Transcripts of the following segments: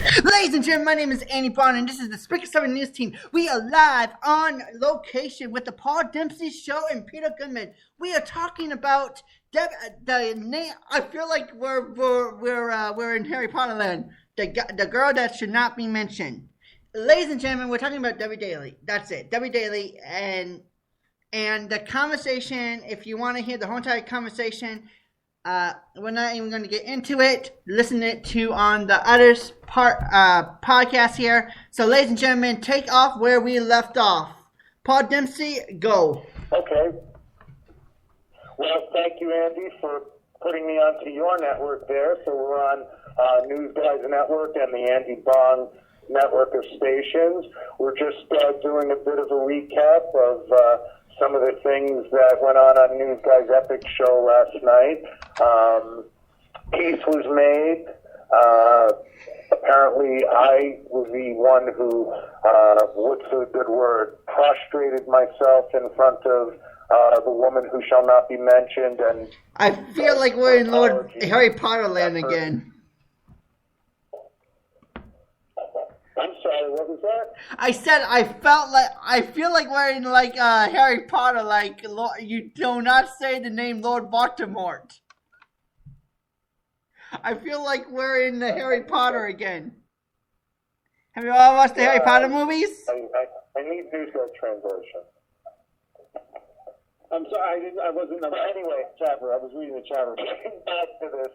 Ladies and gentlemen, my name is Andy Bond, and this is the Spreaker 7 News Team. We are live on location with the Paul Dempsey Show and Peter Goodman. We are talking about the name. I feel like we're in Harry Potter land. The girl that should not be mentioned. Ladies and gentlemen, we're talking about Debbie Daly. That's it, Debbie Daly, and the conversation. If you want to hear the whole entire conversation. We're not even going to get into it. Listen it to on the others podcast here. So, ladies and gentlemen, take off where we left off. Paul Dempsey, go. Okay. Well, thank you, Andy, for putting me onto your network there. So we're on News Guys Network and the Andy Bond network of stations. We're just doing a bit of a recap of some of the things that went on News Guys' Epic show last night. Peace was made. Apparently, I was the one who, what's a good word, prostrated myself in front of the woman who shall not be mentioned. And I feel like we're in Lord Harry Potter land again. I'm sorry, what was that? I said I feel like we're in like Harry Potter, like you do not say the name Lord Voldemort. I feel like we're in the Harry Potter again. Have you all watched the Harry Potter movies? I need News Guys translation. I'm sorry, I wasn't. Anyway, Chapter, I was reading the Chapter. Back to this.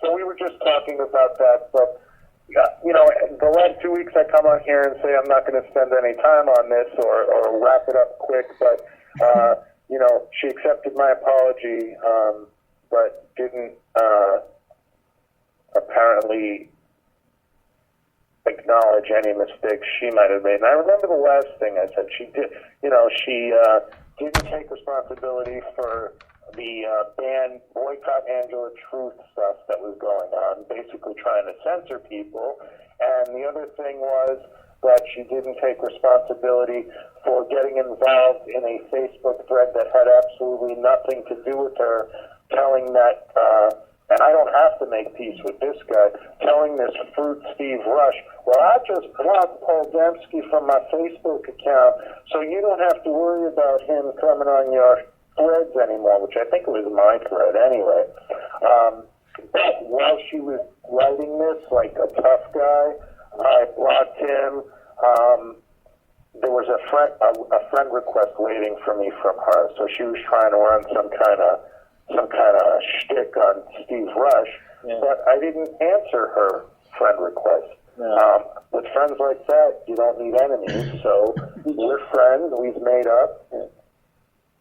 So we were just talking about that, but. You know, the last 2 weeks I come on here and say I'm not going to spend any time on this or wrap it up quick, but, you know, she accepted my apology, but didn't apparently acknowledge any mistakes she might have made. And I remember the last thing I said. She did, you know, she didn't take responsibility for the band Boycott Angela Truth stuff that was going on, basically trying to censor people. And the other thing was that she didn't take responsibility for getting involved in a Facebook thread that had absolutely nothing to do with her, telling that, and I don't have to make peace with this guy, telling this fruit Steve Rush, well, I just blocked Paul Dempsey from my Facebook account, so you don't have to worry about him coming on your threads anymore, which I think it was my thread anyway. But while she was writing this, like a tough guy, I blocked him. There was a friend request waiting for me from her, so she was trying to run some kind of shtick on Steve Rush, but I didn't answer her friend request. With friends like that, you don't need enemies, so we're friends. We've made up.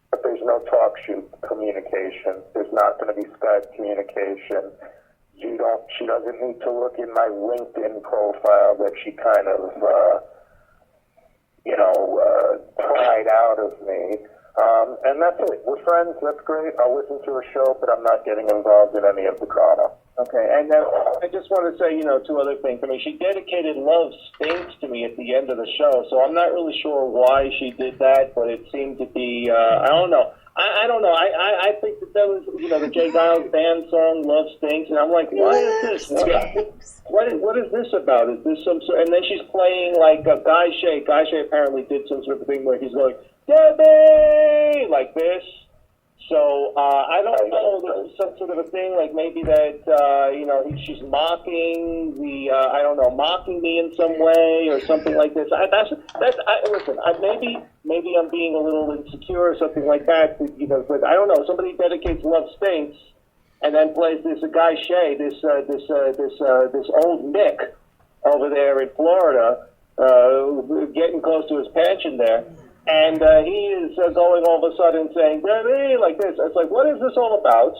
But there's no talk shoot communication. There's not going to be Skype communication. She doesn't need to look in my LinkedIn profile that she kind of, pried out of me. And that's it. We're friends. That's great. I'll listen to her show, but I'm not getting involved in any of the drama. Okay, and I just want to say, two other things. I mean, she dedicated Love Stinks to me at the end of the show, so I'm not really sure why she did that, but it seemed to be, I don't know. I don't know. I think that was, the Jay Giles band song, Love Stinks, and I'm like, why is this? What is this about? Is this some sort? And then she's playing like Guy Shea. Guy Shea apparently did some sort of thing where he's going, Debbie, like this. So, I don't know, this is some sort of a thing, like maybe that, she's mocking mocking me in some way or something like this. Listen, maybe I'm being a little insecure or something like that, but I don't know, somebody dedicates Love Stinks and then plays this Guy Shea, this old Nick over there in Florida, getting close to his pension there. And he is going all of a sudden saying, Debbie, like this. It's like, what is this all about?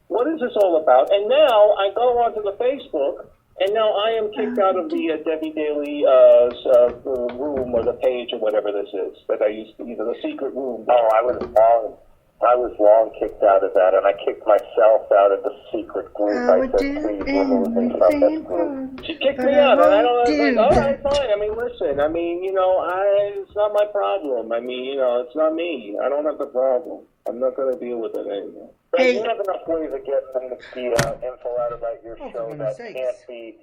What is this all about? And now I go onto the Facebook, and now I am kicked out of the Debbie Daly room or the page or whatever this is that I used to, the secret room. Oh, I was wrong. I was long kicked out of that, and I kicked myself out of the secret group. I said, please remove me from this group. She kicked me out, and I don't know. All right, fine. I mean, listen. I mean, it's not my problem. I mean, it's not me. I don't have the problem. I'm not going to deal with it anymore. But you have enough ways of getting the info out about your show that can't be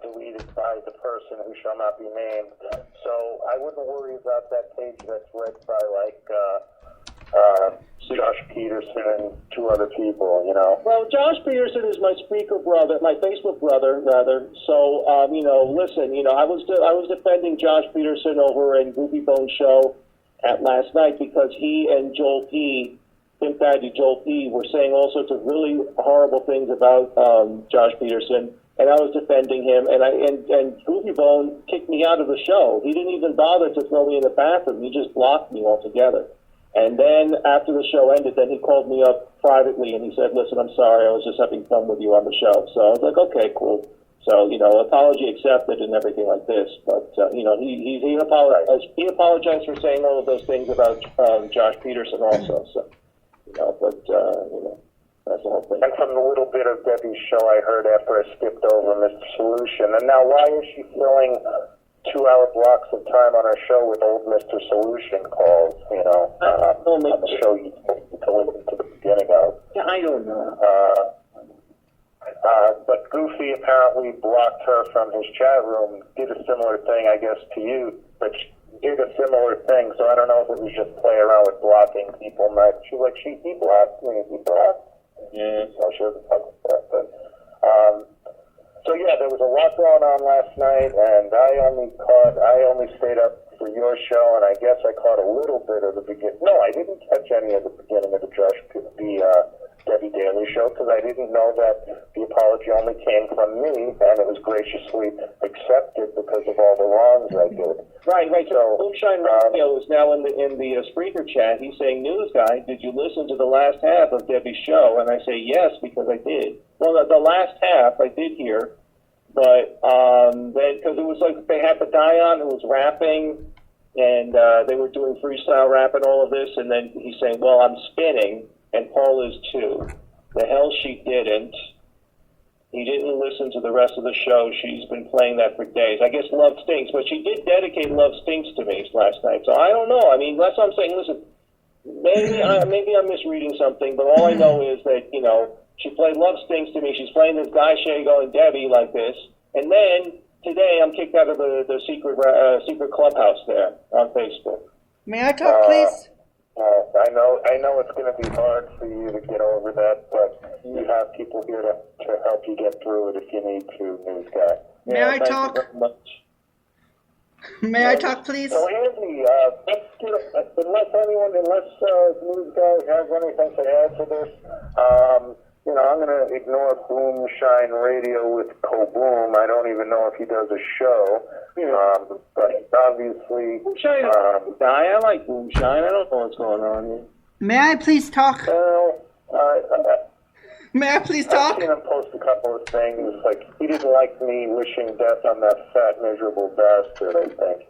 deleted by the person who shall not be named. So I wouldn't worry about that page that's read by, like, Josh Peterson and two other people, Well, Josh Peterson is my Spreaker brother, my Facebook brother, rather. So, listen, I was defending Josh Peterson over in Goofy Bone Show at last night because he and Joel P., Pimp Daddy Joel P., were saying all sorts of really horrible things about Josh Peterson, and I was defending him, and Goofy Bone kicked me out of the show. He didn't even bother to throw me in the bathroom. He just blocked me altogether. And then after the show ended, then he called me up privately and he said, listen, I'm sorry, I was just having fun with you on the show. So I was like, okay, cool. So, apology accepted and everything like this. But, he apologized. He apologized for saying all of those things about Josh Peterson also. So, that's the whole thing. And from the little bit of Debbie's show I heard after I skipped over Mr. Solution. And now why is she filling 2-hour blocks of time on our show with old Mr. Solution calls, on the show you to listen to the beginning of. Yeah, I don't know. But Goofy apparently blocked her from his chat room, did a similar thing, I guess, to you, but she did a similar thing, so I don't know if it was just play around with blocking people. He blocked me, he blocked. Yeah. So she wasn't talking about that, but, so yeah, there was a lot going on last night, and I only stayed up for your show, and I guess I caught a little bit of the beginning. No, I didn't catch any of the beginning of the Debbie Daily show, because I didn't know that the apology only came from me, and it was graciously accepted because of all the wrongs I did. Right. So Moonshine Radio is now in the Spreaker chat. He's saying, news guy, did you listen to the last half of Debbie's show? And I say yes, because I did. Well, the last half I did hear, but then because it was like they had the guy on who was rapping, and they were doing freestyle rap and all of this, and then he's saying, well, I'm spinning, and Paul is too. The hell she didn't. He didn't listen to the rest of the show. She's been playing that for days. I guess Love Stinks, but she did dedicate Love Stinks to me last night. So I don't know. I mean, that's what I'm saying. Listen, maybe I'm misreading something, but all I know is that, she played Love Stinks to me. She's playing this Guy Shago and Debbie like this. And then today I'm kicked out of the secret clubhouse there on Facebook. May I talk, please? I know it's going to be hard for you to get over that, but you have people here to help you get through it if you need to, news guy. May I talk? May I talk, please? So Andy, unless news guy has anything to add to this, I'm going to ignore Boom Shine Radio with Kaboom. I don't even know if he does a show. But obviously... Boom Shine, I like Boom Shine. I don't know what's going on here. May I please talk? Well, May I please talk? I've seen him post a couple of things. Like, he didn't like me wishing death on that fat, miserable bastard, I think.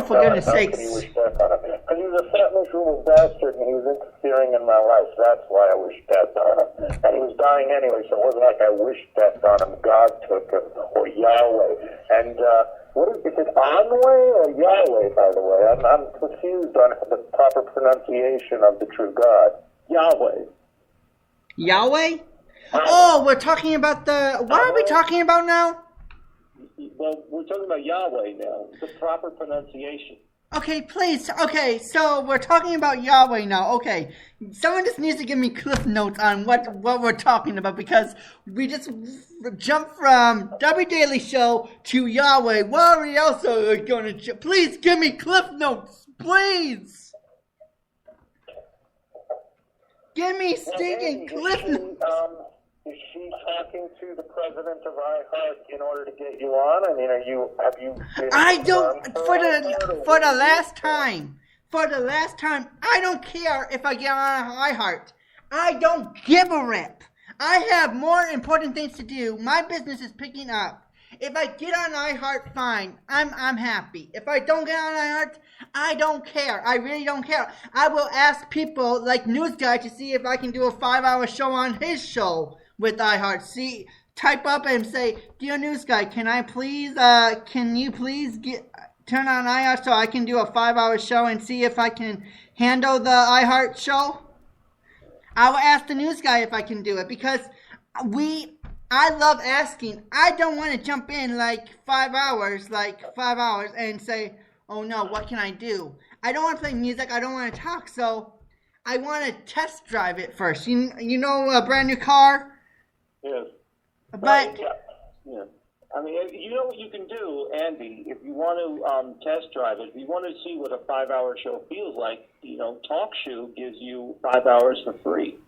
For goodness sakes. How could he wish death on him? Because he was a fat, miserable bastard, and he was interfering in my life. That's why I wished death on him. And he was dying anyway, so it wasn't like I wished death on him. God took him, or Yahweh. And, is it Anway or Yahweh, by the way? I'm confused on the proper pronunciation of the true God. Yahweh. Yahweh? Oh, we're talking about what are we talking about now? Well, we're talking about Yahweh now. The proper pronunciation. Okay, please. Okay, so we're talking about Yahweh now. Okay, someone just needs to give me cliff notes on what we're talking about, because we just jumped from W Daily Show to Yahweh. What are we also going to? Please give me cliff notes, please. Give me stinking cliff notes. Is she talking to the president of iHeart in order to get you on? I mean, have you? I don't. For the last time, I don't care if I get on iHeart. I don't give a rip. I have more important things to do. My business is picking up. If I get on iHeart, fine. I'm happy. If I don't get on iHeart, I don't care. I really don't care. I will ask people like News Guy to see if I can do a 5-hour show on his show with iHeart. See, type up and say, "Dear News Guy, can you please turn on iHeart so I can do a 5-hour show and see if I can handle the iHeart show?" I will ask the News Guy if I can do it because I love asking. I don't want to jump in like 5 hours and say, "Oh no, what can I do?" I don't want to play music. I don't want to talk. So I want to test drive it first. You know, a brand new car. Yes. But yeah. I mean, you know what you can do, Andy, if you want to test drive it, if you want to see what a 5-hour show feels like, TalkShoe gives you 5 hours for free.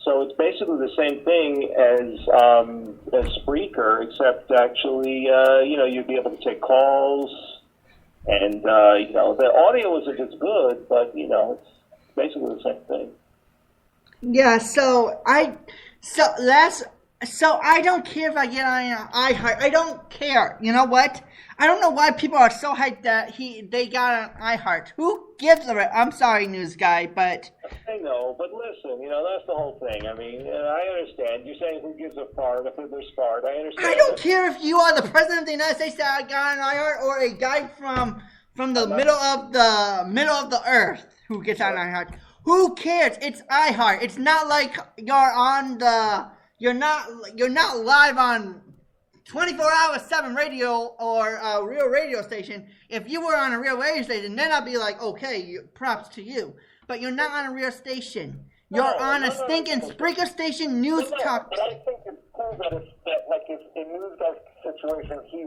So it's basically the same thing as Spreaker, except actually, you'd be able to take calls, and, the audio isn't as good, but, it's basically the same thing. yeah, so I don't care if I get on iHeart. I don't care. You know what? I don't know why people are so hyped that they got on iHeart. Who gives a rip? I'm sorry, News Guy, but... I know, but listen, that's the whole thing. I mean, I understand. You're saying who gives a fart if there's fart. I understand. I don't care if you are the President of the United States that got on iHeart or a guy from the middle of the earth who gets on iHeart. Who cares? It's iHeart. It's not like you're not live on 24/7 radio or a real radio station. If you were on a real radio station, then I'd be like, okay, props to you. But you're not on a real station. You're on a stinking Spreaker station news talk. But I think it's cool that if in News Guy's situation he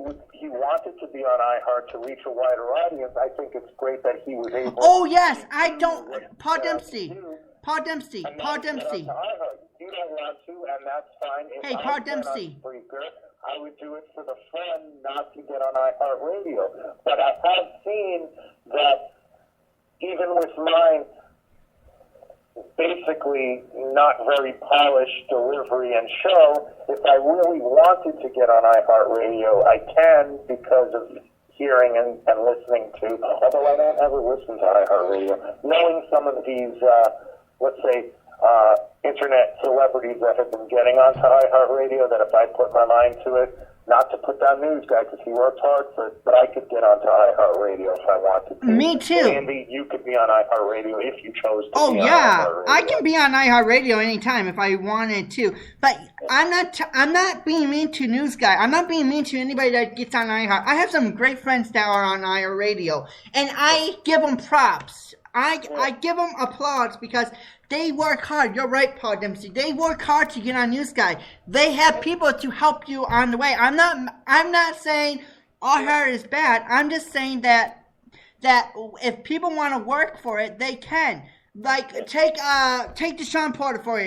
wanted to be on iHeart to reach a wider audience, I think it's great that he was able. Oh yes, I don't. Paul Dempsey. You don't want to, and that's fine. If Hey, Paul Dempsey. Spreaker, I would do it for the fun, not to get on iHeartRadio. But I have seen that even with mine basically not very polished delivery and show, if I really wanted to get on iHeartRadio, I can because of hearing and listening to, although I don't ever listen to iHeartRadio, knowing some of these, let's say, internet celebrities that have been getting onto iHeartRadio, that if I put my mind to it, not to put down News Guy because he worked hard for it, but I could get onto iHeartRadio if I wanted to. Me too. Andy, you could be on iHeartRadio if you chose to be on iHeartRadio. I can be on iHeartRadio anytime if I wanted to. But I'm not being mean to News Guy. I'm not being mean to anybody that gets on iHeart. I have some great friends that are on iHeartRadio, and I give them props. I give them applause because they work hard. You're right, Paul Dempsey. They work hard to get on News Guy. They have people to help you on the way. I'm not saying iHeart is bad. I'm just saying that if people want to work for it, they can. Like take Deshaun Porter for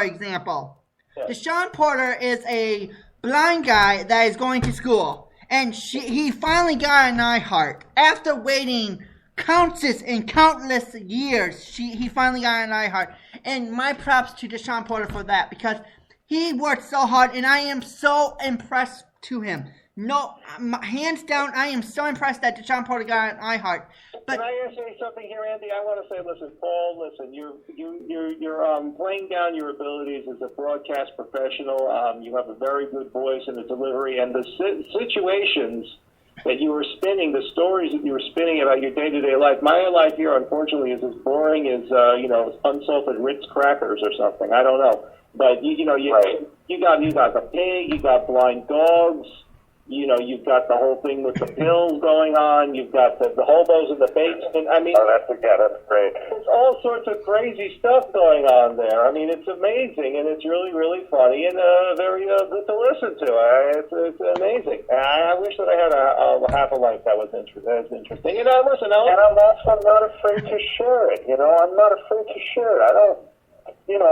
example. Deshaun Porter is a blind guy that is going to school, and he finally got an iHeart after waiting countless years. He finally got an iHeart, and my props to Deshaun Porter for that because he worked so hard, and I am so impressed to him. No, hands down, I am so impressed that Deshaun Porter got an iHeart. But can I ask you something here, Andy? I want to say, listen, Paul, you're playing down your abilities as a broadcast professional. You have a very good voice in the delivery, and the situations that you were spinning, the stories that you were spinning about your day-to-day life. My life here, unfortunately, is as boring as unsalted Ritz crackers or something. I don't know, but you got the pig, you got blind dogs. You've got the whole thing with the pills going on. You've got the hobos in the basement. I mean, that's great. There's all sorts of crazy stuff going on there. I mean, it's amazing, and it's really, really funny and very good to listen to. It's amazing. I wish that I had a half a life that was interesting. And listen, and I'm also not afraid to share it. I'm not afraid to share it. I don't.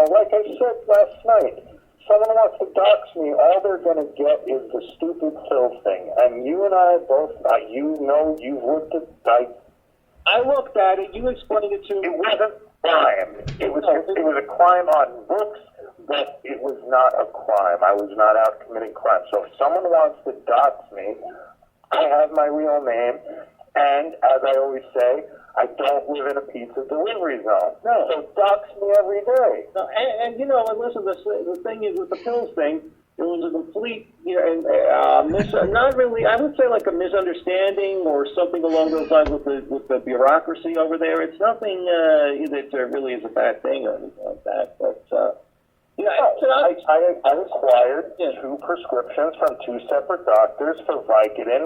Like I said last night. Someone wants to dox me, all they're going to get is the stupid pill thing. And you and I both, you've looked at it. I looked at it, you explained it to me. It wasn't crime. It was a crime on books that it was not a crime. I was not out committing crime. So if someone wants to dox me, I have my real name, and as I always say, I don't live in a pizza delivery zone. No. So dox me every day. No, and and listen, the thing is with the pills thing, it was a complete, not really, I would say like a misunderstanding or something along those lines with the bureaucracy over there. It's nothing that really is a bad thing or anything like that. But, I required 2 prescriptions from 2 separate doctors for Vicodin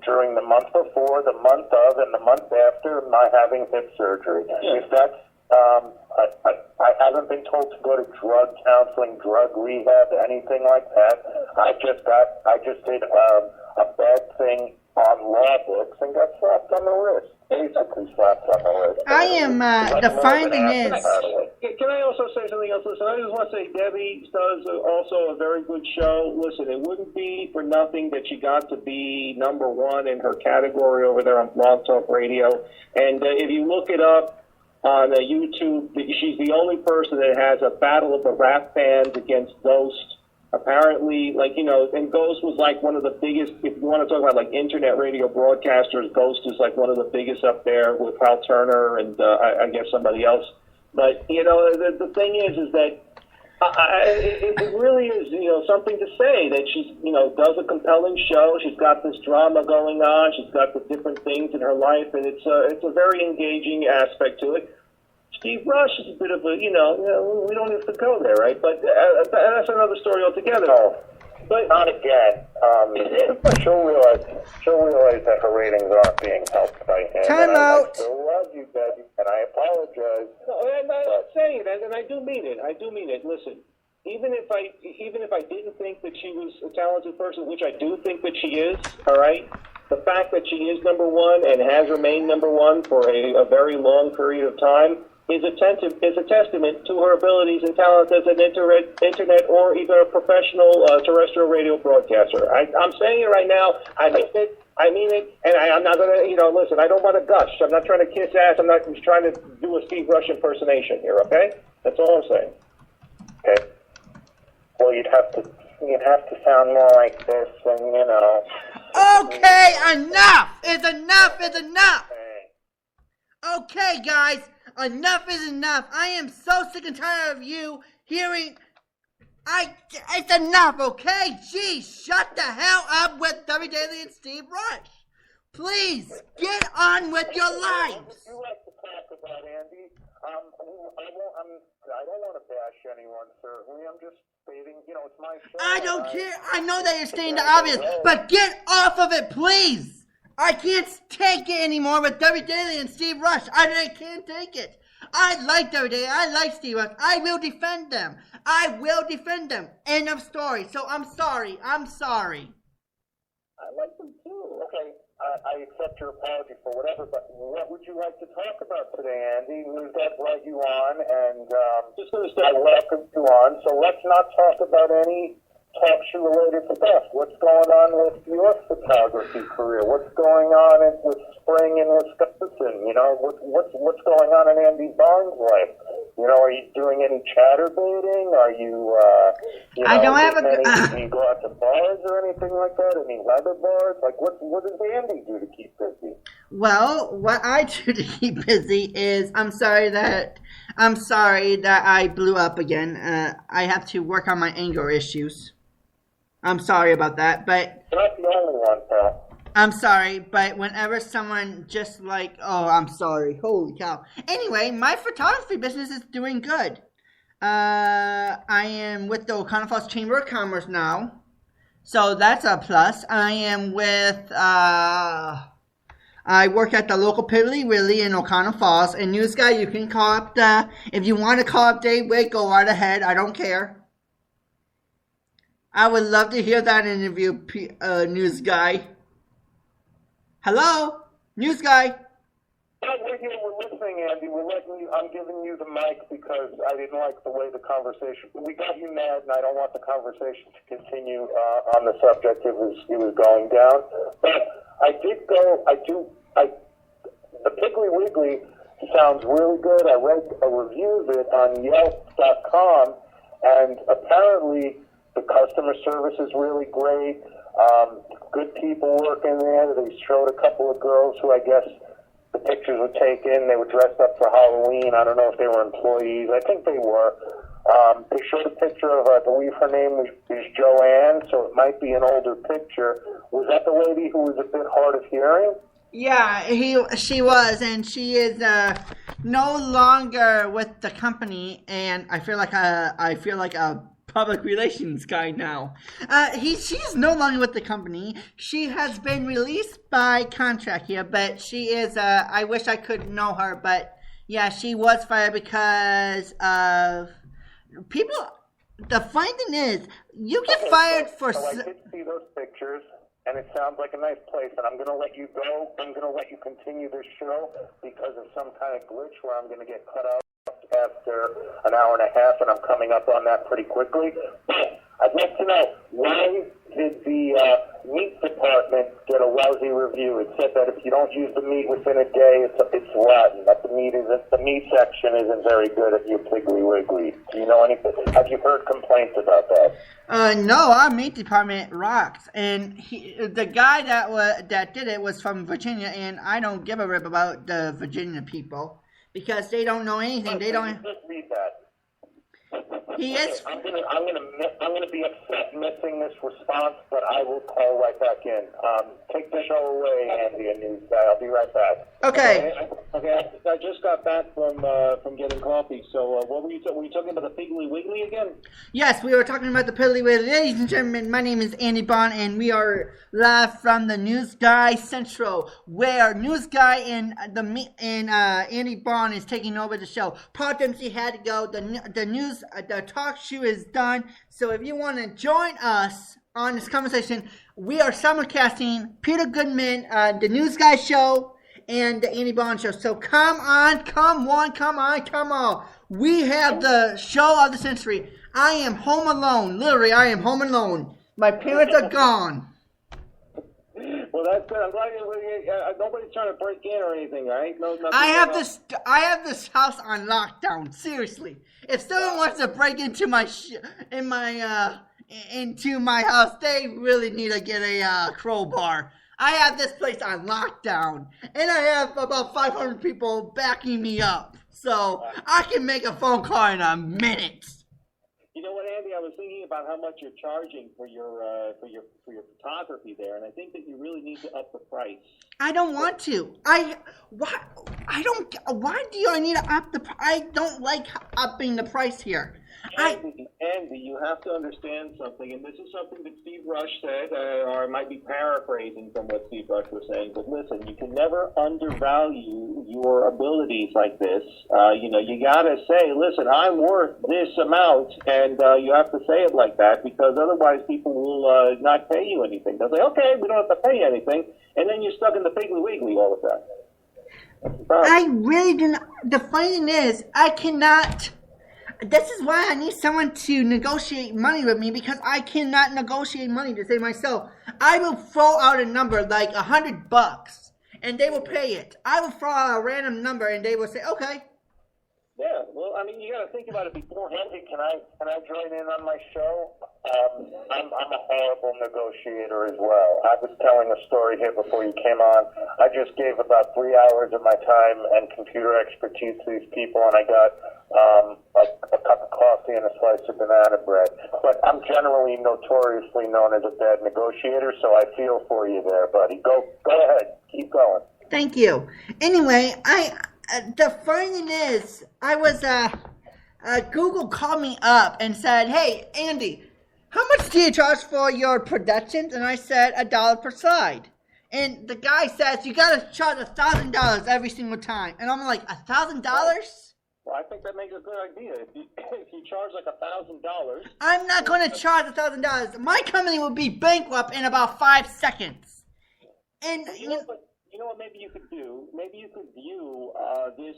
during the month before, the month of, and the month after my having hip surgery. Yeah. If that's, I haven't been told to go to drug counseling, drug rehab, anything like that. I just did a bad thing on law books and got slapped on the wrist. Basically slapped on the wrist. I am, the finding is... Can I also say something else? Listen, I just want to say Debbie does also a very good show. Listen, it wouldn't be for nothing that she got to be #1 in her category over there on Blog Talk Radio. And if you look it up on YouTube, she's the only person that has a battle of the rap bands against Ghost. Apparently, and Ghost was like one of the biggest, if you want to talk about like internet radio broadcasters, Ghost is like one of the biggest up there with Hal Turner and I guess somebody else. But, the thing is that it really is, something to say that she's, does a compelling show. She's got this drama going on. She's got the different things in her life, and it's a very engaging aspect to it. Steve Rush is a bit of a, we don't have to go there, right? But that's another story altogether. No, but not again. She'll realize that her ratings aren't being helped by him. Time out. I still love you, Debbie, and I apologize. No, I'm not saying that, and I do mean it. I do mean it. Listen, even if I didn't think that she was a talented person, which I do think that she is, all right. The fact that she is #1 and has remained #1 for a very long period of time is a testament to her abilities and talents as an internet or even a professional terrestrial radio broadcaster. I'm saying it right now. I mean it, and I'm not going to, listen, I don't want to gush. I'm not trying to kiss ass. I'm not trying to do a Steve Rush impersonation here, okay? That's all I'm saying. Okay. Well, you'd have to sound more like this, and Okay, enough is enough is enough. Okay, guys, enough is enough. I am so sick and tired of you hearing. It's enough, okay? Jeez, shut the hell up with W. Daly and Steve Rush. Please, get on with your lives. You like to talk about Andy. I don't want to bash anyone, certainly. I'm just stating, it's my show. I don't care. I know that you're stating the obvious, but get off of it, please. I can't take it anymore with W. Daly and Steve Rush. I can't take it. I like W. Daly. I like Steve Rush. I will defend them. End of story. So I'm sorry. I like them too. Okay. I accept your apology for whatever, but what would you like to talk about today, Andy? Who's that brought you on, and I welcome you on. So let's not talk about any talk show-related stuff. What's going on with your photography career? What's going on with Spring in Wisconsin? What's going on in Andy Barnes' life? Are you doing any chatterbaiting? Are you, I don't have do you go out to bars or anything like that? Any leather bars? Like, what does Andy do to keep busy? Well, what I do to keep busy is I'm sorry that I blew up again. I have to work on my anger issues. I'm sorry about that, but You're not the only one, pal. I'm sorry, but whenever someone just like, oh, I'm sorry, holy cow. Anyway, my photography business is doing good. I am with the O'Connell Falls Chamber of Commerce now, so that's a plus. I am with, I work at the local Piggly Wiggly in O'Connell Falls, and News Guy, you can call up if you want to call up Dave Wick, go right ahead, I don't care. I would love to hear that interview, News Guy. Hello? News Guy? We're here, we're listening, Andy. I'm giving you the mic because I didn't like the way the conversation, we got you mad, and I don't want the conversation to continue on the subject it was going down. But the Piggly Wiggly sounds really good. I read a review of it on Yelp.com, and apparently the customer service is really great. Good people working there. They showed a couple of girls who I guess the pictures were taken. They were dressed up for Halloween. I don't know if they were employees. I think they were. They showed a picture of, I believe her name is Joanne, so it might be an older picture. Was that the lady who was a bit hard of hearing? Yeah, she was, and she is no longer with the company, and I feel like a public relations guy now. She's no longer with the company. She has been released by contract here, but she is. I wish I could know her, but yeah, she was fired because of people. The funny thing is, you get fired for. So I did see those pictures. And it sounds like a nice place, and I'm going to let you go. I'm going to let you continue this show because of some kind of glitch where I'm going to get cut out after an hour and a half, and I'm coming up on that pretty quickly. But I'd like to know, why did the meat department get a lousy review? It said that if you don't use the meat within a day, it's rotten. That the meat section isn't very good at your Piggly Wiggly. Do you know anything? Have you heard complaints about that? No, our meat department rocks, and the guy that did it was from Virginia, and I don't give a rip about the Virginia people because they don't know anything. They don't. Just read that. He is. I'm gonna be upset missing this response, but I will call right back in. Take the show away, Andy, and news guy. I'll be right back. Okay. Okay. I just got back from getting coffee. So what were you talking about, the Piggly Wiggly again? Yes, we were talking about the Piggly Wiggly. Ladies and gentlemen, my name is Andy Bond, and we are live from the News Guy Central, where News Guy and Andy Bond is taking over the show. Paul Dempsey had to go. The talk show is done. So if you want to join us on this conversation, we are simulcasting Peter Goodman, the News Guy Show, and the Andy Bond Show. So come on. We have the show of the century. I am home alone. Literally, I am home alone. My parents are gone. Well, that's good. I'm glad nobody's trying to break in or anything, right? No, I have this house on lockdown. Seriously, if someone wants to break into my house, they really need to get a crowbar. I have this place on lockdown, and I have about 500 people backing me up, so I can make a phone call in a minute. You know what, Andy? I was thinking about how much you're charging for your photography there, and I think that you really need to up the price. I don't want to. Why do I need to up the price? I don't like upping the price here. Andy, you have to understand something, and this is something that Steve Rush said, or I might be paraphrasing from what Steve Rush was saying, but listen, you can never undervalue your abilities like this. You gotta say, listen, I'm worth this amount, and you have to say it like that, because otherwise people will not pay you anything. They'll say, okay, we don't have to pay you anything, and then you're stuck in the Piggly Wiggly all the time. I really do not. The funny thing is, I cannot. This is why I need someone to negotiate money with me, because I cannot negotiate money to save myself. I will throw out a number like $100, and they will pay it. I will throw out a random number, and they will say, okay. Yeah, well, I mean, you got to think about it beforehand. Andy, can I join in on my show? I'm a horrible negotiator as well. I was telling a story here before you came on. I just gave about 3 hours of my time and computer expertise to these people, and I got like a cup of coffee and a slice of banana bread. But I'm generally notoriously known as a bad negotiator, so I feel for you there, buddy. Go ahead. Keep going. Thank you. Anyway, the funny thing is, I was, Google called me up and said, hey, Andy, how much do you charge for your productions? And I said, $1 per slide. And the guy says, you got to charge $1,000 every single time. And I'm like, $1,000? Well, I think that makes a good idea. If you charge like $1,000... I'm not going to charge $1,000. My company will be bankrupt in about 5 seconds. And you know what maybe you could do? Maybe you could view this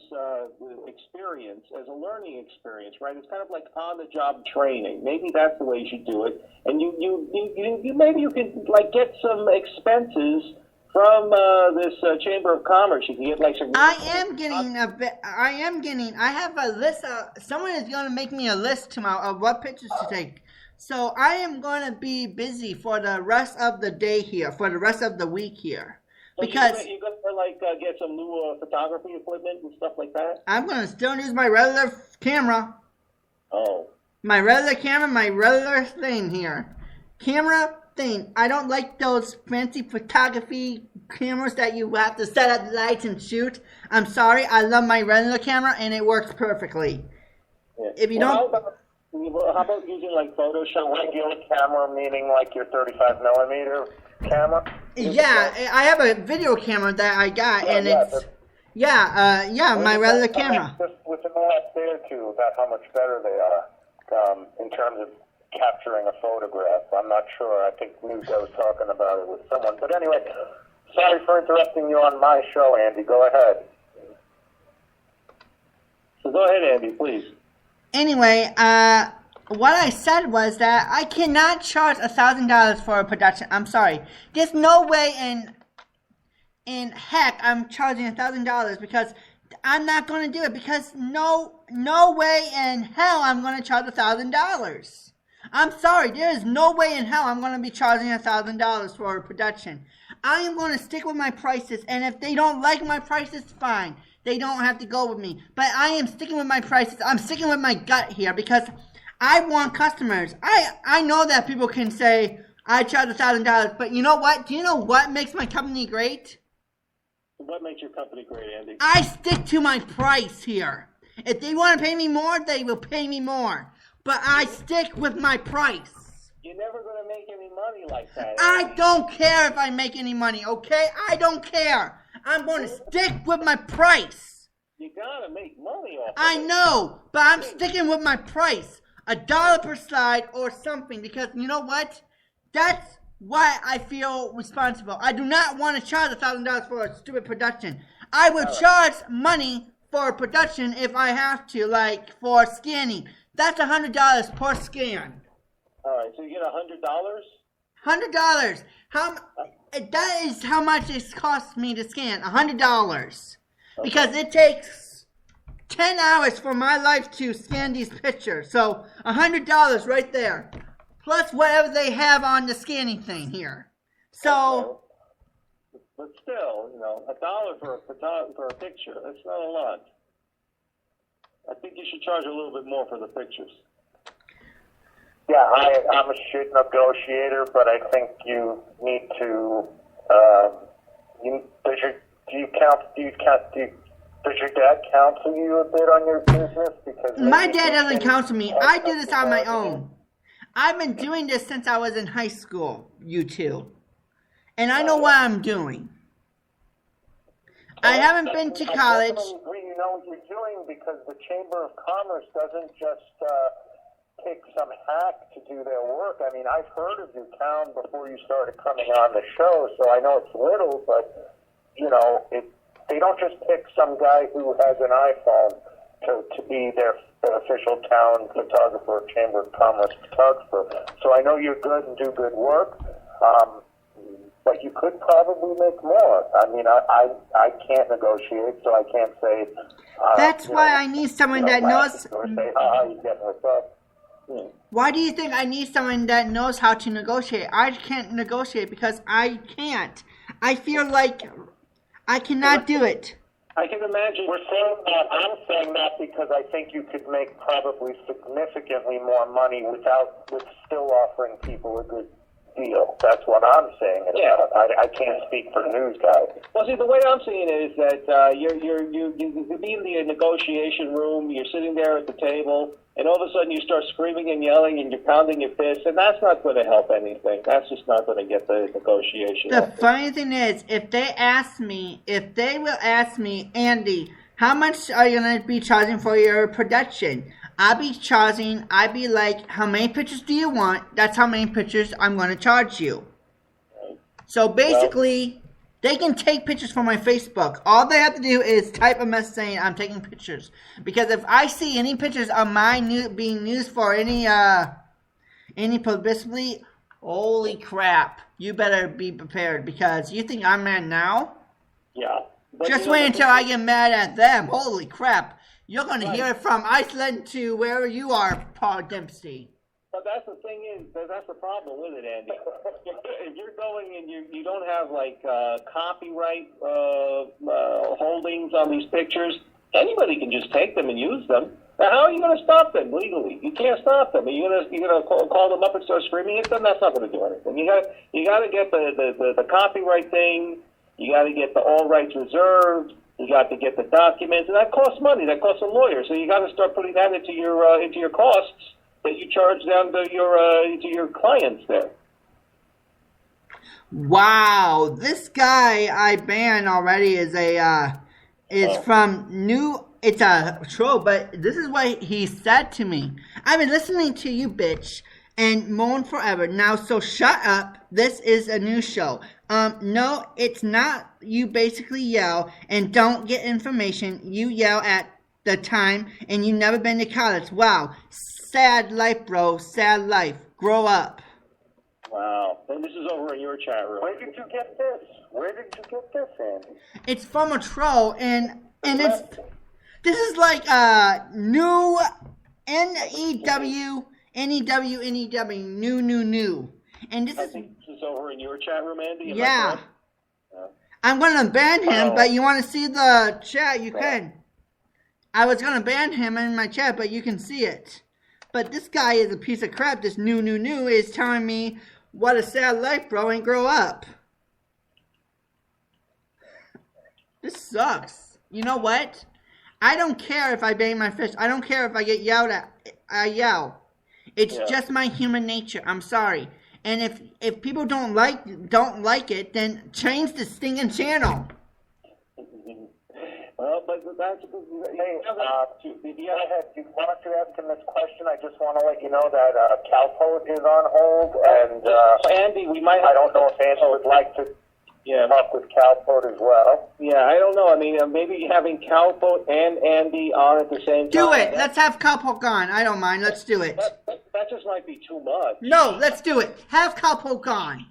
experience as a learning experience, right? It's kind of like on-the-job training. Maybe that's the way you should do it. And you maybe you could like get some expenses from this Chamber of Commerce. You can get like some. I am getting a bit. I have a list. Someone is going to make me a list tomorrow of what pictures to take. So I am going to be busy for the rest of the day here, for the rest of the week here, because you're going to like get some new photography equipment and stuff like that. I'm going to still use my regular camera. Oh. My regular camera, my regular thing here. Camera thing. I don't like those fancy photography cameras that you have to set up lights and shoot. I'm sorry. I love my regular camera and it works perfectly. Yeah. If you don't... How about using like Photoshop? Regular camera, meaning like your 35 millimeter camera? Yeah, I have a video camera that I got, and it's... my regular camera. Just within the last day or two about how much better they are in terms of capturing a photograph. I'm not sure. I think News was talking about it with someone. But anyway, sorry for interrupting you on my show, Andy. Go ahead. So go ahead, Andy, please. Anyway, what I said was that I cannot charge $1,000 for a production. I'm sorry. There's no way in heck I'm charging $1,000 because I'm not going to do it, because no way in hell I'm going to charge $1,000. I'm sorry, there is no way in hell I'm going to be charging $1,000 for a production. I am going to stick with my prices, and if they don't like my prices, fine. They don't have to go with me. But I am sticking with my prices. I'm sticking with my gut here because I want customers. I know that people can say, I charge $1,000, but you know what? Do you know what makes my company great? What makes your company great, Andy? I stick to my price here. If they want to pay me more, they will pay me more. But I stick with my price. You're never going to make any money like that. I don't care if I make any money, okay? I don't care. I'm going to stick with my price. You got to make money off of I it. know, but I'm sticking with my price. $1 per slide or something, because you know what? That's why I feel responsible. I do not want to charge $1,000 for a stupid production. I will charge money for a production if I have to, like for scanning. That's $100 per scan. All right, so you get $100? $100. That is how much it costs me to scan. $100. Because it takes 10 hours for my life to scan these pictures. So $100 right there. Plus whatever they have on the scanning thing here. So, but still, $1 for a picture, that's not a lot. I think you should charge a little bit more for the pictures. Yeah, I'm a shit negotiator, but I think you need to. Does your dad counsel you a bit on your business? Because my dad doesn't counsel me. I do this on my own. I've been doing this since I was in high school, you two. And I know what I'm doing. I haven't been to college. You know what you're doing, because the Chamber of Commerce doesn't just pick some hack to do their work. I mean, I've heard of your town before you started coming on the show, so I know it's little, but, they don't just pick some guy who has an iPhone to be their official town photographer, Chamber of Commerce photographer. So I know you're good and do good work, but you could probably make more. I mean, I can't negotiate, so I can't say... That's why I need someone that knows... Or say, you get what's up. Why do you think I need someone that knows how to negotiate? I can't negotiate because I can't. I feel like I cannot do it. I can imagine. We're saying that. I'm saying that because I think you could make probably significantly more money with still offering people a good deal. That's what I'm saying. Yeah. I can't speak for News Guy. Well, see, the way I'm seeing it is that you be in the negotiation room, you're sitting there at the table, and all of a sudden you start screaming and yelling and you're pounding your fists, and that's not going to help anything. That's just not going to get the negotiation. The funny thing is, if they will ask me, Andy, how much are you going to be charging for your production? I'd be like, how many pictures do you want? That's how many pictures I'm going to charge you. So basically, they can take pictures from my Facebook. All they have to do is type a message saying I'm taking pictures. Because if I see any pictures of mine being used for any publicity, holy crap. you better be prepared because you think I'm mad now? Yeah. But Just wait until I get mad at them. Holy crap. You're going to hear it from Iceland to wherever you are, Paul Dempsey. But that's the thing is, that's the problem with it, Andy. If you're going and you don't have, like, copyright holdings on these pictures, anybody can just take them and use them. Now, how are you going to stop them legally? You can't stop them. Are you gonna call them up and start screaming at them? That's not going to do anything. You got to get the copyright thing. You got to get the all rights reserved. You got to get the documents, and that costs money. That costs a lawyer. So you got to start putting that into your costs that you charge down to your clients there. Wow, this guy I banned already is from New. It's a troll, but this is what he said to me. I've been listening to you, bitch, and moan forever. Now, so shut up. This is a new show. No, it's not. You basically yell and don't get information. You yell at the time, and you never been to college. Wow, sad life, bro. Sad life. Grow up. Wow. And this is over in your chat room. Where did you get this? Andy? It's from a troll, and it's. This is like new N-E-W, N-E-W, N-E-W, new. And this I think this is over in your chat room, Andy? Yeah. I'm going to ban him, but you want to see the chat, you can. I was going to ban him in my chat, but you can see it. But this guy is a piece of crap. This new is telling me what a sad life, bro, and grow up. This sucks. You know what? I don't care if I bang my fist. I don't care if I get yelled at. I yell. It's just my human nature. I'm sorry. And if people don't like it, then change the stinging channel. Well, but that's... Hey, you want to ask him this question? I just want to let you know that Calpo is on hold, and Andy, we might... I don't know if Andy would like to... talk with Calport as well. Yeah, I don't know. I mean, maybe having Calport and Andy on at the same time. Do it. Let's have Calport on. I don't mind. Let's do it. That just might be too much. No, let's do it. Have Calport on.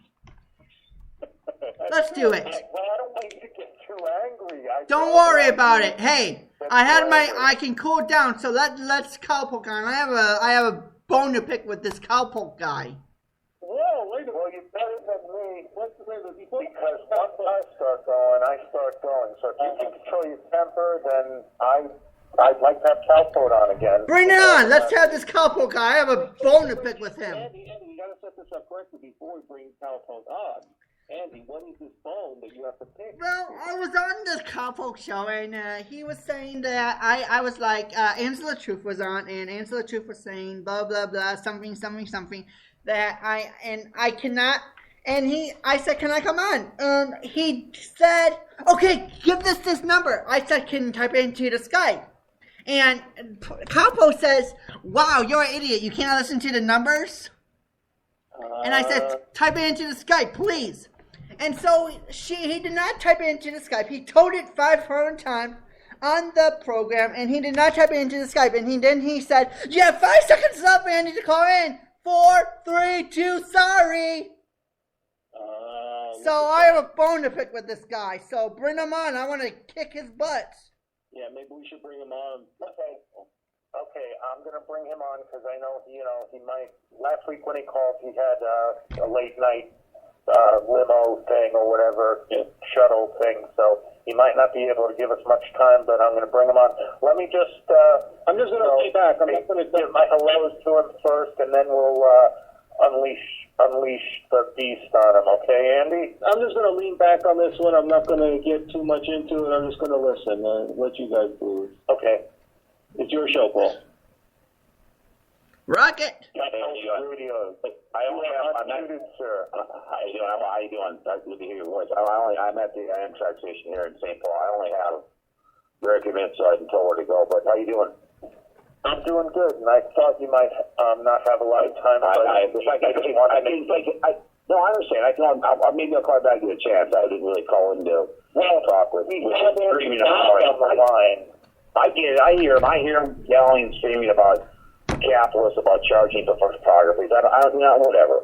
Let's do it. Well, I don't want you to get too angry. Don't worry about it. Hey, I can cool down. So let's Calport on. I have a bone to pick with this Calport guy. Whoa, wait a minute. Well, you're better than me. Because once I start going. So if you can control your temper, then I'd like to have Calport on again. Bring it on. Let's have this Calport guy. I have a bone to pick with him. Andy, you got to set this up correctly before we bring Calport on. Andy, what is this bone that you have to pick? Well, I was on this Calport show, and he was saying that I was like, Angela Truth was on, and Angela Truth was saying blah, blah, blah, something, that I cannot... And I said, can I come on? He said, okay, give this number. I said, can you type it into the Skype? And Capo says, wow, you're an idiot. You can't listen to the numbers? And I said, type it into the Skype, please. And so he did not type it into the Skype. He told it 500 times on the program, and he did not type it into the Skype. And then he said, you have 5 seconds left, Andy, to call in. 4, 3, 2, sorry. So I have a bone to pick with this guy. So bring him on. I want to kick his butt. Yeah, maybe we should bring him on. Okay, I'm going to bring him on because I know, he might... Last week when he called, he had a late night limo thing or whatever, shuttle thing. So he might not be able to give us much time, but I'm going to bring him on. Let me just... I'm just going to stay back. I'm not going to give my hellos to him first, and then we'll unleash the beast on him, okay, Andy? I'm just going to lean back on this one. I'm not going to get too much into it. I'm just going to listen. Let you guys do it. Okay. It's your show, Paul. Rocket! I'm muted, sir. How you doing? Good to hear your voice. I'm at the Amtrak station here in St. Paul. I only have very few minutes, so I can tell where to go. But how you doing? I'm doing good, and I thought you might not have a lot of time. No, I understand. Maybe I'll call back to a chance. I didn't really call in to talk with screaming about. On the line. I get it. I hear him yelling and screaming about capitalist about charging for photography. Whatever.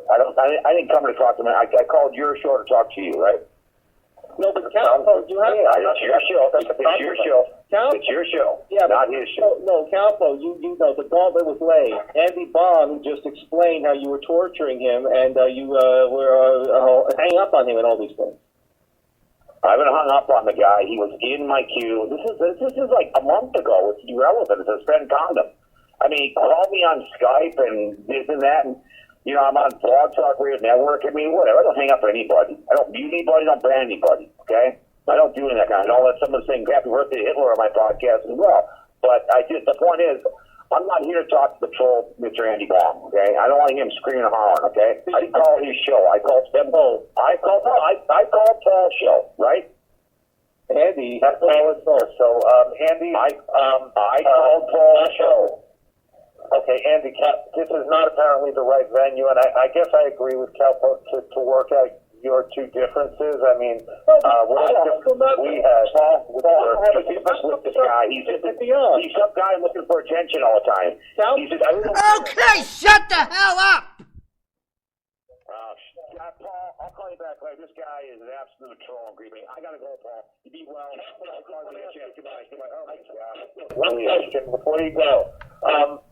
I didn't come to talk to me. I called your show to talk to you, right? No, but Calpo, you have it's your show. It's your show. It's your show. Yeah, not his show. No, Calpo, you know the gauntlet was laid. Andy Bond just explained how you were torturing him and you were hanging up on him and all these things. I haven't hung up on the guy. He was in my queue. This is like a month ago. It's irrelevant. It's a spend condom. I mean, he called me on Skype and this and that, and I'm on Blog Talk Radio Network. I mean, whatever. I don't hang up on anybody. I don't mute anybody. I don't ban anybody. Okay? I don't do any of that kind. I don't let someone sing Happy Birthday Hitler on my podcast as well. But the point is, I'm not here to talk to the troll, Mr. Andy Baum. Okay? I don't want him screaming and hollering. Okay? I didn't call his show. I called Paul's show. Right? Andy, that's all it's for. So, Andy, I called Paul's show. Okay, Andy, this is not apparently the right venue, and I guess I agree with Calpo to work out your two differences. I mean, what we had with this guy. He's some guy looking for attention all the time. Okay, shut the hell up! Paul, I'll call you back later. This guy is an absolute troll and grieving. I gotta go, Paul. You be well. I'll call you in a chance. Goodbye. Oh my God. One question before you go.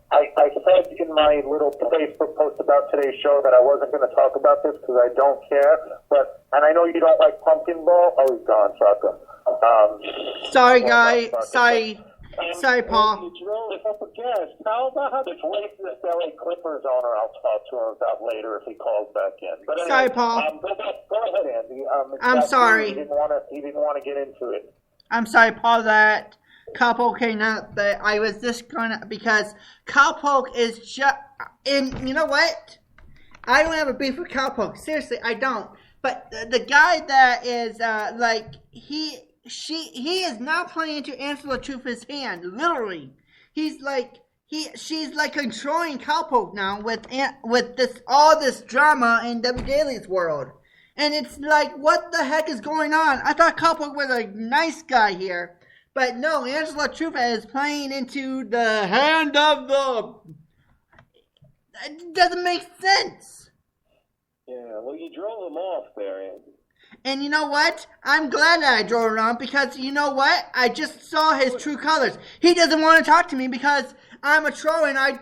I said in my little Facebook post about today's show that I wasn't going to talk about this because I don't care. And I know you don't like pumpkin ball. Oh, he's gone. Fuck him. Sorry, guy. Sorry, Paul. How about this LA Clippers owner? I'll talk to him about later if he calls back in. But anyway, sorry, Paul. Go ahead, Andy. I'm sorry. He didn't want to get into it. I'm sorry, Paul, that Cowpoke came out, but I was just gonna, because Cowpoke is just, and you know what? I don't have a beef with Cowpoke. Seriously, I don't. But the guy that is, he is not playing to answer the truth with his hand, literally. She's like controlling Cowpoke now with all this drama in W Daily's world. And it's like, what the heck is going on? I thought Cowpoke was a nice guy here. But no, Angela Trufa is playing into the hand of the... It doesn't make sense. Yeah, well, you drove him off there, Andy. And you know what? I'm glad that I drove him off because you know what? I just saw his true colors. He doesn't want to talk to me because I'm a troll and I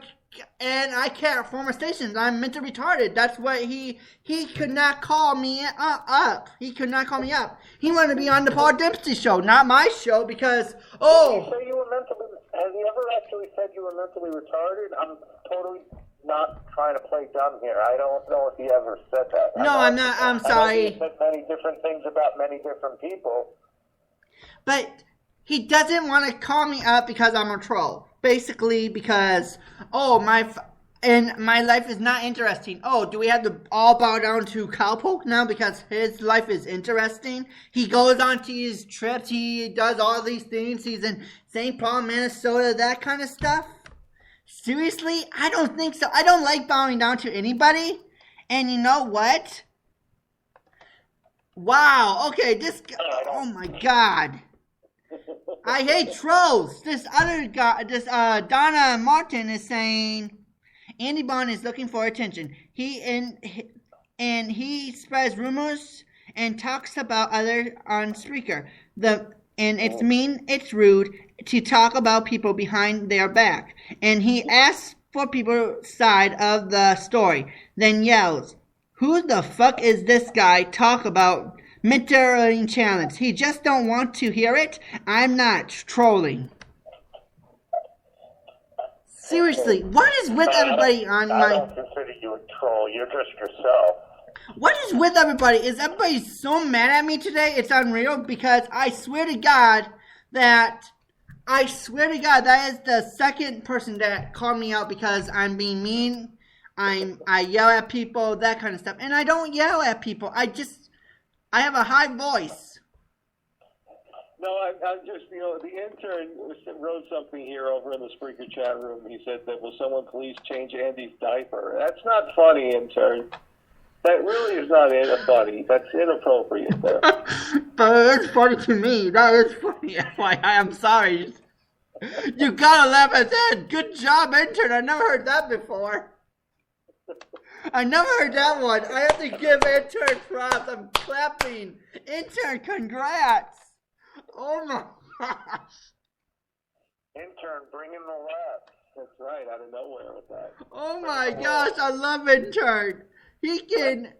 can't form stations. I'm mentally retarded. That's what he could not call me up. He could not call me up. He wanted to be on the Paul Dempsey show, not my show, because Did you say you were has he ever actually said you were mentally retarded? I'm totally not trying to play dumb here. I don't know if he ever said that. No, I'm not. I'm sorry. He said many different things about many different people. But he doesn't want to call me up because I'm a troll. Basically because, my life is not interesting. Oh, do we have to all bow down to Cowpoke now because his life is interesting? He goes on to his trips. He does all these things. He's in St. Paul, Minnesota, that kind of stuff. Seriously? I don't think so. I don't like bowing down to anybody. And you know what? Wow. Okay, this guy. Oh my God. I hate trolls. This other guy, Donna Martin is saying Andy Bond is looking for attention. He spreads rumors and talks about others on Spreaker. And it's mean, it's rude to talk about people behind their back. And he asks for people's side of the story, then yells, "Who the fuck is this guy talk about mentoring challenge? He just don't want to hear it. I'm not trolling." Seriously, what is with everybody on my... I don't consider you a troll. You're just yourself. What is with everybody? Is everybody so mad at me today? It's unreal because I swear to God that is the second person that called me out because I'm being mean. I yell at people, that kind of stuff. And I don't yell at people. I have a high voice. No, I'm just, the intern wrote something here over in the Spreaker chat room. He said that, will someone please change Andy's diaper? That's not funny, intern. That really is not funny. That's inappropriate there. But it's funny to me. That is funny. I'm sorry. You gotta laugh at that. Good job, intern. I never heard that before. I never heard that one. I have to give intern props. I'm clapping. Intern, congrats. Oh my gosh. Intern, bring in the laughs. That's right, out of nowhere with that. Oh my gosh, I love intern. He can.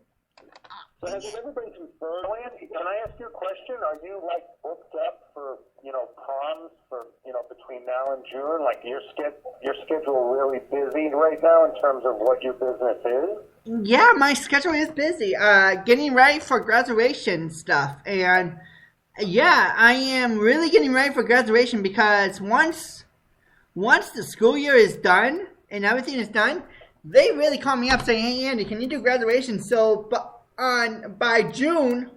So has it ever been confirmed? Andy, can I ask you a question? Are you like booked up for proms for between now and June? Like your schedule really busy right now in terms of what your business is? Yeah, my schedule is busy. Getting ready for graduation stuff, and yeah, I am really getting ready for graduation because once the school year is done and everything is done, they really call me up saying, "Hey Andy, can you do graduation?" So, by June,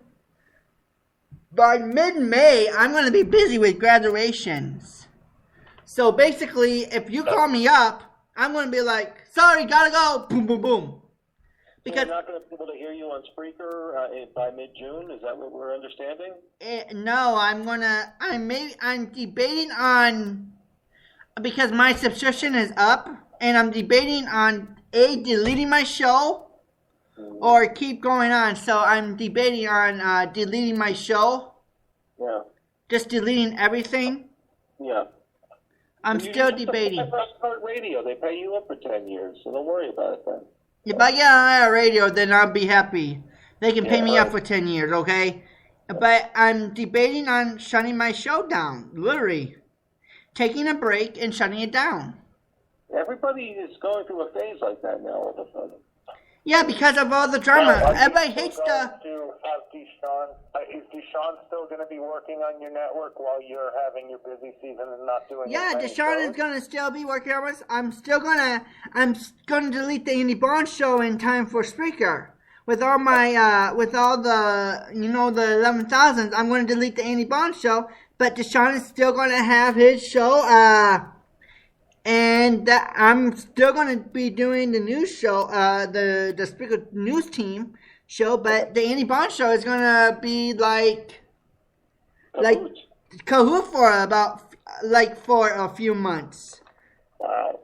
by mid-May, I'm going to be busy with graduations. So basically, if you call me up, I'm going to be like, "Sorry, gotta go." Boom, boom, boom. Because you're not going to be able to hear you on Spreaker by mid-June. Is that what we're understanding? No, I'm debating on, because my subscription is up, and I'm debating on deleting my show or keep going on. So I'm debating on deleting my show. Yeah. Just deleting everything. Yeah. I'm still debating. Radio, they pay you up for 10 years, so don't worry about it then. If I get on a radio, then I'll be happy. They can pay me up for 10 years, okay? But I'm debating on shutting my show down, literally. Taking a break and shutting it down. Everybody is going through a phase like that now all of a sudden. Yeah, because of all the drama. Everybody hates to have Deshaun. Is Deshaun still going to be working on your network while you're having your busy season and not doing? Yeah, Deshaun is going to still be working on us. I'm going to delete the Andy Bond show in time for Spreaker. With all my with all the the 11,000s, I'm going to delete the Andy Bond show. But Deshaun is still going to have his show. And I'm still going to be doing the news show, the Spreaker news team show, but the Andy Bond show is going to be like Kahoot for a few months. Wow.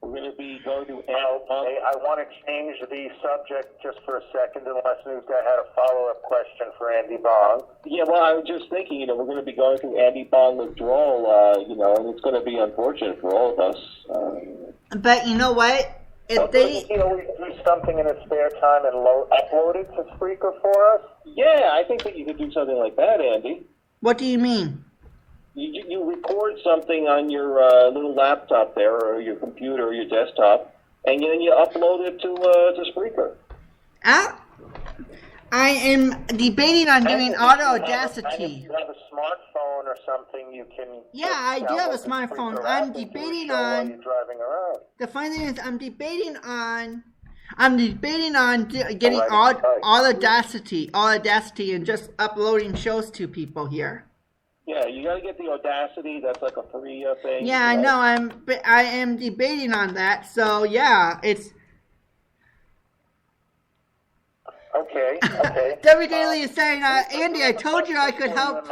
We're going to be going to I want to change the subject just for a second unless this guy had a follow-up question for Andy Bong. Yeah, well, I was just thinking, we're going to be going through Andy Bong withdrawal, and it's going to be unfortunate for all of us. But you know what? If they always do something in his spare time and upload it to Spreaker for us? Yeah, I think that you could do something like that, Andy. What do you mean? You record something on your little laptop there, or your computer, or your desktop, and then you upload it to Spreaker. I am debating on doing auto Audacity. If you have a smartphone or something, you can. Yeah, I do have a smartphone. I'm debating on. While you're driving around. The funny thing is, I'm debating on getting all Audacity, and just uploading shows to people here. Yeah, you got to get the Audacity. That's like a free thing. Yeah, right? I know. I am debating on that. So yeah, it's. Okay. W. Daily is saying, Andy, I told you I could help.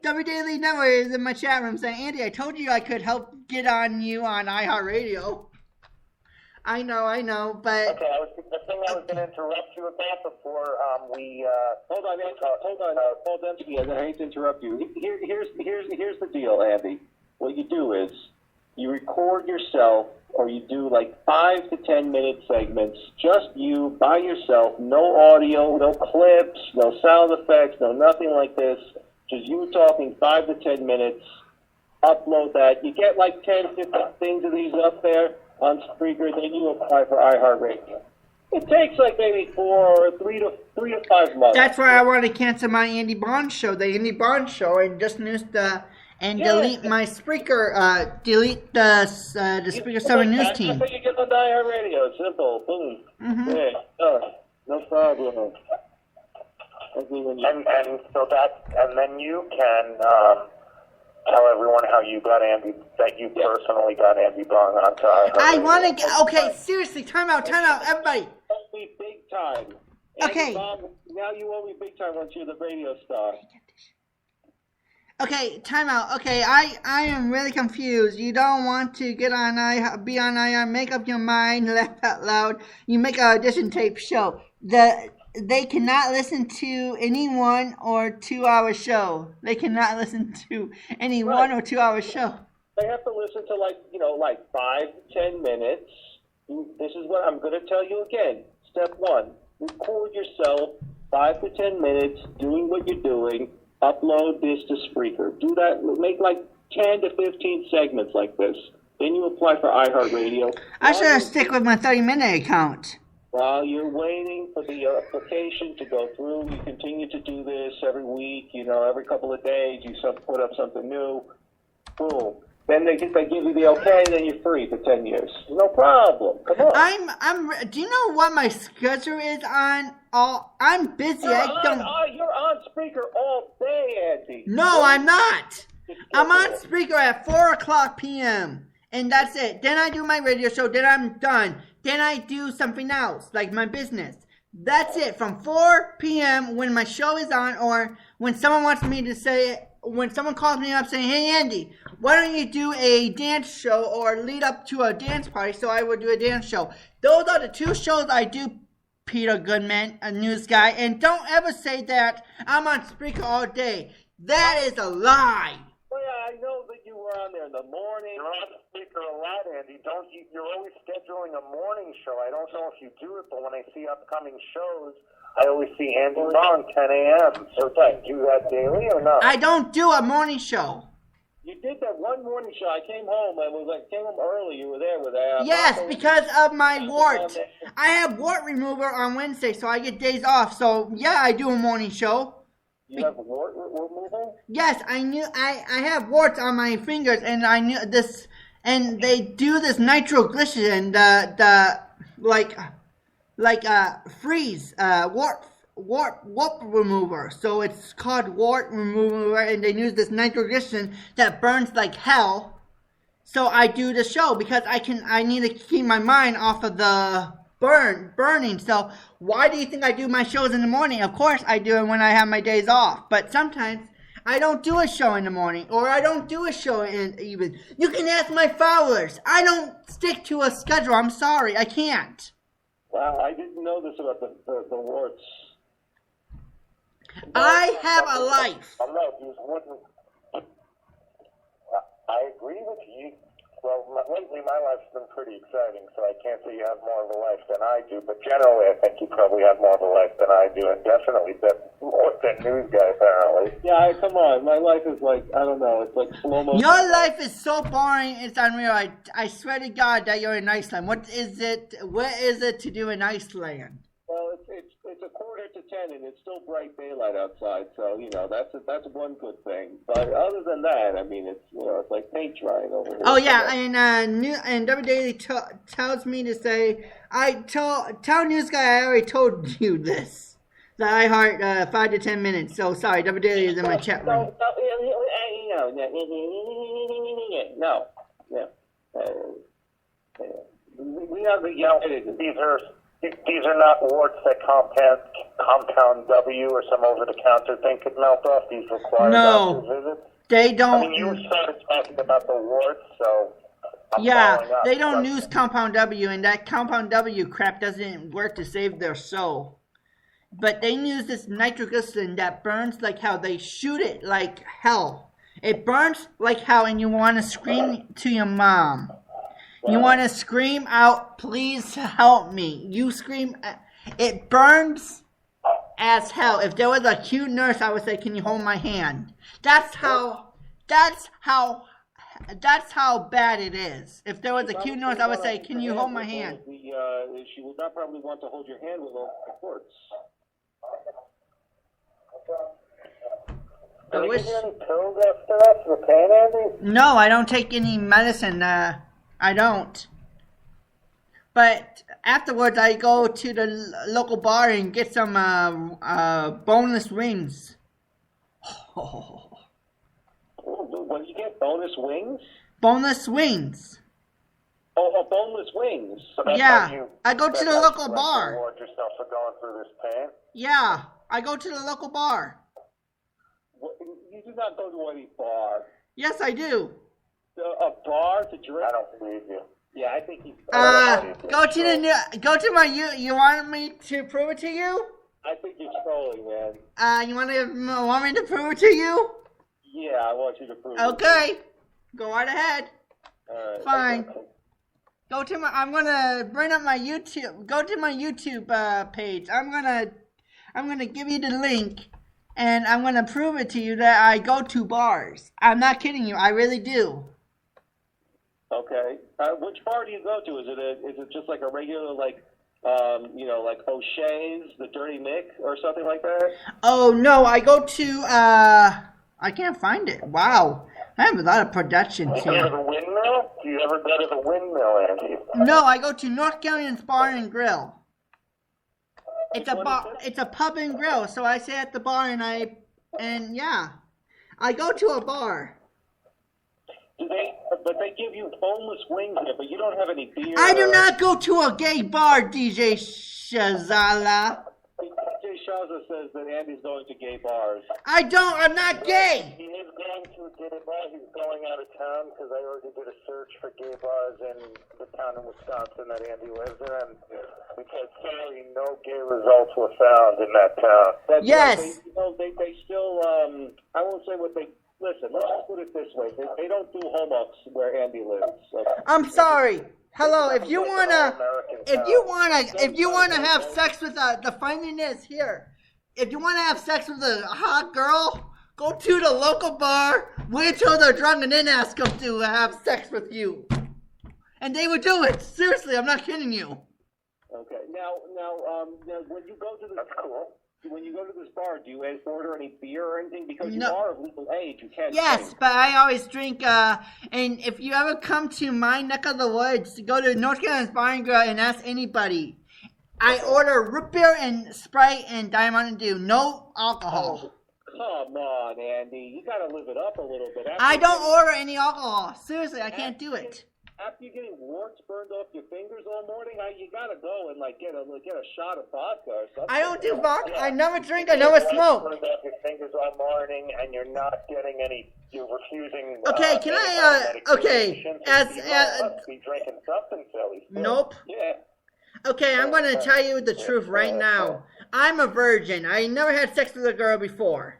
W. Daily Network is in my chat room saying, Andy, I told you I could help get on you on iHeartRadio. I know, but... Okay, the thing I was going to interrupt you about before we... Hold on, Paul Dempsey, I hate to interrupt you. Here's the deal, Andy. What you do is, you record yourself, or you do like 5 to 10 minute segments, just you, by yourself, no audio, no clips, no sound effects, no nothing like this, just you talking 5 to 10 minutes, upload that. You get like 10, 15 things of these up there on Spreaker, then you apply for iHeartRadio. It takes like maybe 3 to 5 months. That's why I want to cancel my Andy Bond show, the Andy Bond show, and just delete my Spreaker, delete the Spreaker 7 News team. That's how you get on iHeartRadio. It's simple. Boom. Mm-hmm. Yeah, no problem. And so and then you can tell everyone how you got Andy, that you personally got Andy Bong onto iHeartRadio. I want to get, okay, seriously, time out, everybody. You owe me big time. Okay. Andy Bong, now you owe me big time once you're the radio star. Okay, time out. Okay, I am really confused. You don't want to be on make up your mind, laugh out loud. You make an audition tape show. They cannot listen to any 1 or 2 hour show. They cannot listen to any Right. 1 or 2 hour show. They have to listen to like 5 to 10 minutes. This is what I'm going to tell you again. Step 1, record yourself 5 to 10 minutes doing what you're doing. Upload this to Spreaker. Do that. Make like 10 to 15 segments like this. Then you apply for iHeartRadio. I should have stick with my 30-minute account. While you're waiting for the application to go through, you continue to do this every week. Every couple of days, you put up something new. Boom. Then they give you the okay, then you're free for 10 years. No problem. Come on. Do you know what my schedule is on? I'm busy. You're on Spreaker all day, Andy. No, I'm not. I'm on Spreaker at 4:00 p.m. and that's it. Then I do my radio show. Then I'm done. Then I do something else, like my business. That's it. From 4 p.m. when my show is on, or when someone wants me to say. When someone calls me up saying, "Hey Andy, why don't you do a dance show or lead up to a dance party?" So I would do a dance show. Those are the 2 shows I do, Peter Goodman, a news guy. And don't ever say that I'm on Spreaker all day. That is a lie. Well, yeah, I know that you were on there in the morning. You're on the speaker a lot, Andy. You're always scheduling a morning show. I don't know if you do it, but when I see upcoming shows, I always see Andy on 10 a.m. So do you do that daily or not? I don't do a morning show. You did that one morning show. I came home and came home early. You were there with that. Yes, because of my wart. I have wart remover on Wednesday, so I get days off. So yeah, I do a morning show. You have wart removal? Yes, I have warts on my fingers, and I knew this. And they do this nitroglycerin, freeze wart remover. So it's called wart remover, and they use this nitroglycerin that burns like hell. So I do the show because I need to keep my mind off of the burning. So why do you think I do my shows in the morning? Of course I do it when I have my days off, but sometimes I don't do a show in the morning, or I don't do a show in the evening. You can ask my followers. I don't stick to a schedule. I'm sorry, I can't. Wow, I didn't know this about the warts. I have a life. I'm not. You wouldn't. I agree with you. Well, lately my life's been pretty exciting, so I can't say you have more of a life than I do. But generally, I think you probably have more of a life than I do, and definitely more than news guy, apparently. Yeah, come on. My life is like, I don't know, it's like slow motion. Your life is so boring, it's unreal. I swear to God that you're in Iceland. What is it to do in Iceland? Well, it's 9:45, and it's still bright daylight outside, so that's one good thing. But other than that, I mean, it's it's like paint drying over here. Oh yeah, and W Daily tells me to say, tell news guy I already told you this. That I heart 5 to 10 minutes. So sorry, W Daily is in my chat room. No. We have the yellow. These are not warts that compound W or some over-the-counter thing could melt off. These require doctor's visits. They don't. I mean, you started talking about the warts, so I'm following up. They don't use compound W, and that compound W crap doesn't work to save their soul. But they use this nitroglycerin that burns like hell. They shoot it like hell. It burns like hell, and you want to scream to your mom. You want to scream out, "Please help me." You scream. It burns as hell. If there was a cute nurse, I would say, "Can you hold my hand?" That's how bad it is. If there was a cute nurse, I would say, "Can you hold my hand?" She would not probably want to hold your hand with all the cords. Do they give you any pills after that for the pain, Andy? No, I don't take any medicine. I don't. But afterwards, I go to the local bar and get some boneless wings. What did you get? Bonus wings? Boneless wings. Oh, boneless wings. So that's Yeah, I go to the local bar. Reward yourself for going through this pain? Yeah, I go to the local bar. You do not go to any bar. Yes, I do. A bar to drink? I don't believe you. Yeah, I think he's... Go to my you want me to prove it to you? I think you're trolling, man. You want me to prove it to you? Yeah, I want you to prove it. Okay. Go right ahead. All right. Fine. I'm gonna bring up my YouTube. Go to my YouTube page. I'm gonna give you the link, and I'm gonna prove it to you that I go to bars. I'm not kidding you. I really do. Okay. Which bar do you go to? Is it just like a regular like like O'Shea's, the Dirty Mick, or something like that? Oh no, I go to I can't find it. Wow, I have a lot of productions You go to here. the windmill? Do you ever go to the windmill, Andy? No, I go to North Carolina's Bar and Grill. It's a bar. It's a pub and grill. So I sit at the bar and yeah, I go to a bar. But they give you boneless wings here, but you don't have any beer. I do not go to a gay bar, DJ Shazala. DJ Shaza says that Andy's going to gay bars. I don't. I'm not gay. He is going to a gay bar. He's going out of town because I already did a search for gay bars in the town in Wisconsin that Andy lives in. Because sorry, no gay results were found in that town. That's Yes. right. They still, I won't say what they, listen, let's just put it this way. They don't do home-ups where Andy lives. So. I'm sorry. Hello. If you wanna have sex with the finding is here. If you wanna have sex with a hot girl, go to the local bar. Wait till they're drunk and then ask them to have sex with you. And they would do it. Seriously, I'm not kidding you. Okay. Now, when you go to this, That's cool. When you go to this bar, do you order any beer or anything? Because you No. are of legal age, you can't. Yes, drink. but I always drink. And if you ever come to my neck of the woods, go to North Carolina's Bar and Grill and ask anybody. I order root beer and Sprite and Diet Mountain Dew. No alcohol. Oh, come on, Andy. You got to live it up a little bit. I don't order any alcohol. Seriously, I can't do it. After you're getting warts burned off your fingers all morning, you gotta go and get a shot of vodka or something. I don't do vodka. I never drink. I never smoke. Burned off your fingers all morning, and you're not getting any. You're refusing. Okay, can I? Okay, you must be drinking something, silly. Nope. Yeah. Okay, I'm gonna tell you the truth right now. I'm a virgin. I never had sex with a girl before.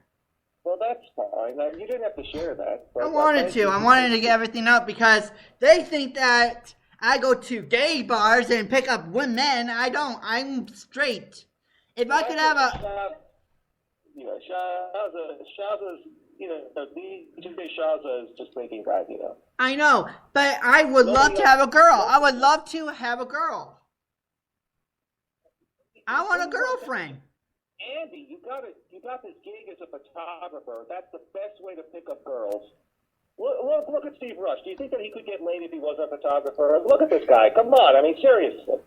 Well, that's fine. You didn't have to share that. I wanted to. I wanted to get everything out because they think that I go to gay bars and pick up women. I don't. I'm straight. If I could have a... Shaza's, DJ Shaza is just thinking that, I know, but I would love to have a girl. I would love to have a girl. I want a girlfriend. Andy, you got this gig as a photographer. That's the best way to pick up girls. Look at Steve Rush. Do you think that he could get laid if he was a photographer? Look at this guy. Come on. I mean, seriously.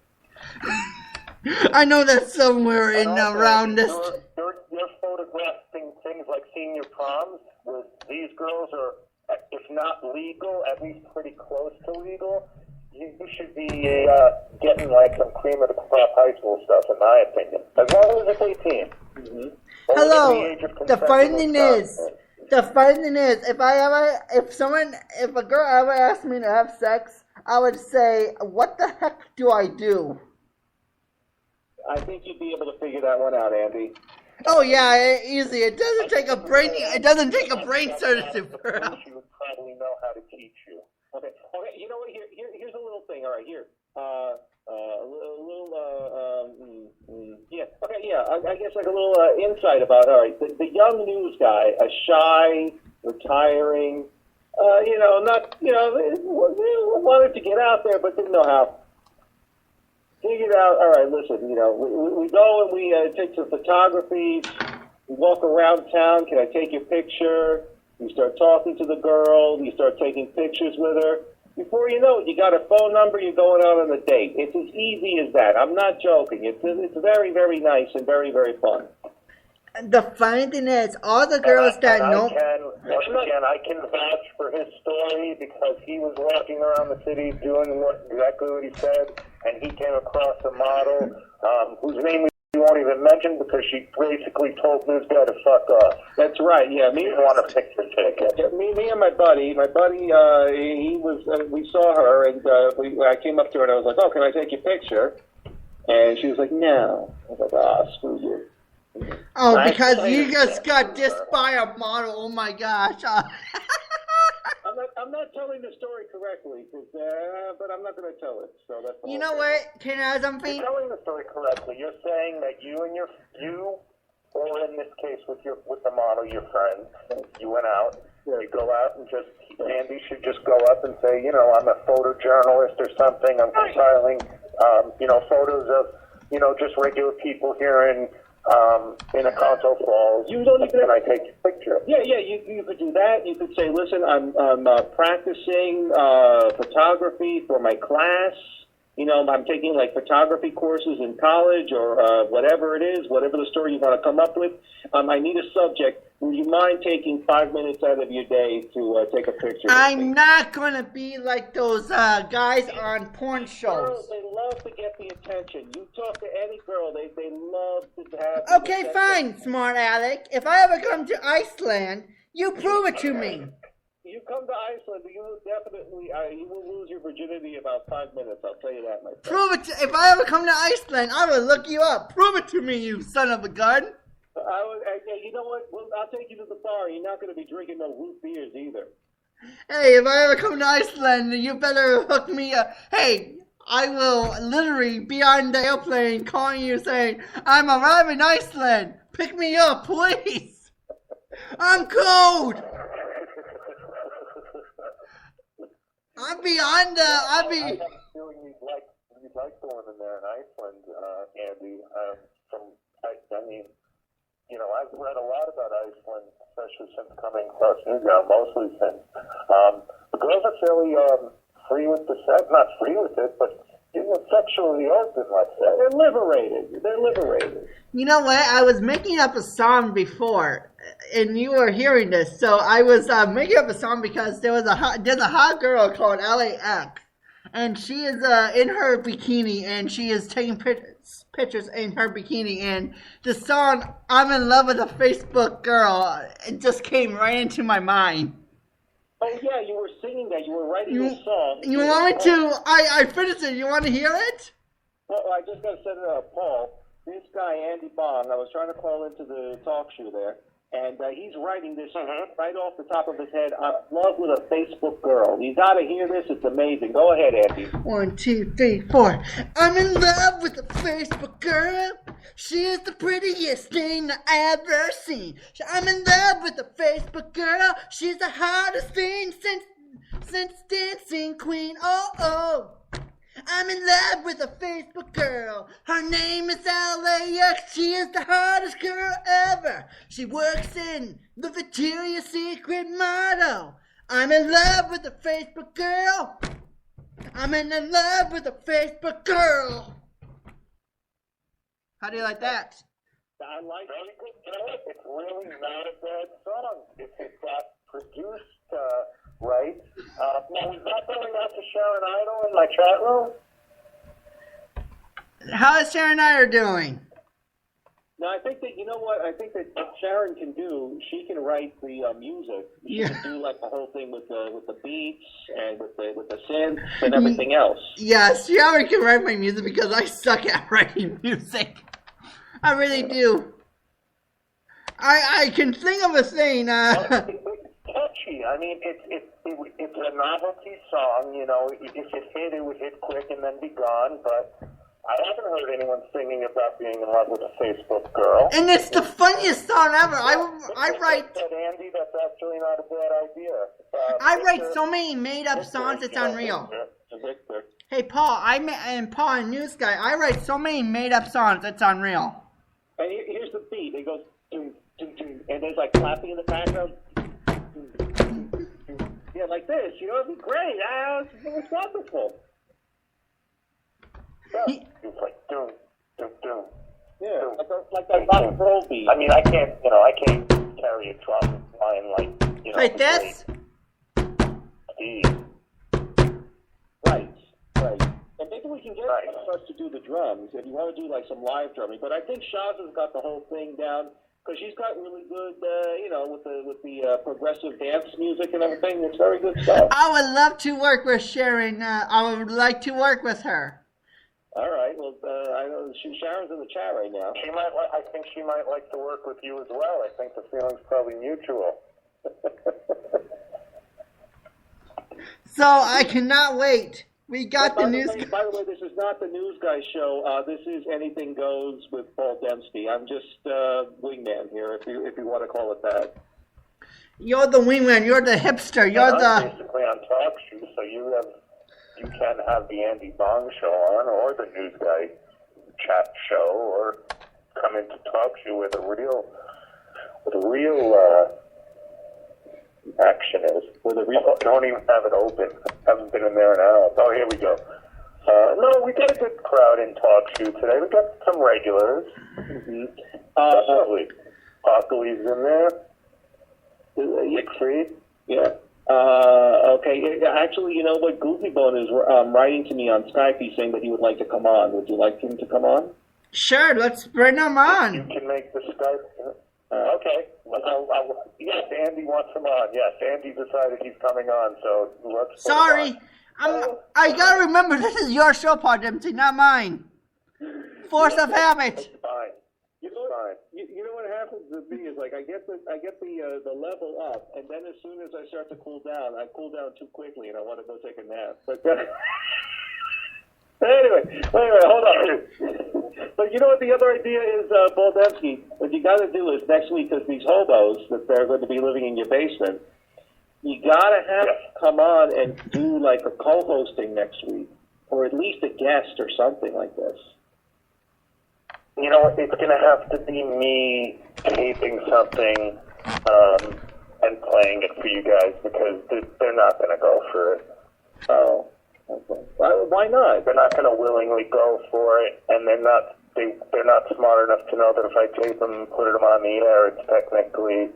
I know that somewhere in around this. You're photographing things like senior proms with these girls are, if not legal, at least pretty close to legal. You should be getting like some cream of the crop high school stuff, in my opinion. As long as it's 18. Mm-hmm. Hello. The funny thing is, if a girl ever asked me to have sex, I would say, "What the heck do I do?" I think you'd be able to figure that one out, Andy. Oh yeah, easy. It doesn't take a brain. It doesn't take a brain surgery for. She would probably know how to teach you. Okay. You know what? Here's a little thing. All right, here. Yeah. Okay. Yeah. I guess like a little insight about. All right, the young news guy, a shy, retiring. Wanted to get out there, but didn't know how. Figured out. All right, listen. We go and we take some photography. We walk around town. Can I take your picture? You start talking to the girl. You start taking pictures with her. Before you know it, you got a phone number. You're going out on a date. It's as easy as that. I'm not joking. It's very, very nice and very, very fun. The funny thing is, all the girls that know. I can vouch for his story because he was walking around the city doing exactly what he said, and he came across a model whose name won't even mention because she basically told this guy to fuck off. That's right. Yeah, He didn't want a picture taken. Me and my buddy, he was. We saw her, and I came up to her, and I was like, "Oh, can I take your picture?" And she was like, "No." I was like, "Ah, screw you." Oh, because you just got dissed by a model. Oh my gosh. I'm not telling the story correctly, but I'm not going to tell it. So that's. You know what? Can I have something? You're telling the story correctly. You're saying that you, or in this case with the model, your friend, you went out. You go out and Andy should just go up and say, I'm a photojournalist or something. I'm compiling, photos of, just regular people here in a Conso Falls. You don't even. Can I take a picture? Yeah. You could do that. You could say, listen, I'm practicing photography for my class. I'm taking like photography courses in college or whatever it is, whatever the story you want to come up with. I need a subject. Would you mind taking 5 minutes out of your day to take a picture? I'm not going to be like those guys on porn shows. Girls, they love to get the attention. You talk to any girl, they love to have. Okay, fine, smart Alec. If I ever come to Iceland, you prove it to me. You come to Iceland, you will definitely, you will lose your virginity in about 5 minutes. I'll tell you that, my friend. Prove it. If I ever come to Iceland, I will look you up. Prove it to me, you son of a gun. You know what? Well, I'll take you to the bar. You're not going to be drinking no root beers either. Hey, if I ever come to Iceland, you better hook me up. Hey, I will literally be on the airplane calling you saying, I'm arriving in Iceland. Pick me up, please. I'm cold. I have a feeling you'd like going in there in Iceland, Andy. I've read a lot about Iceland, especially since coming across Newground, mostly since. The girls are fairly free with the sex, not free with it, but sexually open, let's say. They're liberated. You know what? I was making up a song before, and you were hearing this. So I was making up a song because there's a hot girl called LAX, and she is in her bikini, and she is taking pictures in her bikini. And the song "I'm in Love with a Facebook Girl" it just came right into my mind. Oh yeah, you were singing that. You were writing this song. You want me to? I finished it. You want to hear it? Well, I just got to set it up, Paul. This guy, Andy Bong, I was trying to call into the talk show there, and he's writing this right off the top of his head. I'm in love with a Facebook girl. You got to hear this. It's amazing. Go ahead, Andy. 1, 2, 3, 4. I'm in love with a Facebook girl. She is the prettiest thing I ever seen. I'm in love with a Facebook girl. She's the hottest thing since Dancing Queen. Oh. I'm in love with a Facebook girl. Her name is LAX. She is the hottest girl ever. She works in the Victoria's Secret model. I'm in love with a Facebook girl. I'm in love with a Facebook girl. How do you like that? I like Very good. It's really not a bad song. It's got produced right. Now, we've not going out to Sharon Idle in my chat room. How is Sharon Idle doing? No, I think that, you know what? I think that Sharon can do, she can write the music. She can do like the whole thing with the beats and with the synth and everything else. Yes, Sharon can write my music because I suck at writing music. I really do. I can think of a thing. Catchy. I mean, it's a novelty song. If it hit, it would hit quick and then be gone. But I haven't heard anyone singing about being in love with a Facebook girl. And it's the funniest song ever. I write. Said Andy, that's actually not a bad idea. I write so many made-up songs. It's unreal. Hey, Paul. Paul and News Guy. I write so many made-up songs. It's unreal. And here's the beat. It goes doom, doom, doom, and there's like clapping in the background. Yeah, like this. It'd be great. It's wonderful. Yeah, it's like doom, doom, doom. Yeah, like that rock and roll beat. I mean, I can't carry a drum line like Like this? Steve. Right. And maybe we can get us to do the drums if you want to do like some live drumming. But I think Shaz has got the whole thing down because she's got really good, with the progressive dance music and everything. It's very good stuff. I would love to work with Sharon. I would like to work with her. All right. Well, I know Sharon's in the chat right now. I think she might like to work with you as well. I think the feeling's probably mutual. So I cannot wait. We got the news. By the way, this is not the News Guy show. This is Anything Goes with Paul Dempsey. I'm just wingman here, if you want to call it that. You're the wingman. You're the hipster. You're the basically on talk show, so you can have the Andy Bong show on, or the News Guy chat show, or come into talk show with a real action is. Don't even have it open. Haven't been in there in hours. Oh, here we go. No, we got a good crowd in talk show today. We got some regulars. Mm-hmm. Ockley's in there. Nick Freed. Yeah. Okay. Actually, you know what? Goofy Bone is writing to me on Skype. He's saying that he would like to come on. Would you like him to come on? Sure. Let's bring him on. You can make the Skype. Okay. Yes, Andy wants him on. Yes, Andy decided he's coming on, so let's. Sorry, I gotta remember this is your show, Paul Dempsey, not mine. Force of habit. It's fine. You know what happens with me is like I get the level up, and then as soon as I start to cool down, I cool down too quickly, and I want to go take a nap. But anyway, hold on. But you know what the other idea is, Paul Dempsey? What you got to do is next week, because these hobos that they're going to be living in your basement, you got to have them come on and do like a co-hosting next week, or at least a guest or something like this. You know what? It's going to have to be me taping something and playing it for you guys because they're not going to go for it. Oh. Okay. Why not? They're not going to willingly go for it, and they're not smart enough to know that if I tape them and put them on the air, it's technically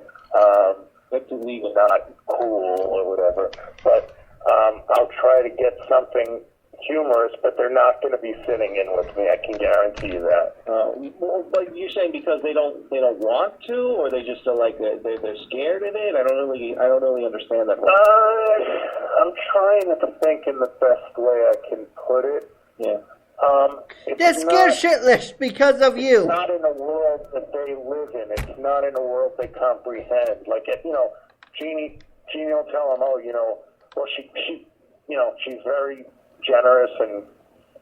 that's illegal, not cool or whatever. But I'll try to get something humorous, but they're not going to be sitting in with me. I can guarantee you that. But you're saying because they don't want to, or they just are like they're scared of it. I don't really understand that. I'm trying to think in the best way I can put it. Yeah. They're scared shitless because of you. It's not in a world that they live in. It's not in a world they comprehend. Like, Jeannie will tell them, well, she's very generous and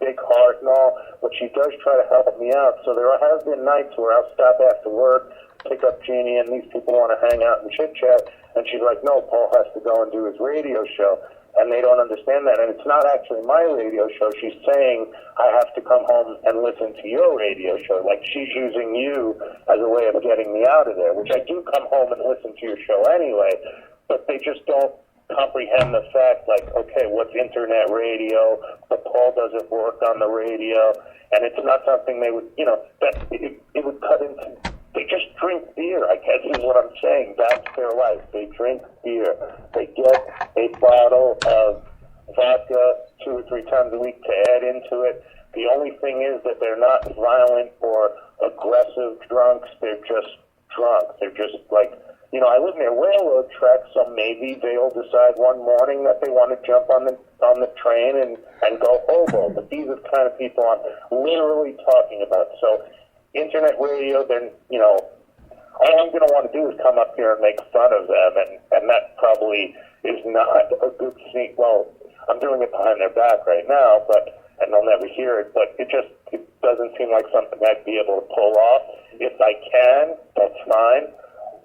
big heart and all, but she does try to help me out. So there have been nights where I'll stop after work, pick up Jeannie, and these people want to hang out and chit-chat, and she's like, no, Paul has to go and do his radio show. And they don't understand that. And it's not actually my radio show. She's saying, I have to come home and listen to your radio show. Like, she's using you as a way of getting me out of there, which I do come home and listen to your show anyway, but they just don't comprehend the fact, like, okay, what's internet radio, but Paul doesn't work on the radio, and it's not something they would, that it would cut into. They just drink beer, I guess is what I'm saying. That's their life. They drink beer. They get a bottle of vodka 2 or 3 times a week to add into it. The only thing is that they're not violent or aggressive drunks. They're just drunk. They're just like, I live near railroad tracks, so maybe they'll decide one morning that they want to jump on the train and go hobo. But these are the kind of people I'm literally talking about. So internet radio, then, all I'm going to want to do is come up here and make fun of them, and that probably is not a good thing. Well, I'm doing it behind their back right now, and they'll never hear it, but it doesn't seem like something I'd be able to pull off. If I can, that's fine,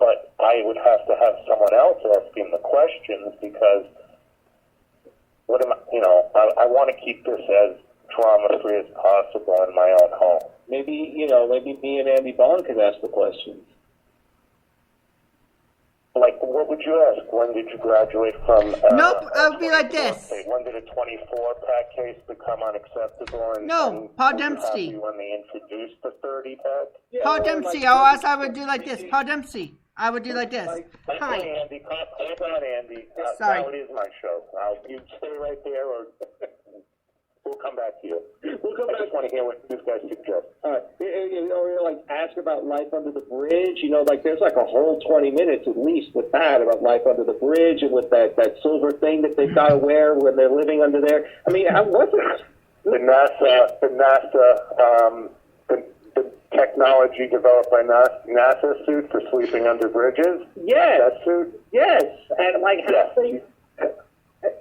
but I would have to have someone else asking the questions because I want to keep this as trauma-free as possible in my own home. Maybe me and Andy Bond could ask the questions. Like, what would you ask? When did you graduate from... Nope, I would be like this. When did a 24-pack case become unacceptable? No, Paul Dempsey. When they introduced the 30-pack? Yeah, Paul Dempsey, I would do like this. Paul Dempsey, I would do like this. Hi. Andy. Hold on, Andy. Sorry. Now it is my show. You stay right there or... We'll come back to you. We'll come I back. just want to hear what these guys suggest. Like ask about Life Under the Bridge. Like there's like a whole 20 minutes at least with that about Life Under the Bridge and with that silver thing that they've got to wear when they're living under there. I mean, how was it? The technology developed by NASA suit for sleeping under bridges. Yes. That suit. Yes, and like how they.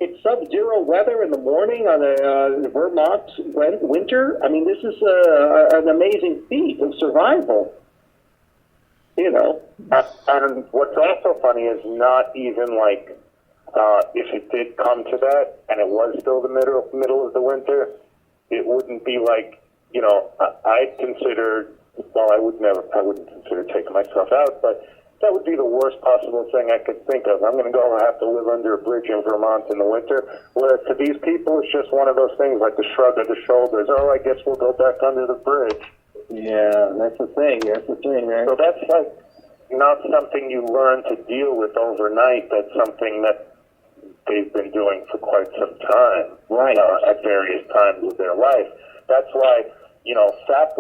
It's sub-zero weather in the morning on a Vermont winter. I mean, this is an amazing feat of survival. And what's also funny is not even like if it did come to that and it was still the middle of the winter, it wouldn't be like I consider. Well, I wouldn't consider taking myself out, but that would be the worst possible thing I could think of. I'm going to go and have to live under a bridge in Vermont in the winter. Whereas to these people, it's just one of those things like the shrug of the shoulders. Oh, I guess we'll go back under the bridge. Yeah, that's the thing. Right? So that's like not something you learn to deal with overnight. That's something that they've been doing for quite some time, right? At various times of their life. That's why. Fat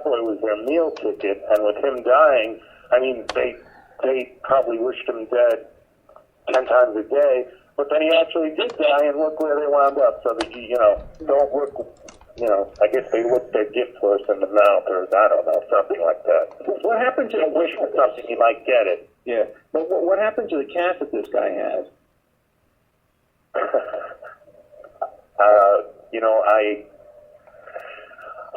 Boy was their meal ticket, and with him dying, I mean, they probably wished him dead 10 times a day, but then he actually did die, and look where they wound up. So that don't look, I guess they looked their gift horse in the mouth, or I don't know, something like that. What happened to wish for something, you might get it. Yeah, but what happened to the cat that this guy had?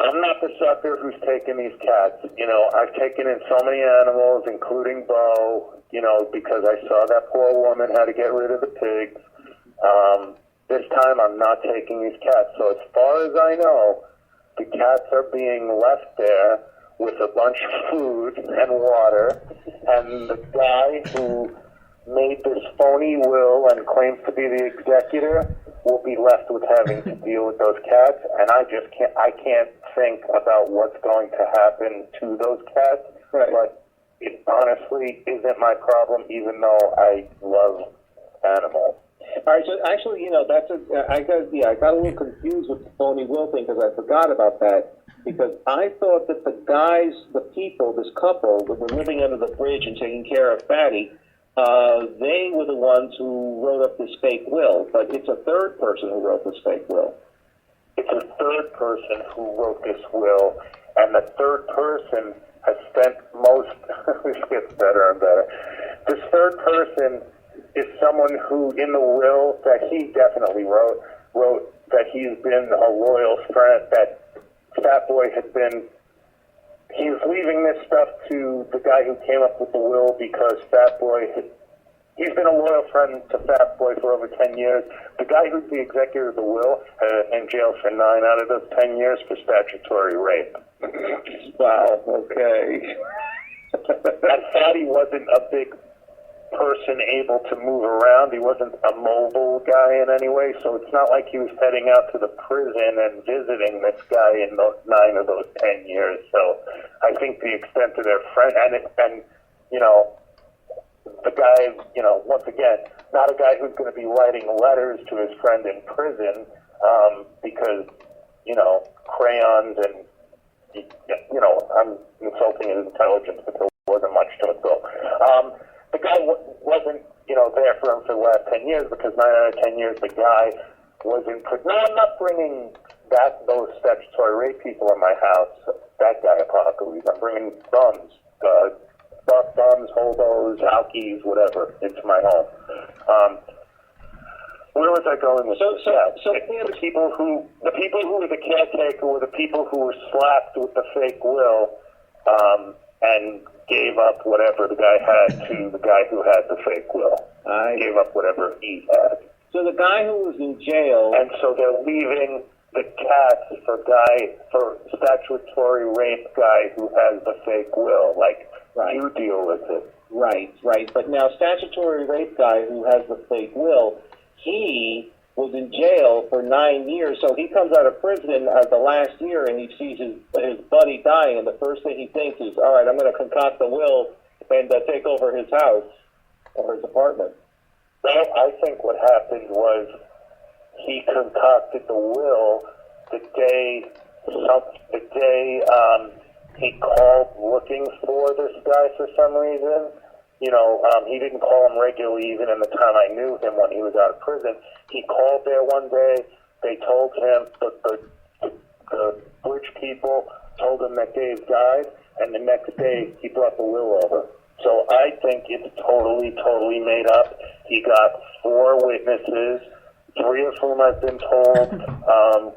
I'm not the sucker who's taken these cats. I've taken in so many animals, including Bo, because I saw that poor woman had to get rid of the pigs. This time I'm not taking these cats. So as far as I know, the cats are being left there with a bunch of food and water, and the guy who made this phony will and claims to be the executor will be left with having to deal with those cats, and I can't think about what's going to happen to those cats, right. But it honestly isn't my problem, even though I love animals. All right, so actually, I got a little confused with the phony will thing because I forgot about that, because I thought that this couple that were living under the bridge and taking care of Fatty, they were the ones who wrote up this fake will, but it's a third person who wrote this fake will. It's a third person who wrote this will, and the third person has spent this gets better and better. This third person is someone who, in the will that he definitely wrote that he's been a loyal friend, that Fat Boy had been. He was leaving this stuff to the guy who came up with the will because Fat Boy he's been a loyal friend to Fat Boy for over 10 years. The guy who's the executor of the will in jail for 9 out of those 10 years for statutory rape. Wow, okay. And Fatty wasn't a big person able to move around. He wasn't a mobile guy in any way, so it's not like he was heading out to the prison and visiting this guy in those 9 of those 10 years. So I think the extent of their friend, and the guy, once again, not a guy who's going to be writing letters to his friend in prison because, crayons and, I'm insulting his intelligence, but there wasn't much to it, so. The guy wasn't, there for him for the last 10 years because 9 out of 10 years the guy was in prison. No, I'm not bringing those statutory rape people in my house, that guy Apocalypse. I'm bringing bums, hobos, alkies, whatever, into my home. Where was I going with this? The people who were the caretaker were the people who were slapped with the fake will, and gave up whatever the guy had to the guy who had the fake will. Gave up whatever he had. So the guy who was in jail... And so they're leaving the cats for statutory rape guy who has the fake will. Right. You deal with it. Right. But now statutory rape guy who has the fake will, he was in jail for 9 years, so he comes out of prison the last year and he sees his buddy dying, and the first thing he thinks is, all right, I'm going to concoct the will and take over his house or his apartment. Well, I think what happened was he concocted the will the day he called looking for this guy for some reason. He didn't call him regularly even in the time I knew him when he was out of prison. He called there one day. They told him, the bridge people told him that Dave died, and the next day he brought the will over. So I think it's totally made up. He got 4 witnesses, 3 of whom I've been told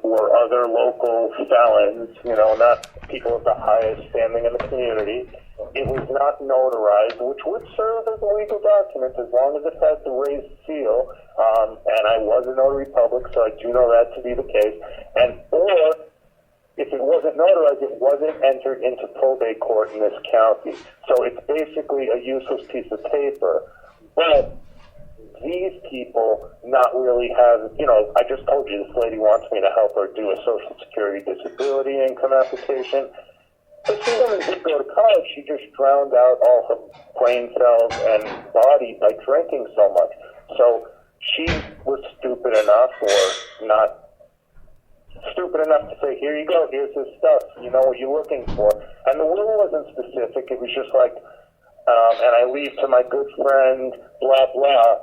were other local felons, not people of the highest standing in the community. It was not notarized, which would serve as a legal document as long as it has the raised seal. And I was a notary public, so I do know that to be the case. Or if it wasn't notarized, it wasn't entered into probate court in this county. So it's basically a useless piece of paper. But these people not really have, I just told you this lady wants me to help her do a Social Security disability income application. But this woman did go to college. She just drowned out all her brain cells and body by drinking so much. So she was stupid enough, or not stupid enough, to say, here you go, here's this stuff, you know what you're looking for. And the will wasn't specific. It was just like, and I leave to my good friend, blah, blah,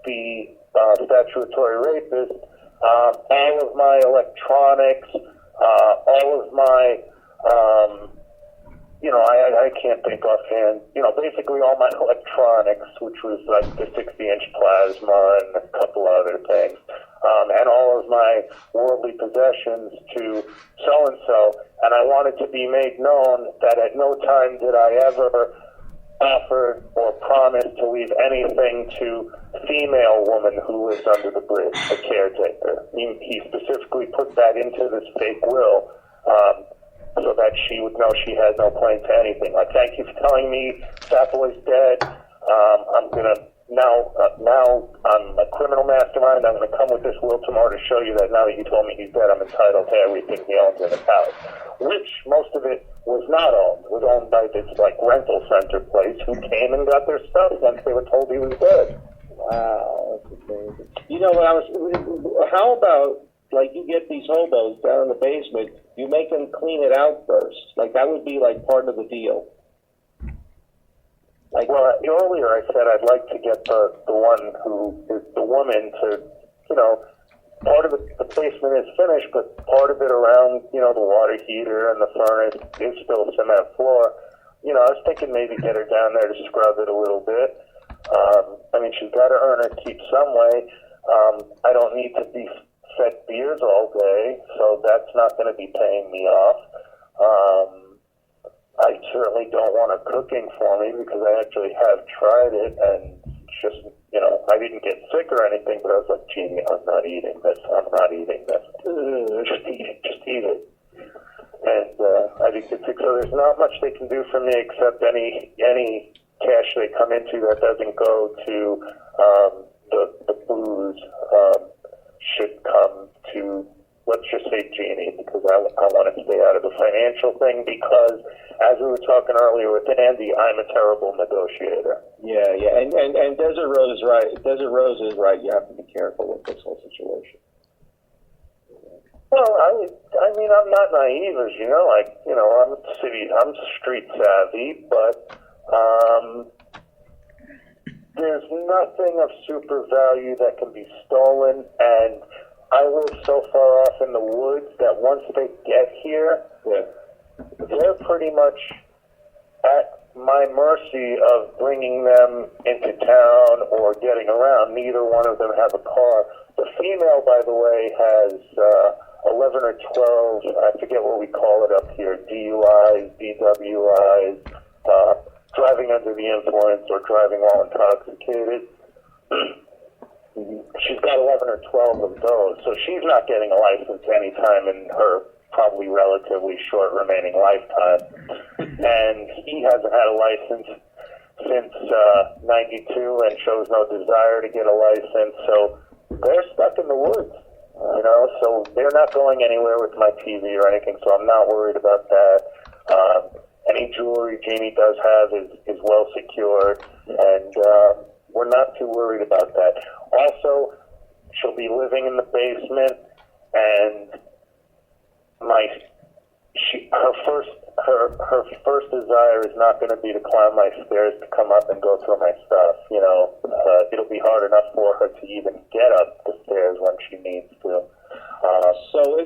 the statutory rapist, all of my electronics, all of my, I can't think offhand, basically all my electronics, which was like the 60-inch plasma and a couple other things, and all of my worldly possessions to so-and-so. And I wanted to be made known that at no time did I ever offer or promise to leave anything to female woman who lives under the bridge, a caretaker. He specifically put that into this fake will, so that she would know she had no claim to anything. Like, thank you for telling me Fat Boy's dead. I'm gonna now I'm a criminal mastermind. I'm gonna come with this will tomorrow to show you that now that you told me he's dead, I'm entitled to everything he owns in his house. Which most of it was not owned. It was owned by this rental center place who came and got their stuff once they were told he was dead. Wow, that's amazing. How about, you get these hobos down in the basement, you make them clean it out first. That would be, part of the deal. Earlier I said I'd like to get the one who is the woman to, part of the basement is finished, but part of it around, the water heater and the furnace is still cement floor. I was thinking maybe get her down there to scrub it a little bit. She's got to earn her keep some way. I don't need to be fed beers all day, so that's not going to be paying me off. I certainly don't want her cooking for me because I actually have tried it and just, I didn't get sick or anything, but I was like, gee, I'm not eating this. Just eat it. And I didn't get sick, so there's not much they can do for me except any cash they come into that doesn't go to the booze should come to, let's just say, Jeannie, because I want to stay out of the financial thing because, as we were talking earlier with Andy, I'm a terrible negotiator. Yeah, and Desert Rose is right. Desert Rose is right. You have to be careful with this whole situation. Well, I'm not naive, as you know. I'm street savvy, but there's nothing of super value that can be stolen, and I live so far off in the woods that once they get here, they're pretty much at my mercy of bringing them into town or getting around. Neither one of them have a car. The female, by the way, has 11 or 12, I forget what we call it up here, DUIs, DWIs, driving under the influence or driving while intoxicated. She's got 11 or 12 of those, so she's not getting a license anytime in her probably relatively short remaining lifetime. And he hasn't had a license since 92 and shows no desire to get a license, so they're stuck in the woods, so they're not going anywhere with my TV or anything, so I'm not worried about that. Any jewelry Jeannie does have is well secured, and we're not too worried about that. Also, she'll be living in the basement, and her first desire is not going to be to climb my stairs to come up and go through my stuff. It'll be hard enough for her to even get up the stairs when she needs to.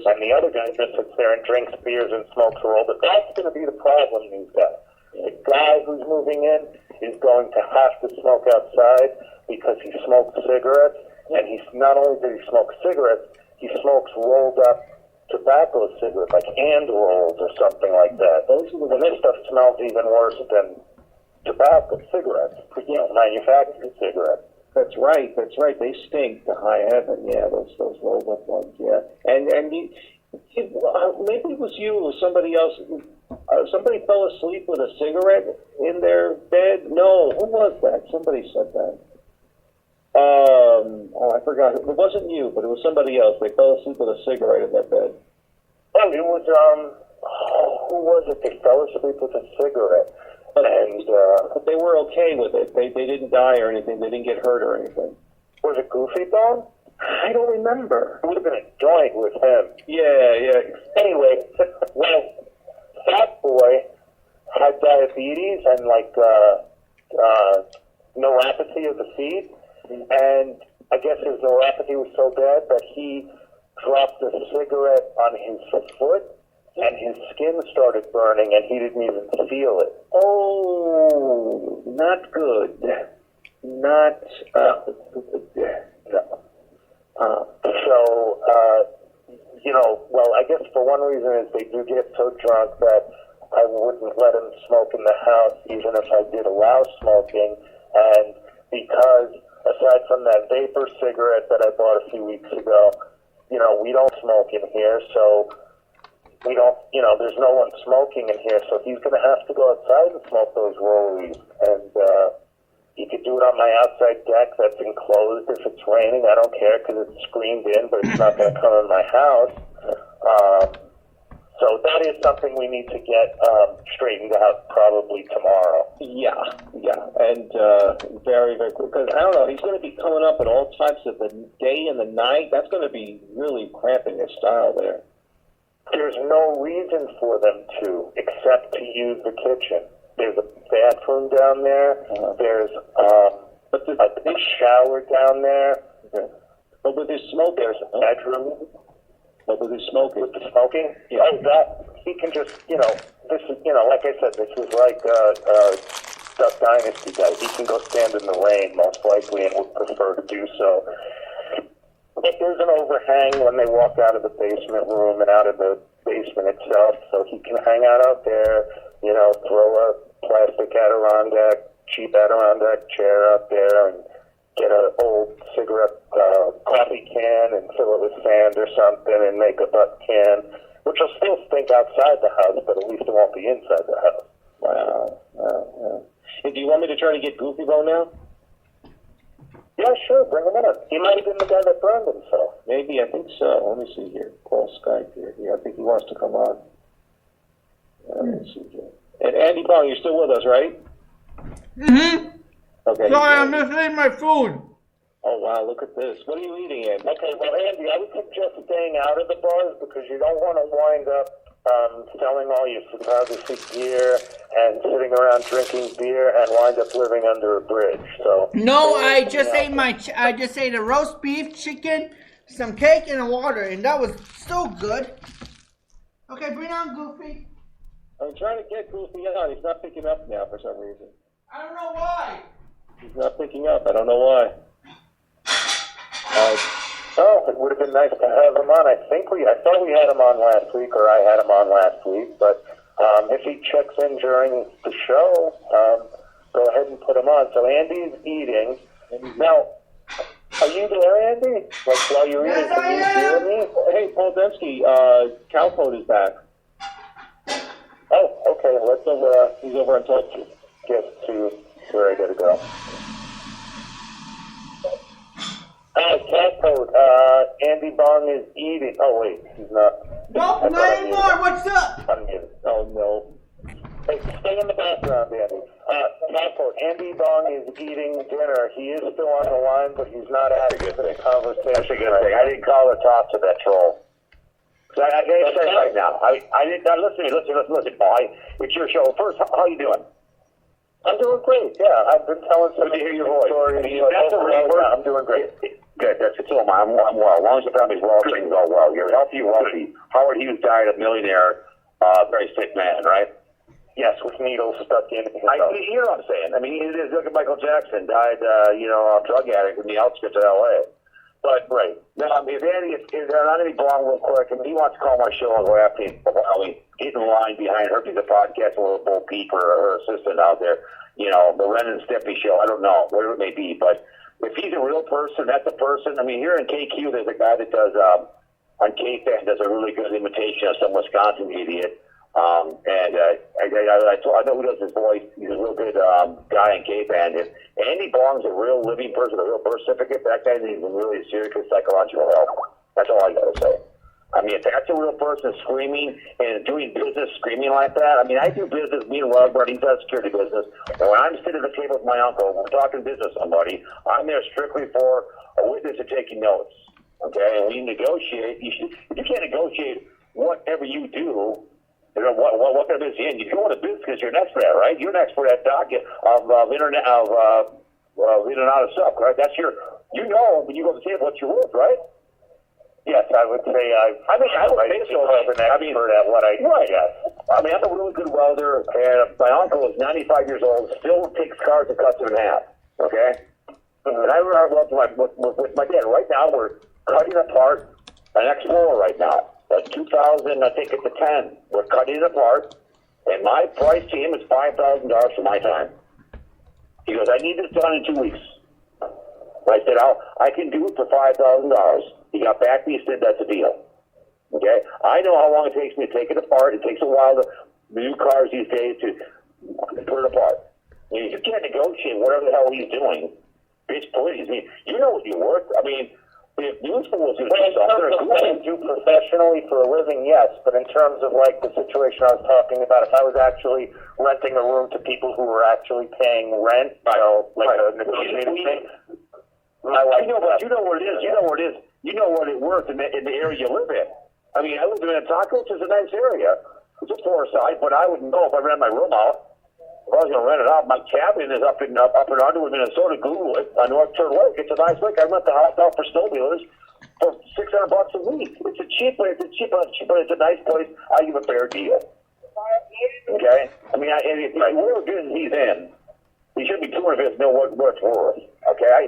And the other guy just sits there and drinks beers and smokes a roll. But that's going to be the problem, these guys. The guy who's moving in is going to have to smoke outside because he smokes cigarettes. And he's not only does he smoke cigarettes, he smokes rolled up tobacco cigarettes, like hand rolls or something like that. And this stuff smells even worse than tobacco cigarettes, manufactured cigarettes. That's right. They stink to high heaven. Yeah, those rolled up ones. Yeah, and maybe it was you or somebody else. Somebody fell asleep with a cigarette in their bed. No, who was that? Somebody said that. I forgot. It wasn't you, but it was somebody else. They fell asleep with a cigarette in their bed. Oh, it was who was it? They fell asleep with a cigarette. But they were okay with it. They didn't die or anything. They didn't get hurt or anything. Was it Goofy Bone? I don't remember. It would have been a joint with him. Yeah. Anyway, Fat Boy had diabetes and neuropathy of the feet, and I guess his neuropathy was so bad that he dropped a cigarette on his foot, and his skin started burning, and he didn't even feel it. Oh, not good. Not I guess for one reason is they do get so drunk that I wouldn't let him smoke in the house, even if I did allow smoking, and because aside from that vapor cigarette that I bought a few weeks ago, we don't smoke in here, so we don't, there's no one smoking in here, so he's going to have to go outside and smoke those rollies. And he could do it on my outside deck that's enclosed if it's raining. I don't care because it's screened in, but it's not going to come in my house. So that is something we need to get straightened out probably tomorrow. Yeah, and very, very quick. Because I don't know, he's going to be coming up at all types of the day and the night. That's going to be really cramping his style there. There's no reason for them to, except to use the kitchen. There's a bathroom down there. There's a big shower down there. Okay. But with his smoke, there's a bedroom. But with his smoking? With the smoking? Yeah. Oh, that, he can just, this is, like I said, this was like Duck Dynasty guy. He can go stand in the rain, most likely, and would prefer to do so. But there's an overhang when they walk out of the basement room and out of the basement itself, so he can hang out there, throw a plastic Adirondack, cheap Adirondack chair out there and get an old cigarette coffee can and fill it with sand or something and make a butt can, which will still stink outside the house, but at least it won't be inside the house. Wow. Hey, do you want me to try to get Goofy Bone now? Yeah, sure, bring him in. He might have been the guy that burned himself. Maybe, I think so. Let me see here. Call Skype here. Yeah, I think he wants to come on. Let me see here. And Andy Bong, you're still with us, right? Mm-hmm. Okay. Sorry, I'm just eating my food. Oh, wow, look at this. What are you eating, Andy? Okay, well, Andy, I would suggest staying out of the bars because you don't want to wind up selling all your photography gear and sitting around drinking beer and wind up living under a bridge. So no, I just ate a roast beef, chicken, some cake, and a water, and that was so good. Okay, bring on Goofy. I'm trying to get Goofy on. He's not picking up now for some reason. I don't know why. He's not picking up. I don't know why. It would have been nice to have him on. I thought we had him on last week, or I had him on last week, but if he checks in during the show, go ahead and put him on. So Andy's eating. Now, are you there, Andy? Like, while you're eating, can you hear me? Hey, Paul Dembski, Calcode is back. Oh, okay. He's over on top. Get to where I gotta go. Cat code. Andy Bong is eating. Oh wait, he's not. Nope, not anymore. What's up? Unmuted. Oh no. Hey Hey, stay in the background, Andy. Michael, Andy Dong is eating dinner. He is still on the line, but he's not active in the conversation. That's a good thing. I didn't call the top to that troll. So I gotta say right now, I didn't. Listen, Paul. It's your show. First, how you doing? I'm doing great. Yeah, I've been telling some Good to hear your voice. stories. That's a real word. I'm doing great. Good. That's it. So am I. I'm well. As long as the family's well, things go well. You're healthy, you're wealthy. Howard Hughes died a millionaire, very sick man, right? Yes, with needles stuck in his You know what I'm saying? I mean, it is. Look at Michael Jackson died, a drug addict in the outskirts of L.A. But right now, I mean, if Andy, if not any belong real quick, and he wants to call my show and go after me, get in line behind her, be the podcast, or Bo Peep or her assistant out there. You know, the Ren and Stimpy show. I don't know, whatever it may be, but if he's a real person, that's a person. I mean, here in KQ, there's a guy that does on KFan does a really good imitation of some Wisconsin idiot. I know who does his voice. He's a real good guy in KFan. If Andy Bong's a real living person, a real birth certificate, that guy needs really serious psychological help. That's all I gotta say. I mean, if that's a real person screaming and doing business screaming like that, I mean, I do business, me and Wellborn, he does security business, and when I'm sitting at the table with my uncle, we're talking business with somebody, I'm there strictly for a witness to taking notes, okay? And when you negotiate, if you can't negotiate whatever you do, you know, what kind of business you go into business because you're an expert at, right? You're an expert at docket of internet, of in and out of stuff, right? That's your, when you go to the table, what's your worth, right? Yes, I would say I would say so. I'm an expert at what I do. Right. Yes. I mean, I'm a really good welder, and my uncle is 95 years old, still takes cars and cuts them in half. Okay. And I remember with my dad. Right now, we're cutting apart an Explorer right now. That's 2000. I think it's a 10. We're cutting it apart, and my price to him is $5,000 for my time. He goes, I need this done in 2 weeks. I said, I can do it for $5,000. He got back to me and said, that's a deal. Okay? I know how long it takes me to take it apart. It takes a while to new cars these days to put it apart. I mean, you can't negotiate whatever the hell he's doing. Bitch, please. I mean, you know what you're worth. I mean, if news fools do something, what I do professionally for a living, yes. But in terms of like the situation I was talking about, if I was actually renting a room to people who were actually paying rent, like a negotiated thing, you know what it is. You know what it is. You know what it's worth in the area you live in. I mean, I live in Minnetonka, which is a nice area. It's a poor side, but I wouldn't know if I rent my room out. If I was going to rent it out, my cabin is up in Underwood, Minnesota. Google it on North Turtle Lake. It's a nice lake. I rent the house out for snowmobilers for $600 a week. It's a cheap, but it's a nice place. I give a fair deal. Okay, I mean, whatever business he's in, he should be touring if know what it's worth. Okay, I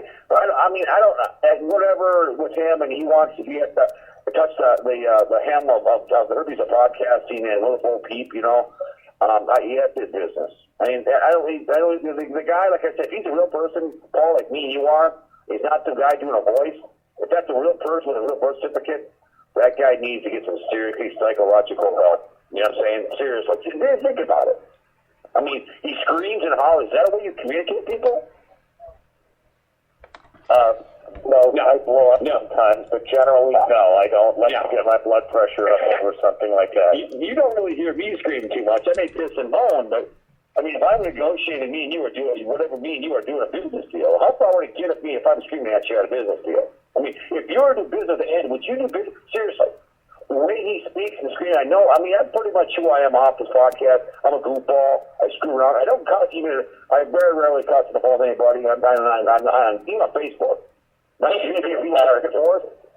mean, I don't know. Whatever with him, and he wants to be at touch the hem of the herbies of podcasting and Little Peep, you know. He has his business. I mean, the guy, like I said, if he's a real person, Paul, like me and you are, he's not the guy doing a voice. If that's a real person with a real birth certificate, that guy needs to get some seriously psychological help. You know what I'm saying? Seriously. Think about it. I mean, he screams and hollers. Is that a way you communicate with people? No, I blow up sometimes, but generally, no, I don't like to get my blood pressure up over something like that. You don't really hear me screaming too much. I may piss and moan, but I mean, if I'm negotiating, me and you are doing whatever me and you are doing a business deal, how far would it get at me if I'm screaming at you at a business deal? I mean, if you were to do business and would you do business? Seriously. The way he speaks and screams, I know. I mean, that's pretty much who I am off this podcast. I'm a goofball. I screw around. I don't cuss even. I very rarely cuss on the phone with anybody. I'm even on Facebook.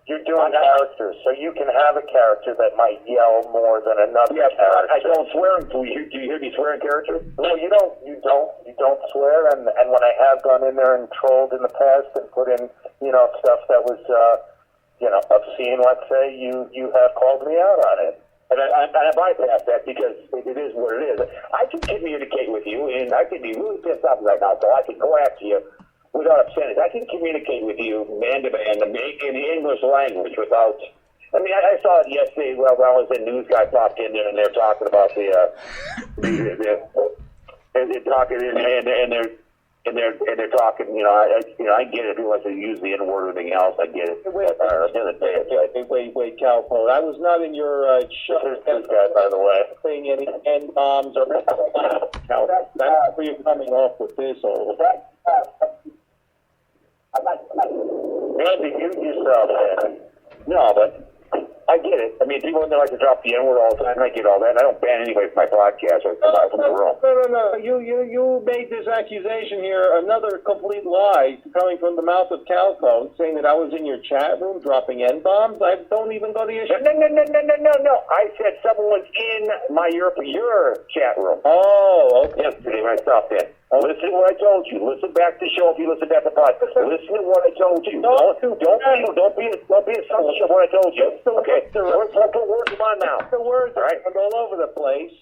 You're doing characters, so you can have a character that might yell more than another character. I don't swear. Do you hear me swear in character? No, you don't swear. And when I have gone in there and trolled in the past and put in, stuff that was, obscene, let's say, you have called me out on it. And I bypass that because it is what it is. I can communicate with you, and I can be really pissed off right now, so I can go after you without upsetting. I can communicate with you man to man in the English language without. I mean, I saw it yesterday. Well, I was a news guy popped in there, and they're talking about they're talking and they're and they're talking. I get it. People like to use the N word or anything else. I get it. Wait, Calpo. I was not in your show. This guy, by the way. Saying any N-bombs or Cal. That's where you're coming off with this. Andy, you yourself, man. No, but I get it. I mean, people like to drop the N-word all the time. I get all that. I don't ban anybody from my podcast or come out from the room. No. You made this accusation here, another complete lie coming from the mouth of Calco, saying that I was in your chat room dropping N-bombs. I don't even go to your chat. No. I said someone was in your chat room. Oh, okay. Yesterday when I stopped in. Listen to what I told you. Listen back to the show if you listen back to the podcast. Listen to what I told you. Don't be assumption of what I told you. Okay. Don't put words in my mouth. The words are all over the place.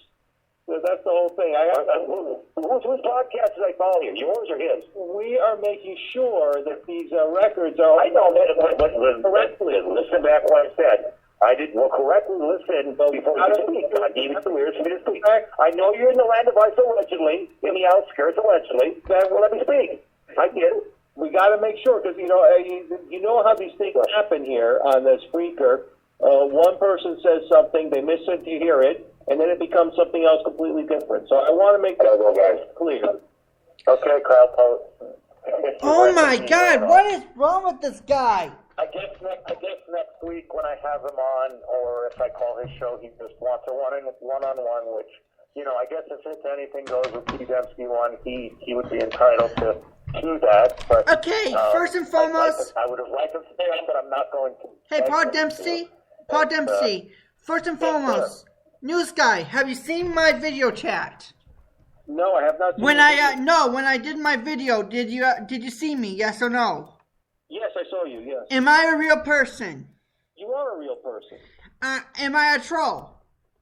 That's the whole thing. Whose podcast did I follow here? Yours or his? We are making sure that these records are. I know that, but listen back what I said. I did correctly listen before you speak. I gave it the ears for me to speak. I know you're in the land of ice allegedly, in the outskirts allegedly. Well, let me speak. I get it. We got to make sure because you know how these things happen here on the Spreaker. One person says something, they miss it to hear it, and then it becomes something else completely different. So I want to make that clear. Okay, Kyle. Oh my God! What is wrong with this guy? I guess next week when I have him on, or if I call his show, he just wants a one-on-one, which, I guess if it's anything goes with P. Dembski one, he would be entitled to that. But okay, first and foremost, I would have liked him to stay on, but I'm not going to. Hey, Paul Dempsey. First and foremost, news guy, have you seen my video chat? No, I have not. When I did my video, did you see me? Yes or no? Yes, I saw you, yes. Am I a real person? You are a real person. Am I a troll?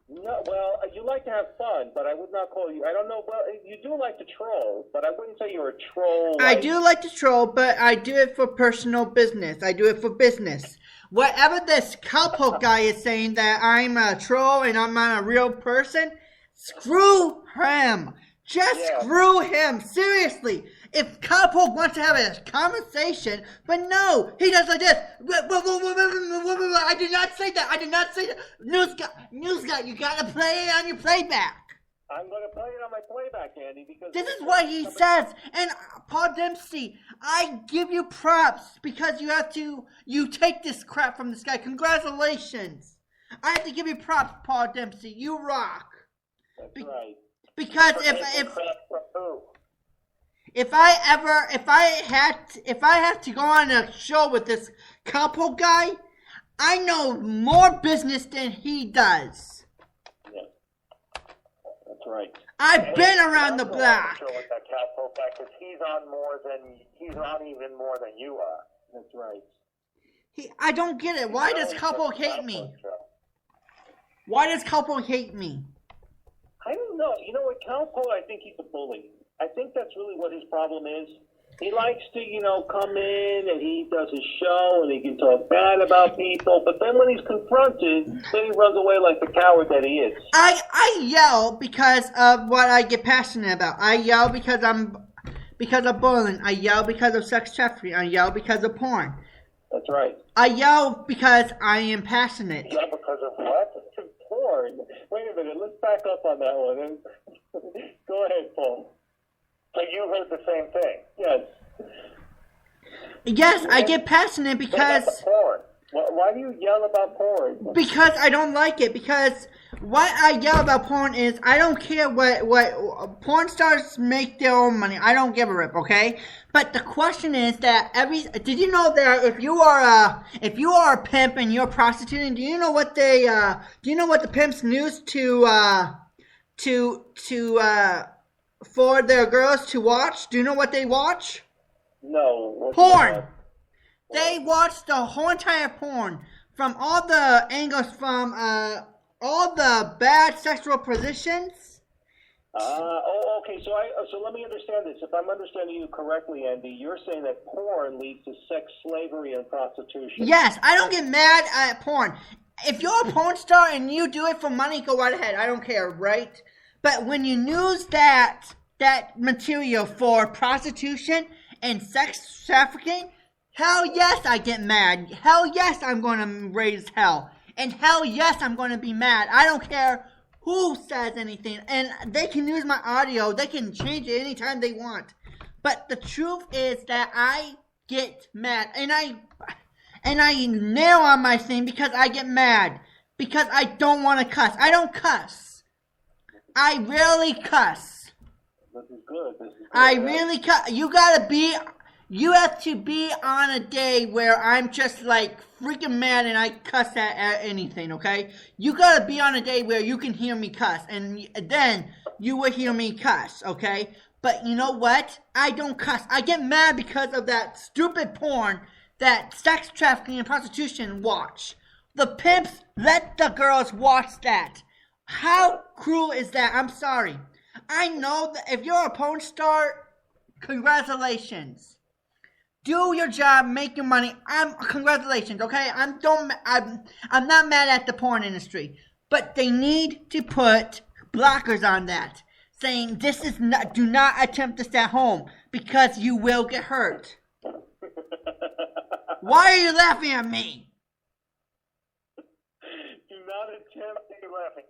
No, well, you like to have fun, but I would not call you. I don't know. Well, you do like to troll, but I wouldn't say you're a troll. I do like to troll, but I do it for personal business. I do it for business. Whatever this cowpoke guy is saying that I'm a troll and I'm not a real person, screw him. Just screw him. Seriously. If Cowpoke wants to have a conversation, but no, he does like this. I did not say that. News guy, you gotta play it on your playback. I'm gonna play it on my playback, Andy, because this is what he says. And Paul Dempsey, I give you props because you take this crap from this guy. Congratulations. I have to give you props, Paul Dempsey. You rock. That's right. Because if I had to go on a show with this Cowpoke guy, I know more business than he does. Yeah, that's right. I've been around the block. He's on even more than you are. That's right. I don't get it. Why does Cowpoke hate me? Why does Cowpoke hate me? I don't know. You know what, Calpo, I think he's a bully. I think that's really what his problem is. He likes to, come in and he does his show and he can talk bad about people, but then when he's confronted, then he runs away like the coward that he is. I yell because of what I get passionate about. I yell because of bullying. I yell because of sex trafficking. I yell because of porn. That's right. I yell because I am passionate. Yeah, because of what? Porn. Wait a minute, let's back up on that one. Go ahead, Paul. So you heard the same thing? Yes. Yes, I get passionate because... Porn. Why do you yell about porn? Because I don't like it. Because what I yell about porn is I don't care what porn stars make their own money. I don't give a rip, okay? But the question is that did you know that if you are a pimp and you're prostituting, do you know what the pimps use for their girls to watch? Do you know what they watch? No. Porn. They watch the whole entire porn from all the angles, from all the bad sexual positions. Okay. So let me understand this. If I'm understanding you correctly, Andy, you're saying that porn leads to sex slavery and prostitution. Yes, I don't get mad at porn. If you're a porn star and you do it for money, go right ahead. I don't care, right? But when you use that that material for prostitution and sex trafficking, hell yes, I get mad. Hell yes, I'm going to raise hell. And hell yes, I'm going to be mad. I don't care who says anything. And they can use my audio. They can change it anytime they want. But the truth is that I get mad. And I nail on my thing because I get mad. Because I don't want to cuss. I don't cuss. I rarely cuss. This is good. I really cuss. You have to be on a day where I'm just like freaking mad and I cuss at anything, okay? You gotta be on a day where you can hear me cuss, and then you will hear me cuss, okay? But you know what? I don't cuss. I get mad because of that stupid porn that sex trafficking and prostitution watch. The pimps let the girls watch that. How cruel is that? I'm sorry. I know that if you're a porn star, congratulations. Do your job, make your money. Congratulations, okay? I'm not mad at the porn industry, but they need to put blockers on that, saying do not attempt this at home because you will get hurt. Why are you laughing at me? Do not attempt to laughing.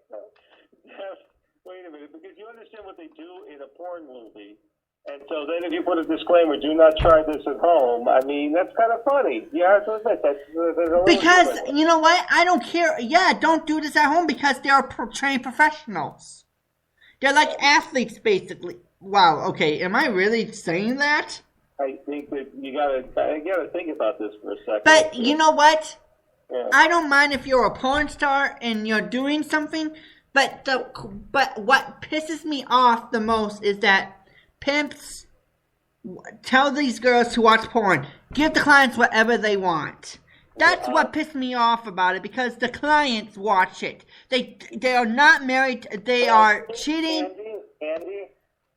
Wait a minute, because you understand what they do in a porn movie. And so then if you put a disclaimer, do not try this at home, I mean, that's kind of funny. Yeah, that's because, you know what, I don't care. Yeah, don't do this at home because they're trained professionals. They're like athletes, basically. Wow, okay, am I really saying that? I think that you gotta think about this for a second. But you know what? Yeah. I don't mind if you're a porn star and you're doing something, but what pisses me off the most is that pimps tell these girls to watch porn. Give the clients whatever they want. That's what pissed me off about it, because the clients watch it. They are not married. They are cheating. Andy,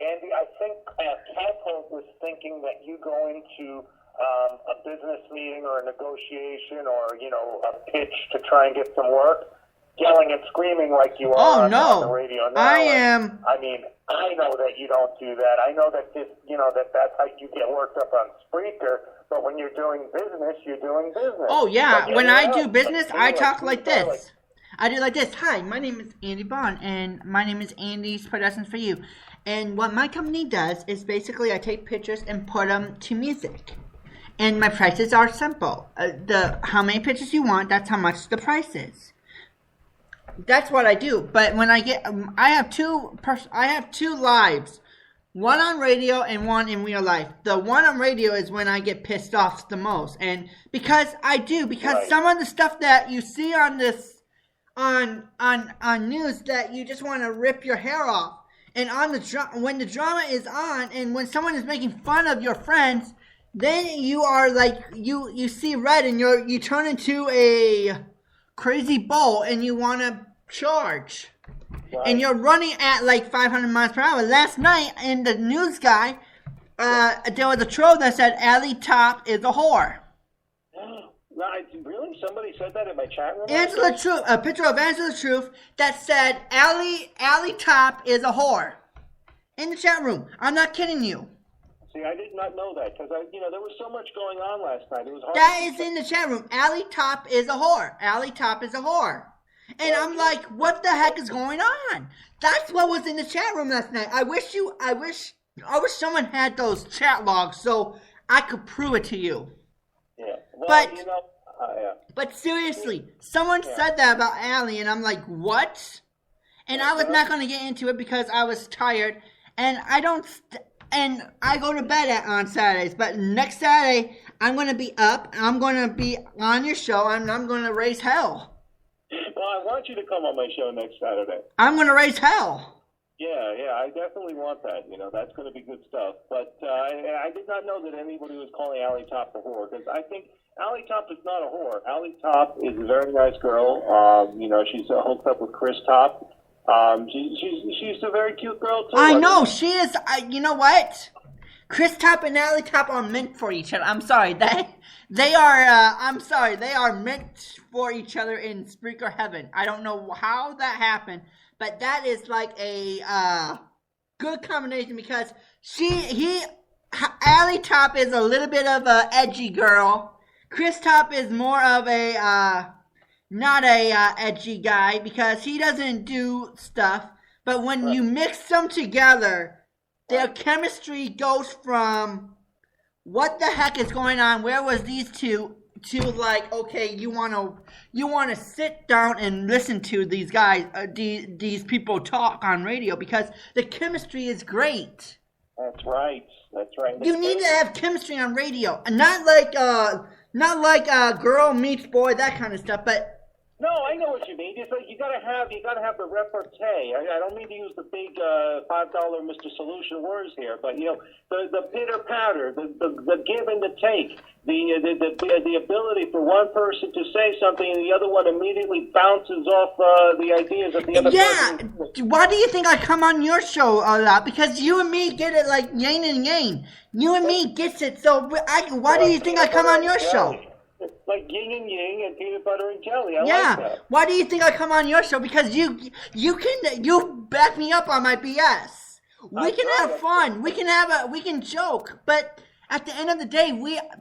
I think Catapult was thinking that you go into a business meeting or a negotiation or, a pitch to try and get some work, yelling and screaming like you are on the radio now. I mean, I know that you don't do that. I know that that's how you get worked up on Spreaker. But when you're doing business, you're doing business. Oh yeah, when I do business, I talk like this. I do like this. Hi, my name is Andy Bond, and my name is Andy's Productions for You. And what my company does is basically I take pictures and put them to music. And my prices are simple. How many pictures you want, that's how much the price is. That's what I do. But when I have two lives. One on radio and one in real life. The one on radio is when I get pissed off the most. And because some of the stuff that you see on this on news that you just want to rip your hair off. And when the drama is on and when someone is making fun of your friends, then you are like you see red and you turn into a crazy bull and you want to charge. Right. And you're running at like 500 miles per hour. Last night in the news guy, there was a troll that said Allie Top is a whore. Really? Somebody said that in my chat room? Angela Truth, a picture of Angela Truth that said Allie Top is a whore. In the chat room. I'm not kidding you. See, I did not know that because there was so much going on last night. It was hard. That is in the chat room. Allie Top is a whore. Allie Top is a whore. And I'm like, what the heck is going on? That's what was in the chat room last night. I wish someone had those chat logs so I could prove it to you. Yeah. Well, but seriously, someone said that about Allie, and I'm like, what? And I was not going to get into it because I was tired, and I go to bed on Saturdays. But next Saturday, I'm going to be up, and I'm going to be on your show, and I'm going to raise hell. Well, I want you to come on my show next Saturday. I'm going to raise hell. Yeah, I definitely want that. That's going to be good stuff. But I did not know that anybody was calling Allie Top a whore, because I think Allie Top is not a whore. Allie Top is a very nice girl. She's hooked up with Chris Top. She's a very cute girl, too. I know, she is. You know what? Chris Top and Allie Top are meant for each other. I'm sorry. They are meant for each other in Spreaker heaven. I don't know how that happened, but that is like a good combination because Allie Top is a little bit of a edgy girl. Chris Top is more of a not a edgy guy because he doesn't do stuff. But when you mix them together, their chemistry goes from what the heck is going on? Where was these two? To like, okay, you wanna sit down and listen to these guys, these people talk on radio because the chemistry is great. That's right. You need to have chemistry on radio, and not like girl meets boy, that kind of stuff, but. No, I know what you mean. It's like you gotta have the repartee. I don't mean to use the big $5 Mr. Solution words here, but the pitter patter, the give and the take, the ability for one person to say something and the other one immediately bounces off the ideas of the other person. Yeah. Why do you think I come on your show a lot? Because you and me get it like yin and yang. You and me gets it. So why do you think I come on your show? Like yin and yang and peanut butter and jelly. I like that. Why do you think I come on your show? Because you back me up on my BS. We can have fun. We can joke. But at the end of the day,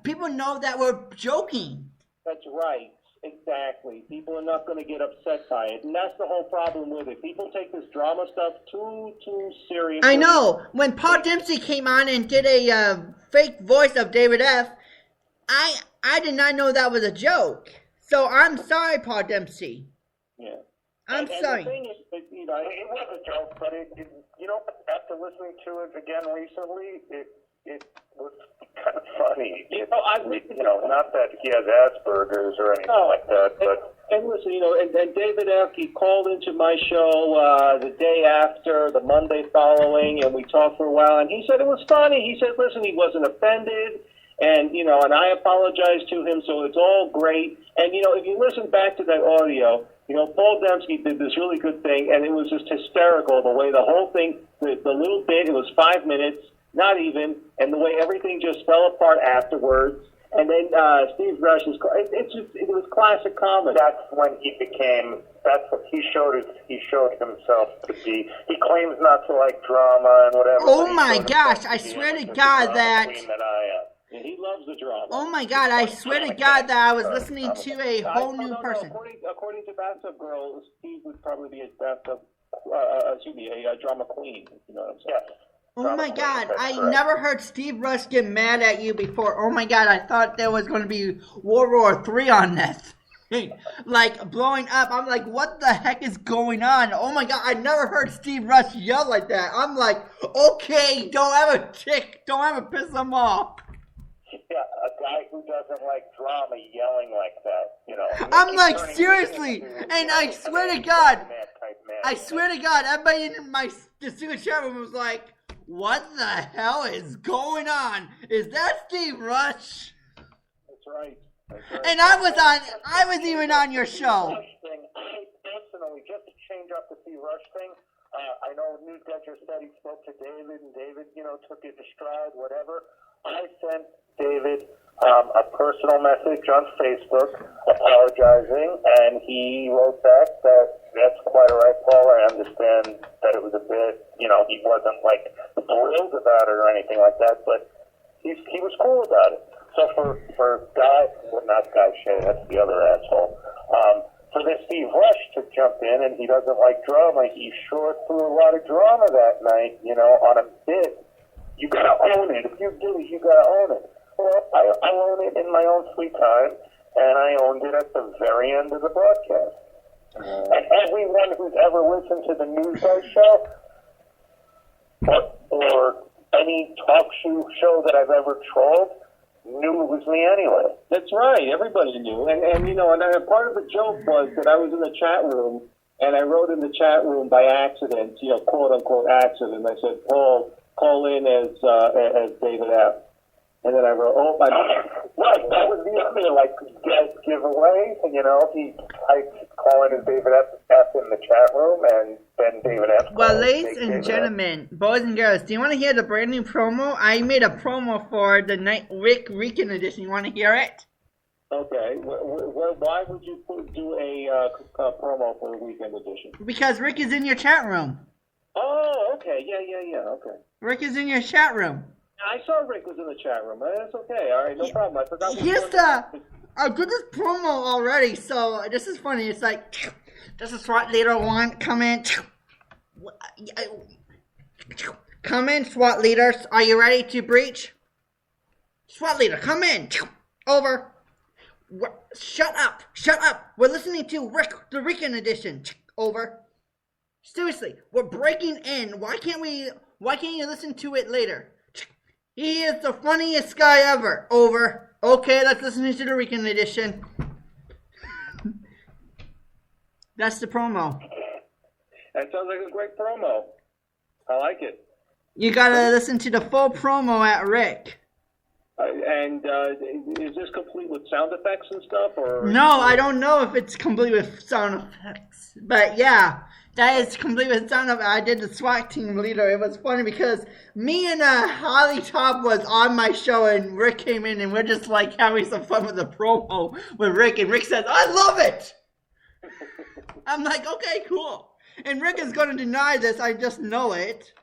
people know that we're joking. That's right. Exactly. People are not going to get upset by it, and that's the whole problem with it. People take this drama stuff too seriously. I know. When Paul Dempsey came on and did a fake voice of David F., I did not know that was a joke. So I'm sorry, Paul Dempsey. Yeah. I'm sorry. The thing is, it was a joke, but after listening to it again recently, it was kind of funny. Not that he has Asperger's or anything like that, but. And listen, and David F., he called into my show the day after, the Monday following, and we talked for a while, and he said it was funny. He said, listen, he wasn't offended. And, and I apologize to him, so it's all great. And, if you listen back to that audio, Paul Dempsey did this really good thing, and it was just hysterical, the way the whole thing, the little bit, it was 5 minutes, not even, and the way everything just fell apart afterwards. And then Steve Rush, it was classic comedy. That's when that's what he showed himself to be. He claims not to like drama and whatever. Oh my gosh, I swear to God that... And he loves the drama. Oh my God! I swear to God that I was listening to a whole new person. According to Bathtub Girl, Steve would probably be a drama queen. You know what I'm saying? Yes. Oh my God! I never heard Steve Rush get mad at you before. Oh my God! I thought there was going to be World War III on this. Like blowing up. I'm like, what the heck is going on? Oh my God! I never heard Steve Rush yell like that. I'm like, okay, don't ever piss him off. Yeah, a guy who doesn't like drama yelling like that, I'm like, seriously, and I swear to God, everybody in the secret chat room was like, what the hell is going on? Is that Steve Rush? That's right. And I was even on your show. I personally, just to change up the Steve Rush thing, I know Newsdetcher said he spoke to David, and David, took it to stride, whatever. I sent David a personal message on Facebook apologizing, and he wrote back that that's quite all right, Paul. I understand that it was a bit, he wasn't like thrilled about it or anything like that, but he was cool about it. So for not Guy Shea, that's the other asshole. For this Steve Rush to jump in and he doesn't like drama, he sure threw a lot of drama that night, on a bit. You gotta own it. If you do it, you gotta own it. Well, I own it in my own sweet time, and I owned it at the very end of the broadcast. And everyone who's ever listened to the News Guy show, or any talk show that I've ever trolled, knew it was me anyway. That's right. Everybody knew. And part of the joke was that I was in the chat room, and I wrote in the chat room by accident, quote unquote accident. I said, Paul, call in as David F. And then I wrote, right, that was the other, giveaway. I call in as David F. in the chat room, and then David F. Well, ladies and gentlemen, boys and girls, do you want to hear the brand new promo? I made a promo for the Rick Rican edition. You want to hear it? Okay. Why would you do a promo for the weekend edition? Because Rick is in your chat room. Oh, okay. Yeah. Okay. Rick is in your chat room. I saw Rick was in the chat room. That's okay. All right, no problem. I forgot. I did this promo already, so this is funny. It's like, this is SWAT leader one. Come in. Come in, SWAT leaders. Are you ready to breach? SWAT leader, come in. Over. Shut up. We're listening to Rick, the Rican edition. Over. Seriously, we're breaking in. Why can't you listen to it later? He is the funniest guy ever. Over. Okay, let's listen to the Rican edition. That's the promo. That sounds like a great promo. I like it. You gotta listen to the full promo at Rick. And is this complete with sound effects and stuff, or? No, I don't know if it's complete with sound effects. But yeah, that is complete with sound effects. I did the SWAT team leader. It was funny because me and Holly Top was on my show and Rick came in and we're just like having some fun with the promo with Rick. And Rick says, I love it! I'm like, okay, cool. And Rick is going to deny this. I just know it.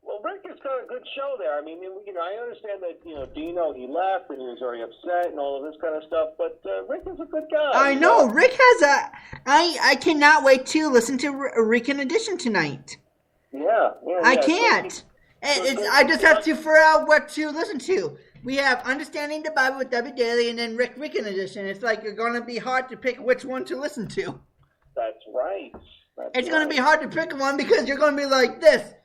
Well, Rick has got a good show there. I mean, I understand that, Dino, he left and he was very upset and all of this kind of stuff, but Rick is a good guy. I know. Rick has I cannot wait to listen to Rican Edition tonight. Yeah. I can't. I just have to figure out what to listen to. We have Understanding the Bible with Debbie Daly and then Rican Edition. It's like it's going to be hard to pick which one to listen to. That's right. It's going to be hard to pick one because you're going to be like this.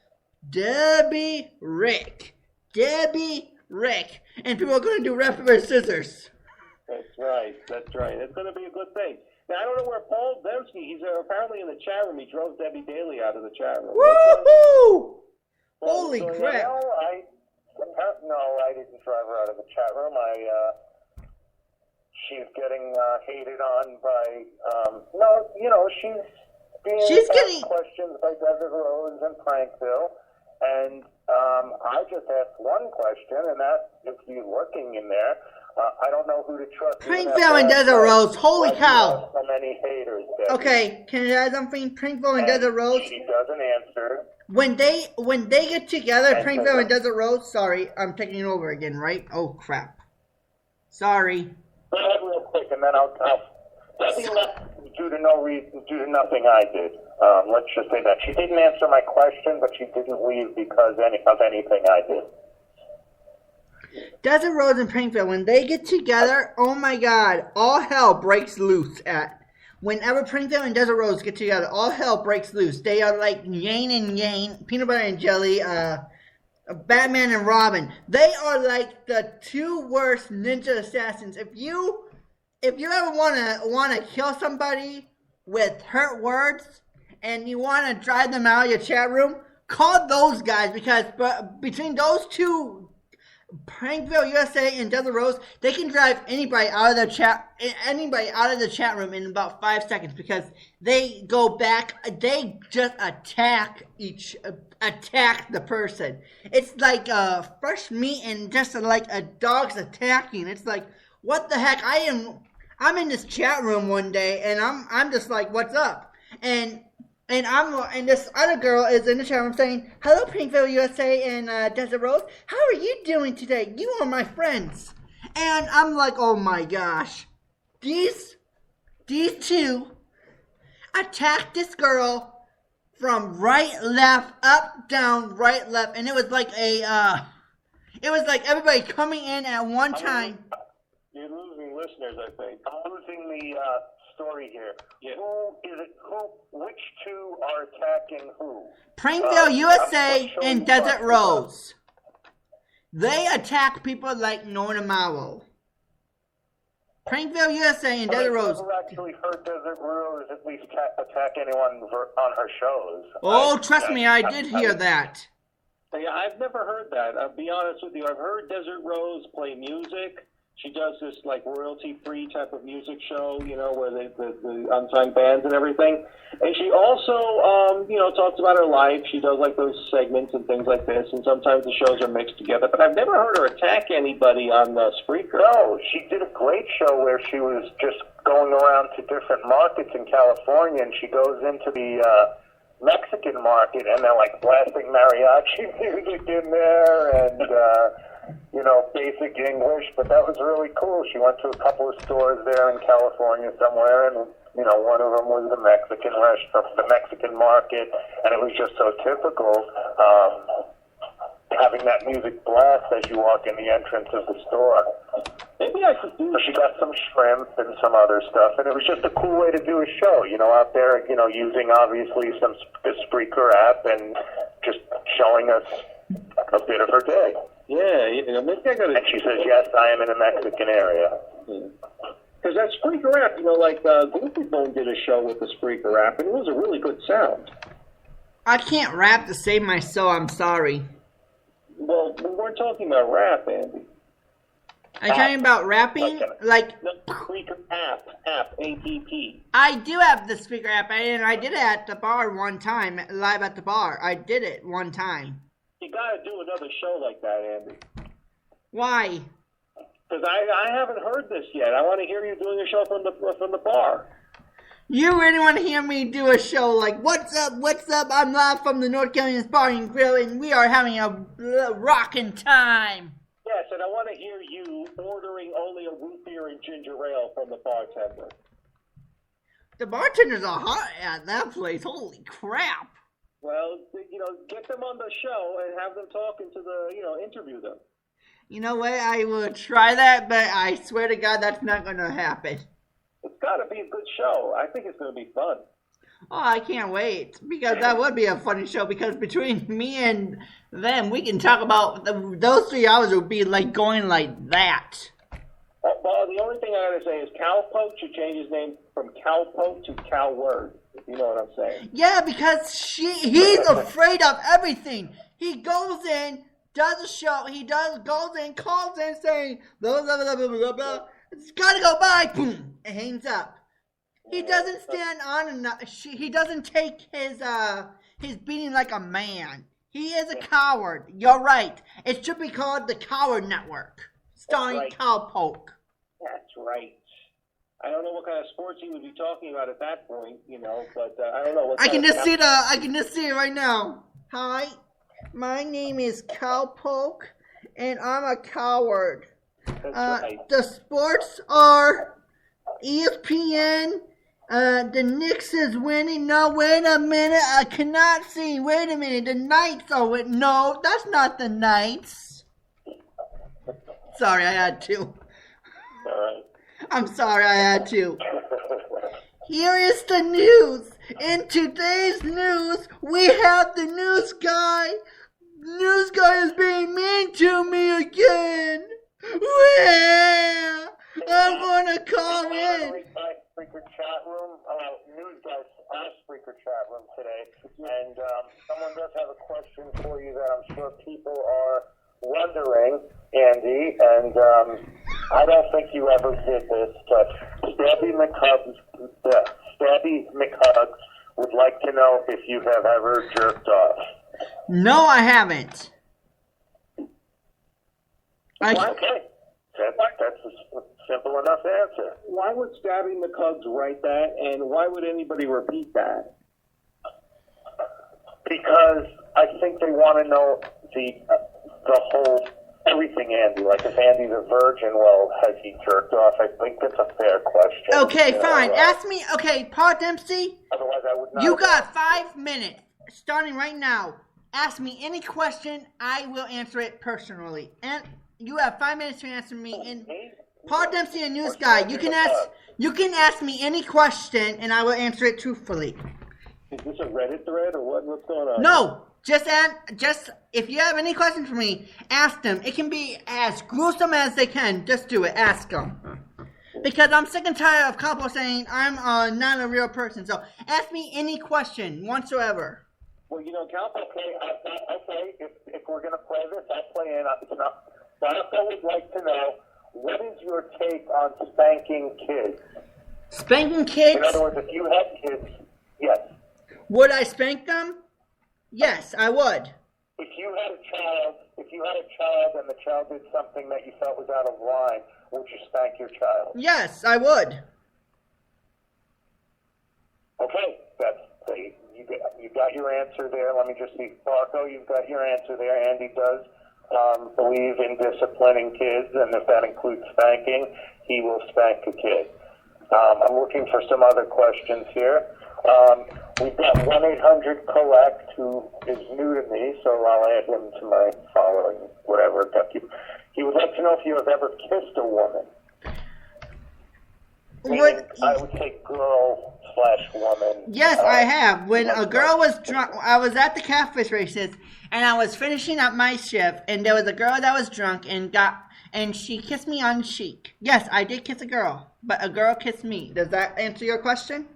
Debbie, Rick. And people are going to do rock, paper, scissors. That's right. It's going to be a good thing. Now, I don't know where Paul Dembski, he's apparently in the chat room. He drove Debbie Daly out of the chat room. Woohoo! Holy crap. No, I didn't drive her out of the chat room. She's getting hated on by, she's getting questions by Desert Rose and Prankville. And I just asked one question, and that if you're looking in there, I don't know who to trust. Prankville and Desert Rose, holy cow! So many haters. Debbie. Okay, can I add something? Prankville and Desert Rose. She doesn't answer. When they get together, Prankville and Desert Rose. Sorry, I'm taking it over again, right? Oh crap! Sorry. Go ahead real quick, and then I'll Debbie left due to no reason, due to nothing I did. Let's just say that she didn't answer my question, but she didn't leave because of anything I did. Desert Rose and Prankville, when they get together, oh my God, all hell breaks loose. Whenever Prankville and Desert Rose get together, all hell breaks loose. They are like Yang and Yang, Peanut Butter and Jelly, Batman and Robin. They are like the two worst ninja assassins. If you ever wanna kill somebody with hurt words and you wanna drive them out of your chat room, call those guys because between those two, Prankville USA and Desert Rose, they can drive anybody out of the chat room in about 5 seconds because they go back. They just attack the person. It's like fresh meat and just like a dog's attacking. It's like, what the heck? I'm in this chat room one day and I'm just like, what's up? And this other girl is in the chat room saying, hello, Prankville USA and Desert Rose. How are you doing today? You are my friends. And I'm like, oh my gosh. These two attacked this girl from right, left, up, down, right, left. And it was like everybody coming in at one time. You're losing listeners, I think. I'm losing the story here. Yeah. Which two are attacking who? Prankville USA and Desert Rose. They attack people like Nona Mallow. Prankville USA and Desert Rose. I've never actually heard Desert Rose at least attack anyone on her shows. Oh, trust me, I did hear that. Yeah, I've never heard that. I'll be honest with you. I've heard Desert Rose play music. She does this like royalty-free type of music show, where the unsigned bands and everything. And she also, talks about her life. She does like those segments and things like this. And sometimes the shows are mixed together. But I've never heard her attack anybody on Spreaker. No, she did a great show where she was just going around to different markets in California, and she goes into the Mexican market, and they're like blasting mariachi music in there, and basic English. But that was really cool. She went to a couple of stores there in California somewhere, and one of them was the Mexican restaurant, the Mexican market, and it was just so typical. Having that music blast as you walk in the entrance of the store. Maybe I could do. So she got some shrimp and some other stuff, and it was just a cool way to do a show. Out there, using obviously the Spreaker app and just showing us a bit of her day. Yeah, maybe I got to. And she says, "Yes, I am in a Mexican area." Because that Spreaker app, Goofy Bone did a show with the Spreaker app, and it was a really good sound. I can't rap to save my soul. I'm sorry. Well, we weren't talking about rap, Andy. Are you talking about rapping? Like the Spreaker app, app. I do have the Spreaker app, and I did it at the bar one time, live at the bar. I did it one time. You gotta do another show like that, Andy. Why? Because I haven't heard this yet. I want to hear you doing a show from the bar. You really want to hear me do a show like, what's up, I'm live from the North Carolina Bar and Grill, and we are having a rockin' time. Yes, and I want to hear you ordering only a root beer and ginger ale from the bartender. The bartenders are hot at that place, holy crap. Well, get them on the show and have them talking to interview them. You know what, I will try that, but I swear to God that's not going to happen. It's got to be a good show. I think it's going to be fun. Oh, I can't wait, because that would be a funny show, because between me and them, we can talk about, those 3 hours would be like going like that. Well, the only thing I got to say is Cowpoke should change his name from Cowpoke to Cowword, if you know what I'm saying. Yeah, because he's afraid of everything. He goes in, does a show, goes in, calls in saying, blah, blah, blah, blah, blah, blah. It's gotta go by, boom, and hangs up. He doesn't stand on enough. He doesn't take his beating like a man. He is a coward. You're right. It should be called the Coward Network, starring Cowpoke. That's right. I don't know what kind of sports he would be talking about at that point, but I don't know. I can just see it right now. Hi, my name is Cowpoke, and I'm a coward. Right. The sports are ESPN. The Knicks is winning. No, wait a minute. I cannot see. Wait a minute. The Knights are winning. No, that's not the Knights. Sorry, I had to. All right. I'm sorry, I had to. Here is the news. In today's news, we have the news guy. News guy is being mean to me again. Well, I'm gonna call in. Spreaker chat room. News guys on Spreaker chat room today, and someone does have a question for you that I'm sure people are wondering, Andy. And I don't think you ever did this, but Stabby McHugs would like to know if you have ever jerked off. No, I haven't. Okay. That's a simple enough answer. Why would Stabby McHugs write that, and why would anybody repeat that? Because I think they want to know the whole everything, Andy. Like, if Andy's a virgin, well, has he jerked off? I think that's a fair question. Okay, fine. Ask me. Okay, Paul Dempsey. Otherwise, I would not. You got 5 minutes, starting right now. Ask me any question. I will answer it personally. And you have 5 minutes to answer me. And Paul Dempsey, a news guy, you can ask me any question, and I will answer it truthfully. Is this a Reddit thread, or what's going on? No, just if you have any questions for me, ask them. It can be as gruesome as they can. Just do it. Ask them. Because I'm sick and tired of couples saying I'm not a real person. So ask me any question whatsoever. Well, Cal, okay, if we're going to play this, I'll play in. But I would like to know, what is your take on spanking kids? Spanking kids? In other words, if you had kids, yes. Would I spank them? Yes, I would. If you had a child and the child did something that you felt was out of line, would you spank your child? Yes, I would. Okay, you got your answer there. Let me just see. Marco, you've got your answer there. Andy does believe in disciplining kids, and if that includes spanking, he will spank a kid. I'm looking for some other questions here. We've got 1-800-COLLECT, who is new to me, so I'll add him to my following, whatever. He would like to know if you have ever kissed a woman. What? I would say girl/woman. Yes, I have. When a girl was drunk, I was at the catfish races, and I was finishing up my shift, and there was a girl that was drunk and she kissed me on the cheek. Yes, I did kiss a girl, but a girl kissed me. Does that answer your question?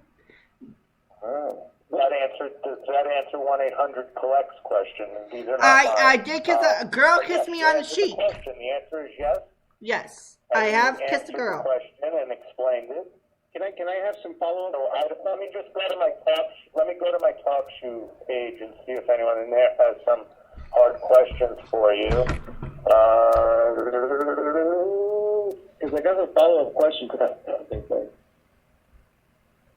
Oh. Does that answer 1-800-COLLECT's question? These are not I did kiss a girl kissed me on the cheek. The answer is yes. Yes, I have kissed a girl. The question and explained it. Can I have some follow-up? So let me just go to my talk shoe page and see if anyone in there has some hard questions for you. Because I got a follow-up question.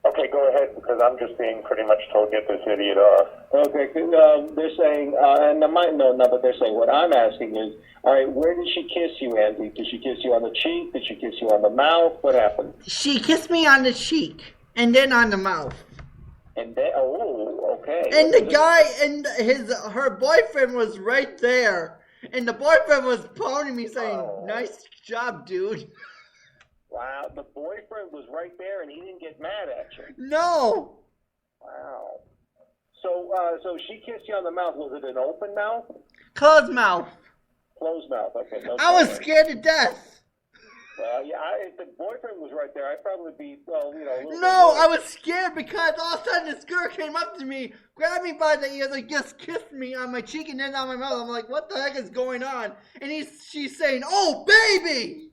Okay, go ahead, because I'm just being pretty much told get this idiot off. Okay, they're saying, and I might know now, but they're saying what I'm asking is, all right, where did she kiss you, Andy? Did she kiss you on the cheek? Did she kiss you on the mouth? What happened? She kissed me on the cheek and then on the mouth. And then, oh, okay. And the guy and her boyfriend was right there, and the boyfriend was pounding me, saying, "Nice job, dude." Wow, the boyfriend was right there, and he didn't get mad at you. No. Wow. So she kissed you on the mouth. Was it an open mouth? Closed mouth. Closed mouth. Okay. No I was problem. scared to death. Yeah, if the boyfriend was right there, I'd probably be, No, I was scared because all of a sudden this girl came up to me, grabbed me by the ear, like just kissed me on my cheek and then on my mouth. I'm like, what the heck is going on? And she's saying, "Oh, baby."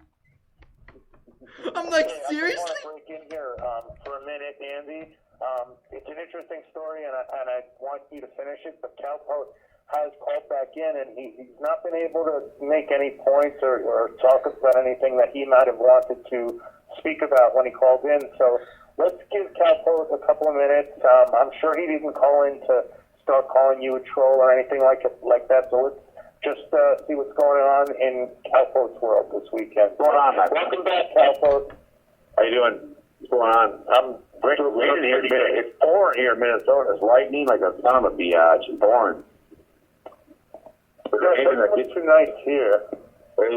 I'm like, seriously? I just want to break in here for a minute, Andy. It's an interesting story, and I want you to finish it, but Calpo has called back in, and he's not been able to make any points or talk about anything that he might have wanted to speak about when he called in. So let's give Calpo a couple of minutes. I'm sure he didn't call in to start calling you a troll or anything like that, so let's just see what's going on in Calpo's world this weekend. What's going on, man? Welcome back, Calpo. How you doing? What's going on? I'm great. It's pouring here in Minnesota. It's lightning like a son of a biatch. It's pouring. It's too nice here. I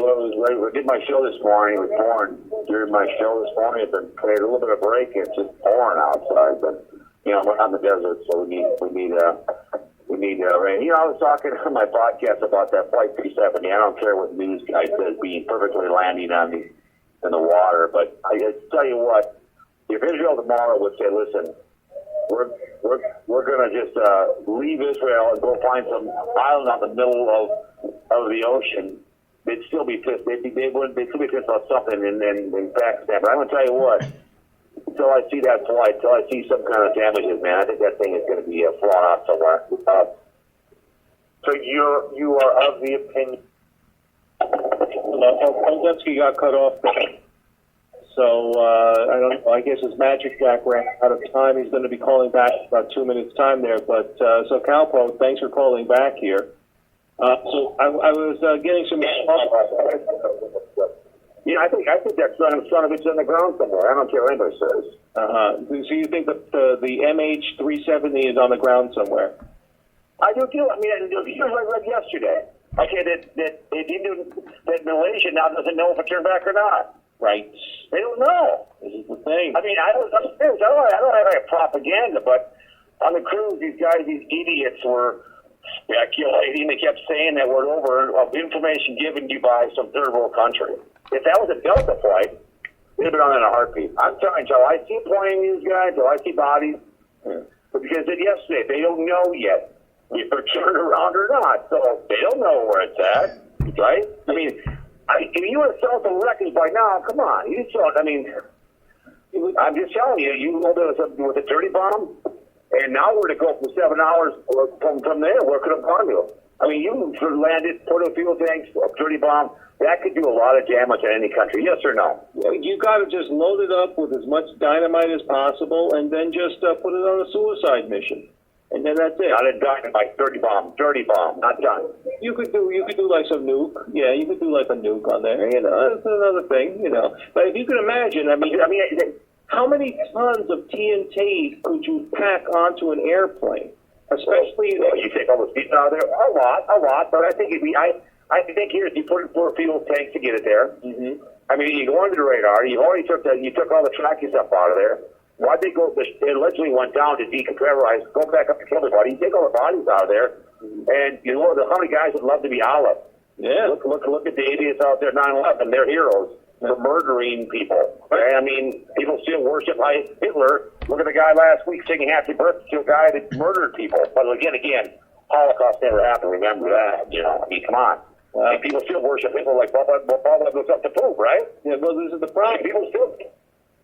did my show this morning. It was pouring during my show this morning. It's been a little bit of break. It's just pouring outside, but we're on the desert, so we need rain. I was talking on my podcast about that Flight 370. I don't care what news guy says being perfectly landing in the water, but I tell you what, if Israel tomorrow would say, "Listen, we're going to just leave Israel and go find some island out in the middle of the ocean," they'd still be pissed. They'd still be pissed about something in Pakistan. But I'm going to tell you what, until I see that flight, until I see some kind of damages, man, I think that thing is going to be flown out somewhere. So you are of the opinion. Poldensky got cut off there. So, I don't know, I guess his Magic Jack ran out of time. He's going to be calling back in about 2 minutes' time there. But, so Calpo, thanks for calling back here. So I was getting some... Yeah, I think that son of it's on the ground somewhere. I don't care what anybody says. So you think that the MH370 is on the ground somewhere? I do too. I mean, here's what I read yesterday. Okay, that Malaysia now doesn't know if it turned back or not. Right. They don't know. This is the thing. I mean, I don't have any propaganda, but on the cruise, these idiots were speculating. They kept saying that we're over of information given to you by some third world country. If that was a Delta flight, they'd have been on in a heartbeat. I'm telling you, until I see pointing these guys, until I see bodies, but because yesterday, they don't know yet if they're turned around or not. So they don't know where it's at, right? I mean, if you would have sold the wreckage by now, come on. You sold, I mean, I'm just telling you, you rolled it with a dirty bomb, and now we're to go for 7 hours from there. Where could have gone to? I mean, you landed, put a fuel tanks, a dirty bomb. That could do a lot of damage in any country. Yes or no? You got to just load it up with as much dynamite as possible, and then just put it on a suicide mission. and then that's it. Not a dynamite, dirty bomb, not done. You could do like some nuke. Yeah, you could do like a nuke on there. You know, that's another thing. You know, but if you can imagine, I mean, how many tons of TNT could you pack onto an airplane? Especially, you take all the seats out of there. A lot. But I think I think here you put in 4 fuel tanks to get it there. Mm-hmm. I mean, you go under the radar. You already took all the tracking stuff out of there. Why'd they go? They allegedly went down to decompressurize, go back up to kill everybody. You take all the bodies out of there, and you know how many guys would love to be Olive. Yeah. Look at the idiots out there, 9/11. They're heroes for murdering people. Right? I mean, people still worship Hitler. Look at the guy last week singing "Happy Birthday" to a guy that murdered people. But again, Holocaust never happened. Remember that. You know, I mean, come on. And people still worship people like Bob looks up to prove, right? Yeah. Well, this is the problem. People still.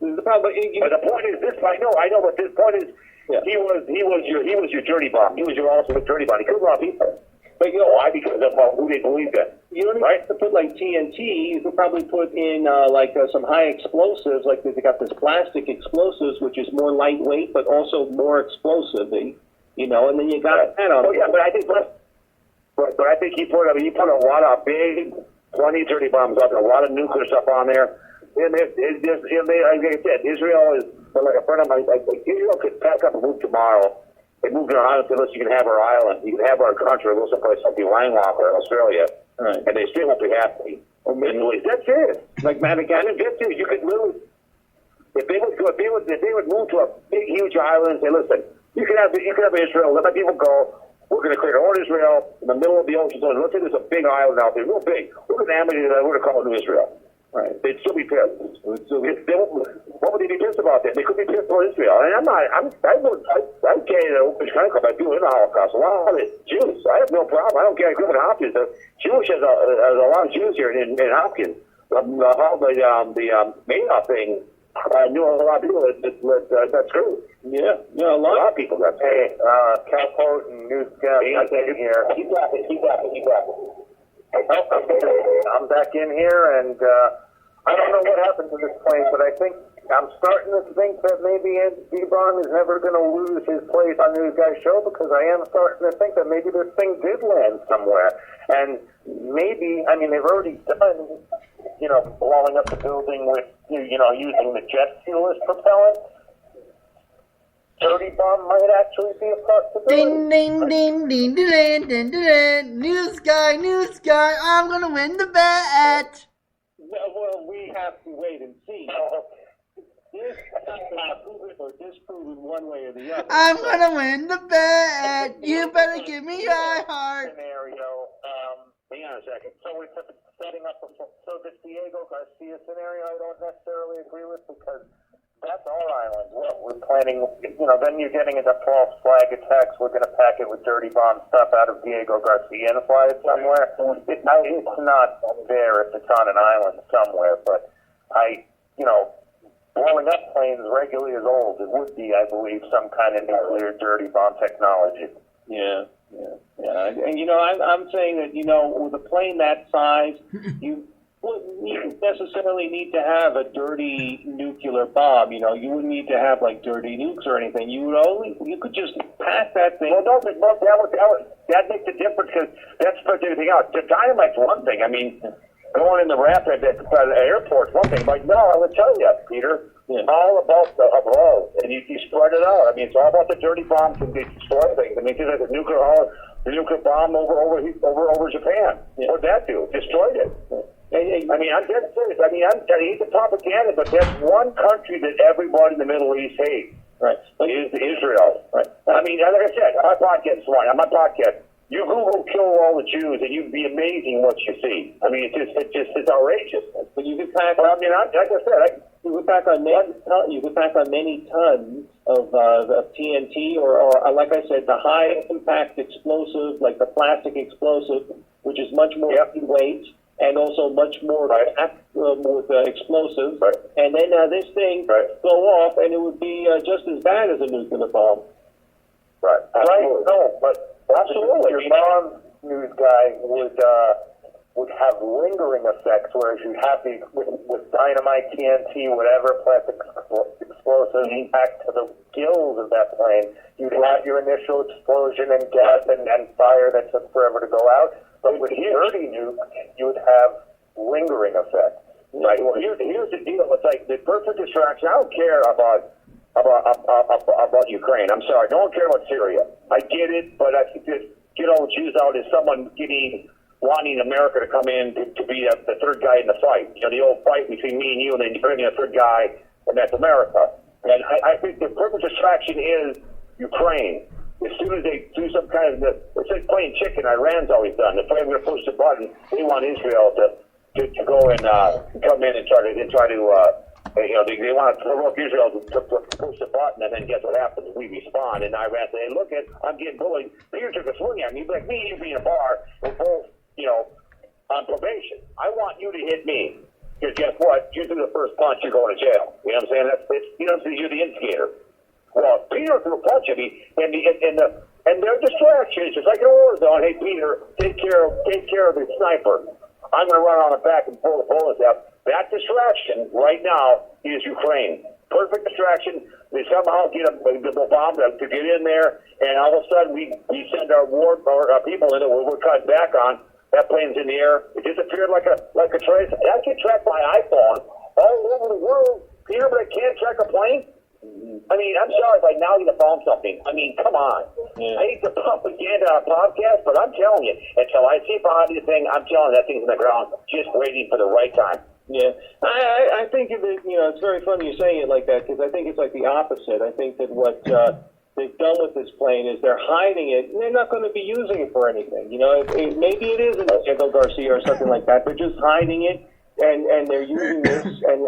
This is the problem. But the point is this. I know. But this point is, he was your dirty bomb. He was your ultimate dirty bomb. He killed a lot of people. But you know why? Because of who they believed in. You don't even have to put like TNT. You could probably put in some high explosives. Like they got this plastic explosives, which is more lightweight but also more explosive. You know, and then you got that on. Oh yeah, but I think he put a lot of big, plenty of dirty bombs up there, a lot of nuclear stuff on there. And like I said, Israel is like a friend of mine. Like Israel could pack up and move tomorrow. They moved to an island unless you can have our island. You can have our country, go someplace like Langlock or Australia, right. And they still won't be happy. That's it. Like Madagascar, that's it. You could lose. If they would move to a big, huge island and say, listen, you can have Israel. Let my people go. We're going to create our own Israel in the middle of the ocean. Let's say there's a big island out there, real big. We're going to animate it. We're going to call it New Israel. Right. They'd still be pissed. What would they be pissed about that? They could be pissed about Israel. And I'm gay in an open country club. I do in the Holocaust. A lot of it Jews. I have no problem. I don't care. I grew up in Hopkins. Jewish has a lot of Jews here in Hopkins. The Madoff thing, I knew a lot of people that's true. Yeah, a lot of people. Hey, Calport and News Scout, I can't here. Keep rapping. I'm back in here, and I don't know what happened to this plane, but I'm starting to think that maybe Andy Ebron is never going to lose his place on News Guy's show, because I am starting to think that maybe this thing did land somewhere. And maybe, I mean, they've already done, blowing up the building with, using the jet fuel as propellant. Dirty bomb might actually be a possibility. Ding, ding, ding, ding, ding, ding, ding. News guy, I'm going to win the bet. Well, we have to wait and see. This cannot prove it or disprove it one way or the other. I'm going to win the bet. You better give me your heart. Scenario. Hang on a second. So it's setting up this Diego Garcia scenario I don't necessarily agree with, because that's our island. We're planning, then you're getting into false flag attacks. We're going to pack it with dirty bomb stuff out of Diego Garcia and fly it somewhere. It's not there if it's on an island somewhere, but blowing up planes regularly is old. It would be, I believe, some kind of nuclear dirty bomb technology. Yeah. And, I'm saying that, with a plane that size, you wouldn't necessarily need to have a dirty nuclear bomb. You wouldn't need to have like dirty nukes or anything. You could just pack that thing. Well, that makes a difference, because that's puts everything out. The dynamite's one thing. I mean, going in the rapid at the airport's one thing. But no, I would tell you, Peter, it's all about the above, and you spread it out. I mean, it's all about the dirty bombs and destroy things. I mean, just like the nuclear bomb over Japan. Yeah. What'd that do? Destroyed it. I mean, I'm dead serious. I hate the propaganda, but there's one country that everybody in the Middle East hates. Right. Is Israel. Right. I mean, like I said, on my podcast, you Google kill all the Jews, and you'd be amazing what you see. I mean, it's outrageous. But you could pack. Well, I mean, like I said, you could pack on many tons of TNT, or like I said, the high impact explosive, like the plastic explosive, which is much more weight and also much more packed with explosives. Right. And then this thing go off, and it would be just as bad as a nuclear bomb. Right. Absolutely. Right. No, but absolutely. Your bomb news guy would would have lingering effects, whereas you have the with dynamite, TNT, whatever, plastic explosives back to the gills of that plane. You'd have your initial explosion and gas and fire that took forever to go out. But with dirty nuke, you would have lingering effects. Right. Well, here's the deal. It's like the perfect distraction. I don't care about Ukraine. I'm sorry. I don't care about Syria. I get it, but I think this get all the Jews out is someone wanting America to come in to be the third guy in the fight. You know, the old fight between me and you, and then you bring in a third guy, and that's America. And I think the perfect distraction is Ukraine. As soon as they do some kind of, it's like playing chicken. Iran's always done. If they're going to push the button, they want Israel to go and come in and try to they want to provoke Israel to push the button, and then guess what happens? We respond, and Iran say, hey, look, I'm getting bullied. Peter took a swing at me. Like me, you be in a bar, we're both, on probation. I want you to hit me. Because guess what? You do the first punch, you're going to jail. You know what I'm saying? You're the instigator. Well, Peter threw a punch at me, and their distraction is just like in a war zone. Hey, Peter, take care of the sniper. I'm going to run on the back and pull the bullets out. That distraction right now is Ukraine. Perfect distraction. They somehow get the bomb to get in there, and all of a sudden we send our people in it. We're cut back on. That plane's in the air. It disappeared like a trace. I can track my iPhone all over the world, Peter, but I can't track a plane. I mean, I'm sorry if I now need to bomb something. I mean, come on. Yeah. I hate to propaganda on a podcast, but I'm telling you, until I see behind the thing, I'm telling you that thing's in the ground, just waiting for the right time. Yeah, I think that, it's very funny you saying it like that, because I think it's like the opposite. I think that what they've done with this plane is they're hiding it, and they're not going to be using it for anything. Maybe it is an Diego Garcia or something like that. They're just hiding it, and they're using this. And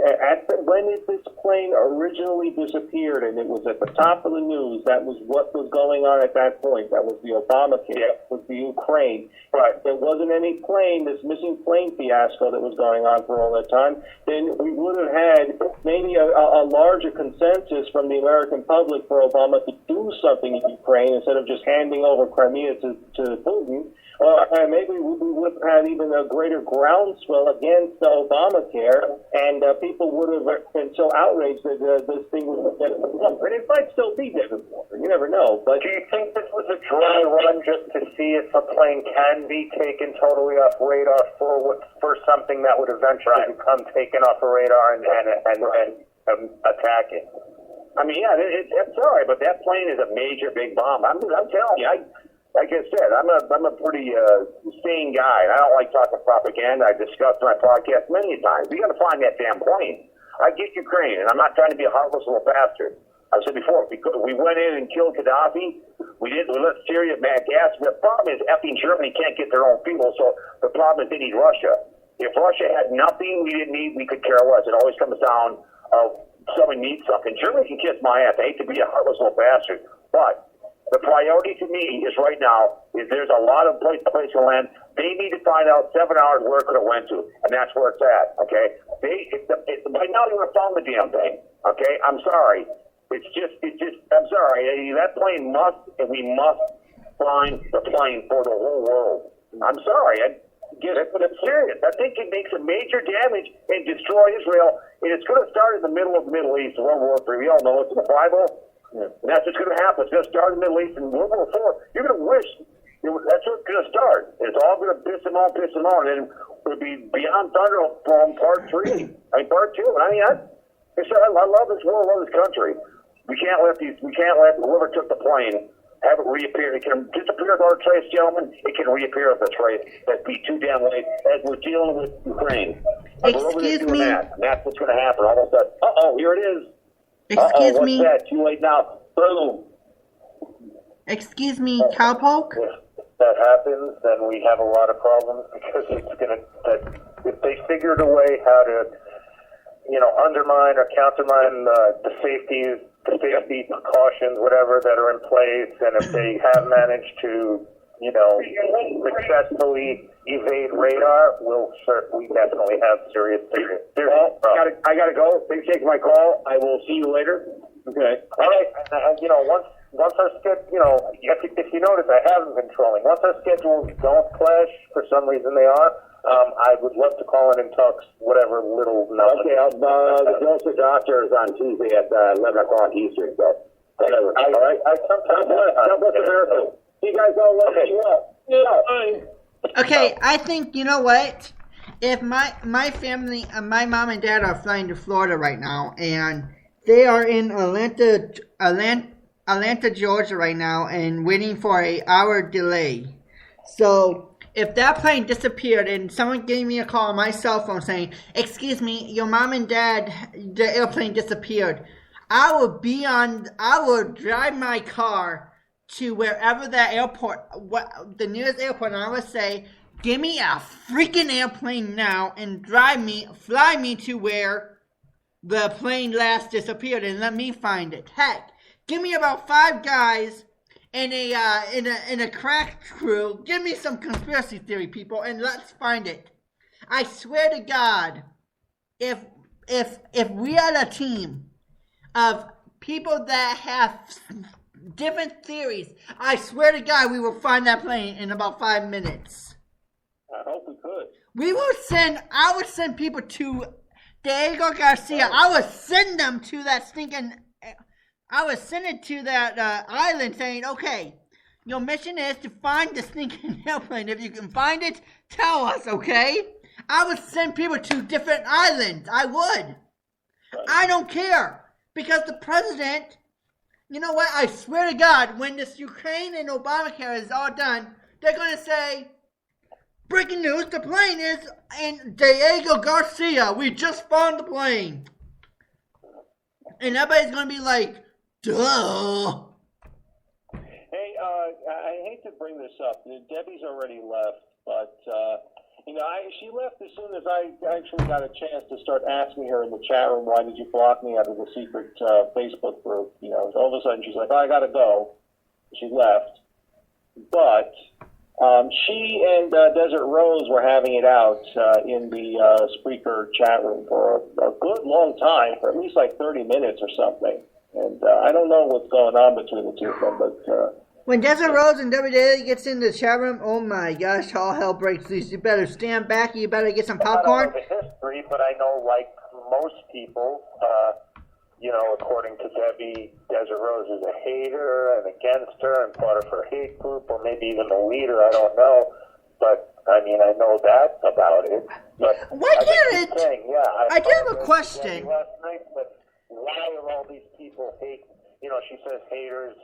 when this plane originally disappeared, and it was at the top of the news, that was what was going on at that point. That was the Obamacare, was the Ukraine. But there wasn't any plane, this missing plane fiasco that was going on for all that time. Then we would have had maybe a larger consensus from the American public for Obama to do something in Ukraine instead of just handing over Crimea to Putin. And maybe we would have had even a greater groundswell against Obamacare, and people would have been so outraged that this thing was Devin Walker. And it might still be Devin Walker. You never know. But do you think this was a dry run just to see if a plane can be taken totally off radar for something that would eventually become taken off a radar and attack it? I mean, yeah, I'm sorry, but that plane is a major big bomb. I'm telling you, like I said, I'm a pretty sane guy. I don't like talking propaganda. I've discussed in my podcast many times. We got to find that damn plane. I get Ukraine, and I'm not trying to be a heartless little bastard. I've said before, we went in and killed Gaddafi. We let Syria back gas. The problem is effing Germany can't get their own people, so the problem is they need Russia. If Russia had nothing we didn't need, we could care less. It always comes down of someone needs something. Germany can kiss my ass. I hate to be a heartless little bastard, but the priority to me is right now is there's a lot of place to land. They need to find out 7 hours where it could have went to, and that's where it's at. Okay, by now they would have found the damn thing. Okay, I'm sorry. It's just. I'm sorry. That plane we must find the plane for the whole world. I'm sorry. I get it, but it's serious. I think it makes a major damage and destroy Israel, and it's going to start in the middle of the Middle East, World War III. We all know it's in the Bible. Yeah. And that's what's going to happen. It's going to start in the Middle East, and World War IV. You're going to wish that's what's going to start. It's all going to piss them on, and then it'll be Beyond Thunderdome Part 3. Part 2. And I love this world, I love this country. We can't let whoever took the plane have it reappear. It can disappear without a trace, gentlemen. It can reappear with a trace. That'd be too damn late. As we're dealing with Ukraine. Excuse me. And that's what's going to happen. All of a sudden, here it is. Excuse what's me. That? Too late now. Boom. Excuse me, cowpoke? If that happens, then we have a lot of problems because if they figured a way how to, undermine or countermine the safety precautions, whatever that are in place, and if they have managed to, successfully evade radar, we definitely have serious problems. I gotta go. Thanks for taking my call. I will see you later. Okay. All right. And, once our schedule, if you notice, I haven't been trolling. Once our schedules don't clash, for some reason they are, I would love to call in and talk whatever little knowledge. Okay, the Grocer Doctor is on Tuesday at 11 o'clock Eastern, so whatever. All right? sometimes God bless America. You guys all love you up. Yeah. Okay, I think, you know what? If my family, my mom and dad are flying to Florida right now, and they are in Atlanta, Georgia right now, and waiting for an hour delay. So if that plane disappeared and someone gave me a call on my cell phone saying, "Excuse me, your mom and dad, the airplane disappeared," I would drive my car to wherever that airport, the nearest airport, and I would say, "Give me a freaking airplane now and fly me to where the plane last disappeared and let me find it." Heck, give me about 5 guys in a crack crew. Give me some conspiracy theory, people, and let's find it. I swear to God, if we are a team of people that have different theories, I swear to God, we will find that plane in about 5 minutes. I hope we could. I would send people to Diego Garcia. I would send them to that island saying, "Okay, your mission is to find the stinking airplane. If you can find it, tell us, okay?" I would send people to different islands. I would. I don't care. Because the president, you know what? I swear to God, when this Ukraine and Obamacare is all done, they're going to say, "Breaking news, the plane is in Diego Garcia. We just found the plane." And everybody's going to be like, "Duh." Hey, I hate to bring this up. Debbie's already left, but she left as soon as I actually got a chance to start asking her in the chat room, "Why did you block me out of the secret Facebook group?" All of a sudden she's like, "Oh, I gotta go." She left, but she and Desert Rose were having it out in the Spreaker chat room for a good long time, for at least like 30 minutes or something. And I don't know what's going on between the two of them, but when Desert Rose and WWE gets in the chat room, oh my gosh, all hell breaks loose. You better stand back. You better get some popcorn. I don't know the history, but I know, like most people, according to Debbie, Desert Rose is a hater and against her and part of her hate group, or maybe even the leader. I don't know, but I mean, I know that about it. But why can't it? I do have a question. Debbie last night, but why are all these people hate? She says haters.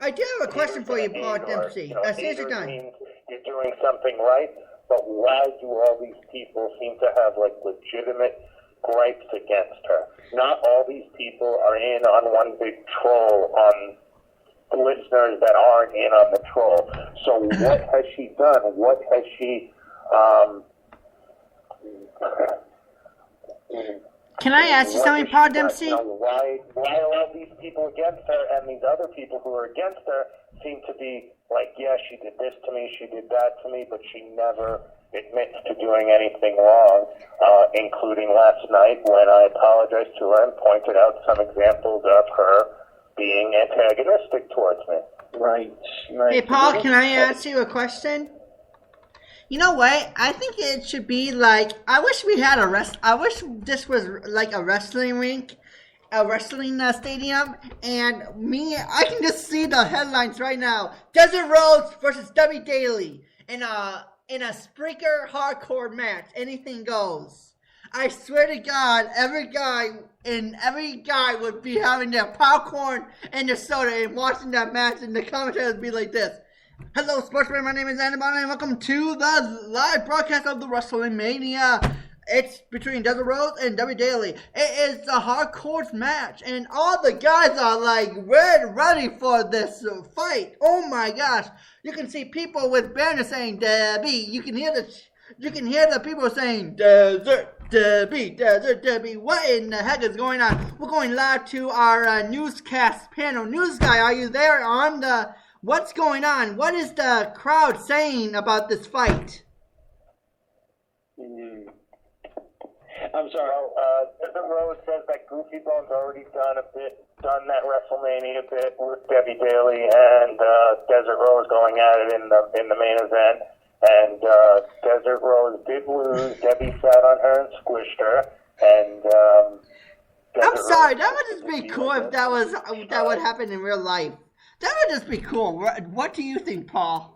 I do have a question for you, Paul Dempsey. As soon as you're done. Means you're doing something right, but why do all these people seem to have legitimate gripes against her? Not all these people are in on one big troll on listeners that aren't in on the troll. So what has she done? What has she Can I ask you something, Paul Dempsey? Why are all these people against her, and these other people who are against her seem to be like, "Yeah, she did this to me, she did that to me," but she never admits to doing anything wrong, including last night when I apologized to her and pointed out some examples of her being antagonistic towards me. Right. Hey, Paul, can I ask you a question? You know what? I think it should be like, I wish this was like a wrestling rink, a wrestling stadium, and I can just see the headlines right now. Desert Rose versus Debbie Daly in a Spreaker hardcore match. Anything goes. I swear to God, every guy would be having their popcorn and their soda and watching that match, and the commentators would be like this. "Hello, sportsmen. My name is Andy Bonner, and welcome to the live broadcast of the WrestleMania. It's between Desert Rose and Debbie Daly. It is a hardcore match, and all the guys are ready for this fight. Oh my gosh! You can see people with banners saying Debbie. You can hear the people saying Desert Debbie, Desert Debbie. What in the heck is going on? We're going live to our newscast panel. News guy, are you there on the? What's going on? What is the crowd saying about this fight? I'm sorry. Desert Rose says that Goofy Bone's already done that WrestleMania bit with Debbie Daly and Desert Rose going at it in the main event. and Desert Rose did lose. Debbie sat on her and squished her, and I'm sorry, that would just be cool if that would happen in real life. That would just be cool. What do you think, Paul?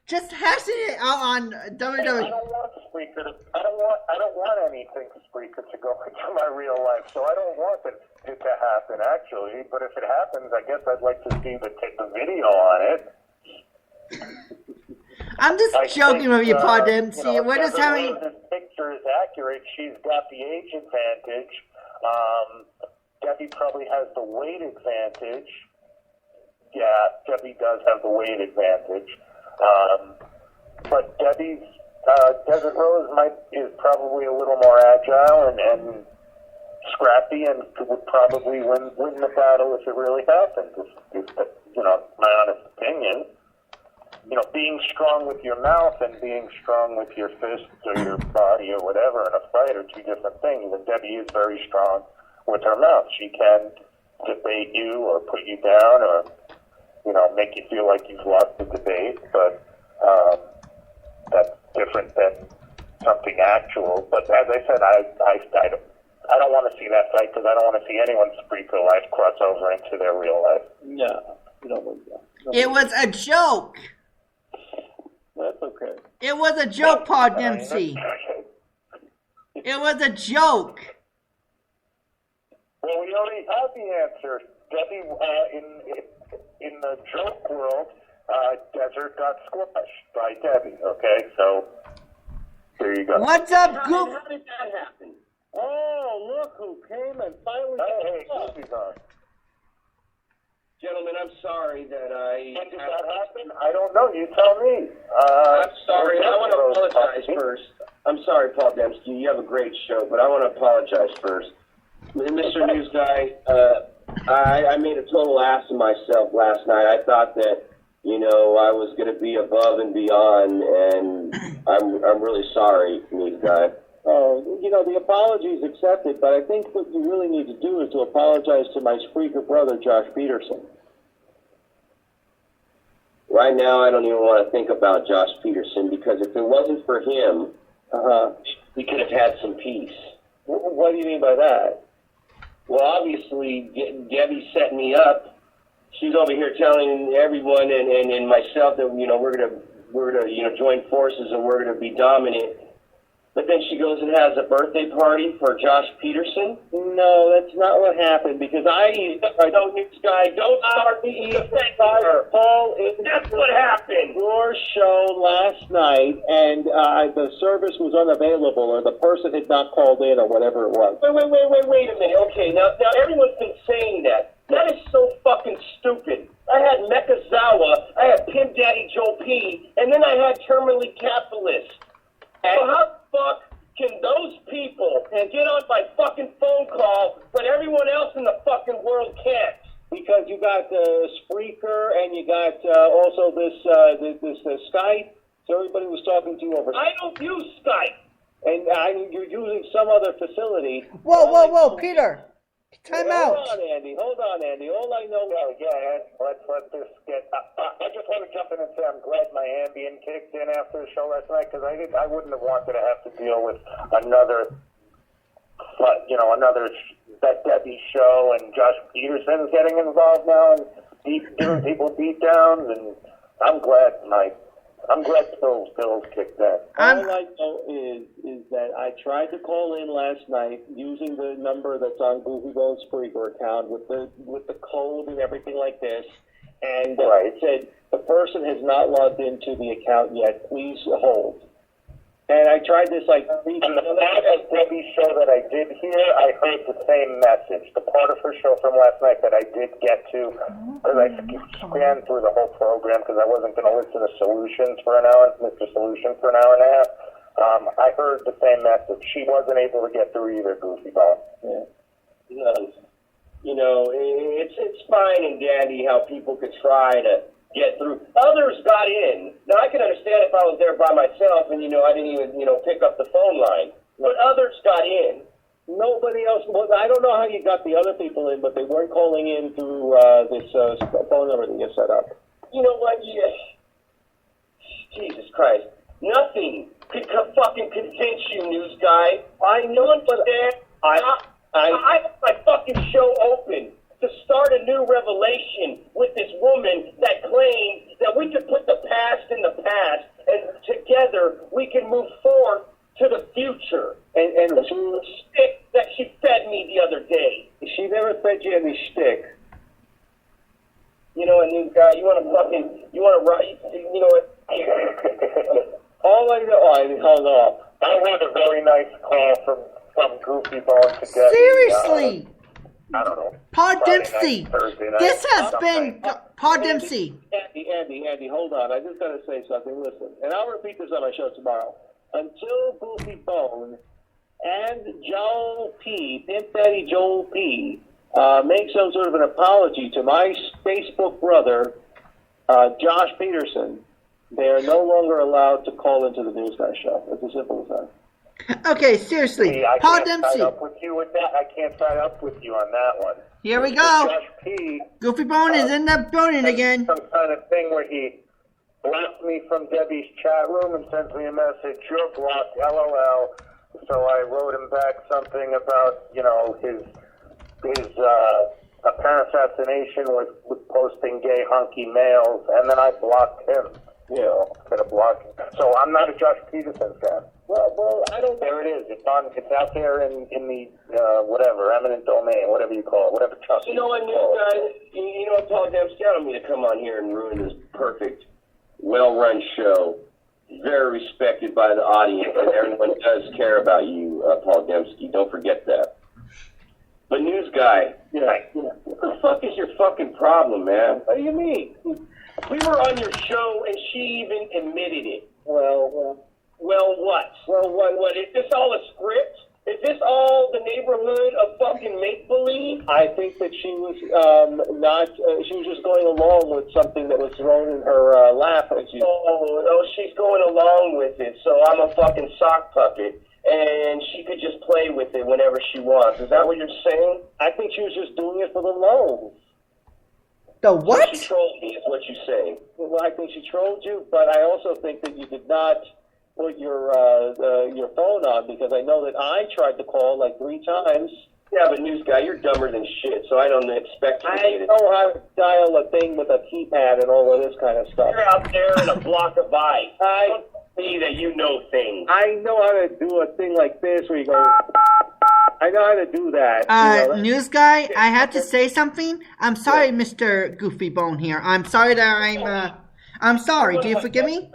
Just hashing it out on WWE. I don't want Spreaker I don't want anything Spreaker to go into my real life, so I don't want it to happen actually. But if it happens, I guess I'd like to see the video on it. I'm just joking with you, Paul Dempsey. We're just having. This picture is accurate. She's got the age advantage. Debbie probably has the weight advantage. Yeah, Debbie does have the weight advantage. But Debbie's Desert Rose is probably a little more agile and scrappy, and would probably win the battle if it really happened. If my honest opinion. Being strong with your mouth and being strong with your fists or your body or whatever in a fight are two different things. And Debbie is very strong with her mouth. She can debate you or put you down or, make you feel like you've lost the debate. But that's different than something actual. But as I said, I don't want to see that fight because I don't want to see anyone's Spreaker life cross over into their real life. No, you don't want that. It was a joke. That's okay. It was a joke, Paul Dempsey. It was a joke. Well, we already have the answer. Debbie, in the joke world, Desert got squashed by Debbie. Okay, so there you go. What's up, Goop? How did that happen? Oh, look who came and finally. Hey, Goofy's on. Gentlemen, I'm sorry that When did that happen? I don't know. You tell me. I'm sorry. I want to apologize first. I'm sorry, Paul Dempsey. You have a great show, but I want to apologize first. Mr. News Guy, I made a total ass of myself last night. I thought that, I was going to be above and beyond, and I'm really sorry, News Guy. Oh, the apology is accepted, but I think what you really need to do is to apologize to my Spreaker brother, Josh Peterson. Right now, I don't even want to think about Josh Peterson, because if it wasn't for him, we could have had some peace. What do you mean by that? Well, obviously, Debbie set me up. She's over here telling everyone and myself that, we're gonna join forces and we're gonna be dominant. But then she goes and has a birthday party for Josh Peterson? No, that's not what happened, because I don't, this guy, don't start me Paul, that's what happened. Your show last night, and the service was unavailable, or the person had not called in, or whatever it was. Wait a minute. Okay, now everyone's been saying that. That is so fucking stupid. I had Mekazawa, I had Pimp Daddy Joe P, and then I had Terminally Capitalist. So how the fuck can those people get on my fucking phone call, but everyone else in the fucking world can't? Because you got Spreaker and you got also this Skype. So everybody was talking to you over. I don't use Skype, and you're using some other facility. Whoa, Peter. Time out. Hold on, Andy. All I know. Let's let this get. I just want to jump in and say I'm glad my Ambien kicked in after the show last night, because I wouldn't have wanted to have to deal with another that Debbie show and Josh Peterson's getting involved now and giving people beat downs, and I'm glad Phil's kicked in. All I know is that I tried to call in last night using the number that's on Goofy Bone's Spreaker account with the code and everything like this, and it said the person has not logged into the account yet. Please hold. And I tried this like 3 times. On the last Debbie show that I did hear, I heard the same message. The part of her show from last night that I did get to, because I scanned through the whole program because I wasn't going to listen to Solutions for an hour, Mr. Solution for an hour and a half. I heard the same message. She wasn't able to get through either, Goofy Bone. Yeah. It's fine and dandy how people could try to get through. Others got in. Now, I can understand if I was there by myself and, I didn't even, pick up the phone line. But others got in. Nobody else. Well, I don't know how you got the other people in, but they weren't calling in through this phone number that you set up. You know what? Jesus Christ. Nothing could fucking convince you, news guy. I know, but I have my fucking show open to start a new revelation with this woman that claims that we could put the past in the past and together we can move forward to the future. And the stick that she fed me the other day. She never fed you any stick. You know what, news guy? You want to write? You know what? All I know, I hung up. I had a very nice call from some goofy bone to get Seriously. I don't know. Paul Friday Dempsey. night, Thursday night, This has something. been Paul Dempsey. Andy, hold on. I just got to say something. Listen, and I'll repeat this on my show tomorrow. Until Goofy Bone and Joel P, Pimp Daddy Joel P, make some sort of an apology to my Facebook brother, Josh Peterson, they are no longer allowed to call into the News Guy show. It's as simple as that. Okay, seriously. See, I Paul can't Dempsey. tie up with you with that. I can't tie up with you on that one. Here we go. Josh P. Goofy Bone is in the building again. Some kind of thing where he blocks me from Debbie's chat room and sends me a message, "You're blocked, LOL." So I wrote him back something about, you know, his apparent fascination with posting gay hunky males, and then I blocked him. You know, instead of blocking. So I'm not a Josh Peterson fan. Well, I don't. There it is. It's out there in the whatever eminent domain, whatever you call it, whatever. You know what, news guys? You know what, Paul Dempsey? I don't mean to come on here and ruin this perfect, well-run show. Very respected by the audience, and everyone does care about you, Paul Dempsey. Don't forget that. But news guy, what the fuck is your fucking problem, man? What do you mean? We were on your show, and she even admitted it. Well, what? Well, what? Is this all a script? Is this all the neighborhood of fucking make-believe? I think that she was she was just going along with something that was thrown in her lap. She's going along with it, so I'm a fucking sock puppet, and she could just play with it whenever she wants. Is that what you're saying? I think she was just doing it for the loans. The what? So she trolled me, is what you say. Well, I think she trolled you, but I also think that you did not put your phone on, because I know that I tried to call like 3 times. Yeah, but news guy, you're dumber than shit, so I don't expect you to get it. I know how to dial a thing with a keypad and all of this kind of stuff. You're out there in a block of ice. Don't see that you know things. I know how to do a thing like this where you go... I know how to do that. News guy, I had to say something. I'm sorry, Mr. Goofy Bone here. I'm sorry that I'm sorry. Do you forgive me?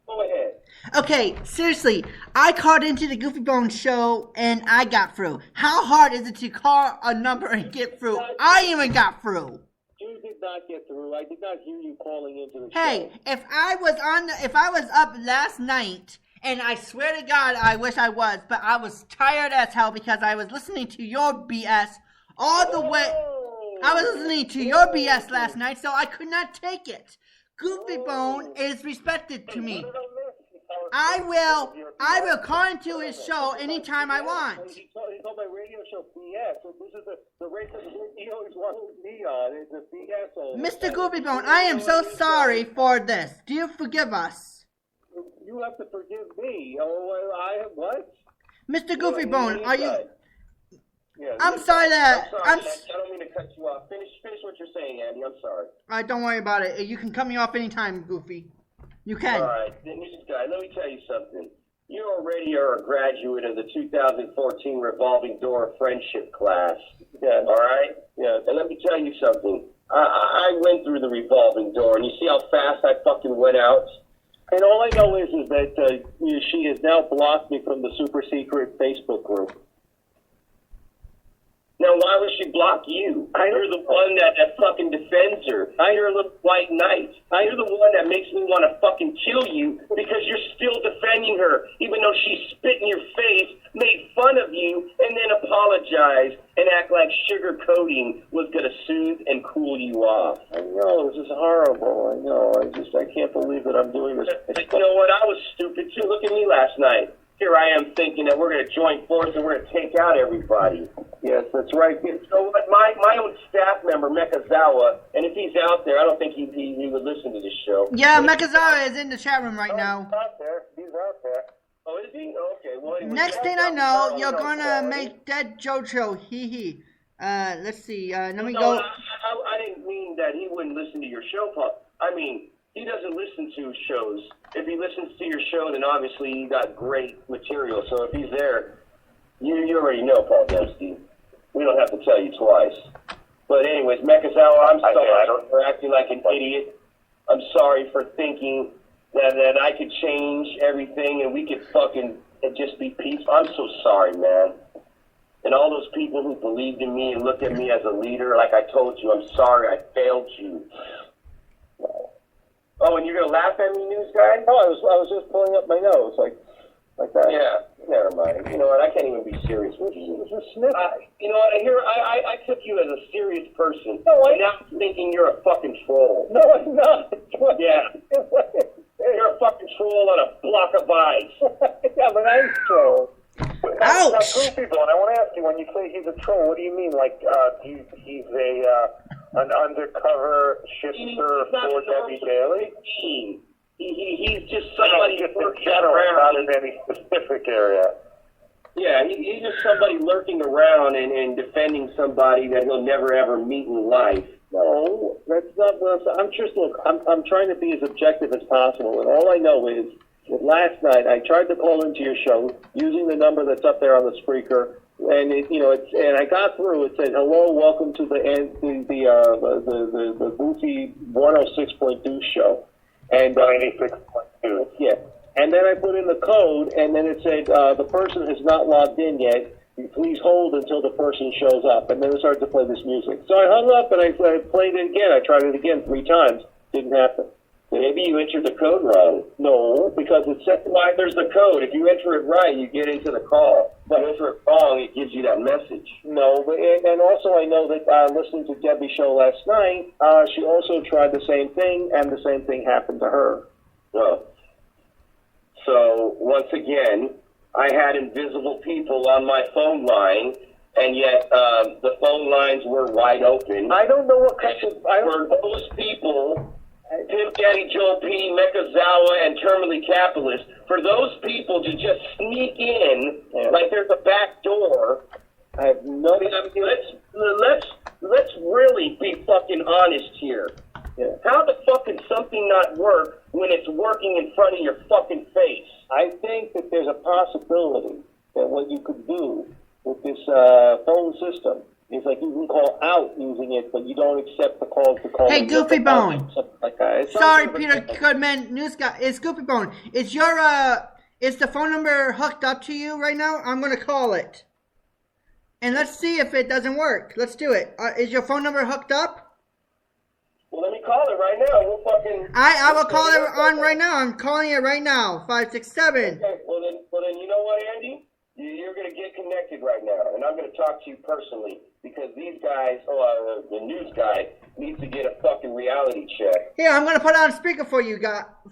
Go ahead. Okay, seriously, I called into the Goofy Bone show and I got through. How hard is it to call a number and get through? I even got through. You did not get through. I did not hear you calling into the show. Hey, if I was up last night, and I swear to God, I wish I was, but I was tired as hell because I was listening to your BS all the way. I was listening to your BS last night, so I could not take it. Goofy Bone is respected to me. I will call into his show anytime I want. He called my radio show BS. So this is the radio he always wanted me on. It's a BS. Mr. Goofy Bone, I am so sorry for this. Do you forgive us? You have to forgive me. Oh, what? Mr. Goofy Bone, are you... Yeah, I'm sorry that... I don't mean to cut you off. Finish what you're saying, Andy. I'm sorry. All right, don't worry about it. You can cut me off anytime, Goofy. You can. All right. Guy, let me tell you something. You already are a graduate of the 2014 Revolving Door Friendship class. Yeah. All right? Yeah. And let me tell you something. I went through the Revolving Door, and you see how fast I fucking went out? And all I know is that she has now blocked me from the super secret Facebook group. Now, why would she block you? You're the one that fucking defends her. You're a little white knight. You're the one that makes me want to fucking kill you because you're still defending her, even though she spit in your face, made fun of you, and then apologized and act like sugarcoating was going to soothe and cool you off. I know, this is horrible. I know. I can't believe that I'm doing this. You know what? I was stupid, too. Look at me last night. Here I am thinking that we're going to join forces and we're going to take out everybody. Yes, that's right. So my own staff member, Mekazawa, and if he's out there, I don't think he would listen to this show. Yeah, Mekazawa is in the chat room right now. He's out there. He's out there. Oh, is he? Okay. Well, anyway, Next thing I know, you're gonna make Dead Jojo. Hee hee. Let's see. Let me go. I didn't mean that he wouldn't listen to your show, Paul. I mean, he doesn't listen to shows. If he listens to your show, then obviously you got great material. So if he's there, you already know, Paul Dempsey. We don't have to tell you twice. But anyways, Mekazawa, I'm sorry for acting like an idiot. I'm sorry for thinking that I could change everything and we could fucking just be peaceful. I'm so sorry, man. And all those people who believed in me and looked at me as a leader, like I told you, I'm sorry, I failed you. Oh, and you're gonna laugh at me, news guy? No, I was just pulling up my nose like that. Yeah, never mind. You know what? I can't even be serious. It was a sniff. You know what? I took you as a serious person. No, now I'm thinking you're a fucking troll. No, I'm not. Yeah. You're a fucking troll on a block of ice. Yeah, but I'm a troll. Now, Goofy Bone, I want to ask you, when you say he's a troll, what do you mean? Like, he's an undercover shifter for Debbie Daly? He's just somebody just in general, not in any specific area. Yeah, he's just somebody lurking around and defending somebody that he'll never ever meet in life. No, that's not what I'm just, look, I'm trying to be as objective as possible, and all I know is that last night I tried to call into your show using the number that's up there on the Spreaker, and and I got through. It said, "Hello, welcome to the Goofy 106.2 show." And 96.2. Yeah. And then I put in the code, and then it said, the person has not logged in yet. Please hold until the person shows up. And then it started to play this music. So I hung up, and I played it again. I tried it again 3 times. Didn't happen. Maybe you entered the code wrong. No, because it said, why there's the code. If you enter it right, you get into the call. If you enter it wrong, it gives you that message. No, but and also I know that listening to Debbie's show last night, she also tried the same thing, and the same thing happened to her. Well, so once again, I had invisible people on my phone line, and yet the phone lines were wide open. I don't know what kind of... For those people... Pimp Daddy Joe P, Mekazawa, and Terminally Capitalist, for those people to just sneak in like there's a back door. I have no... I mean, let's really be fucking honest here. Yeah. How the fuck can something not work when it's working in front of your fucking face? I think that there's a possibility that what you could do with this phone system is like you can call out using it, but you don't accept the calls to call. Hey, Goofy Bone. Like that. Sorry, Peter Goodman, news guy. It's Goofy Bone. Is the phone number hooked up to you right now? I'm gonna call it, and let's see if it doesn't work. Let's do it. Is your phone number hooked up? Well, let me call it right now. We'll fucking. I will call it on right now. I'm calling it right now. 567. Okay. Well then, you know what, Andy? You're gonna get connected right now, and I'm gonna talk to you personally. Because these guys, the news guy, needs to get a fucking reality check. Here, I'm going to put on speaker for you,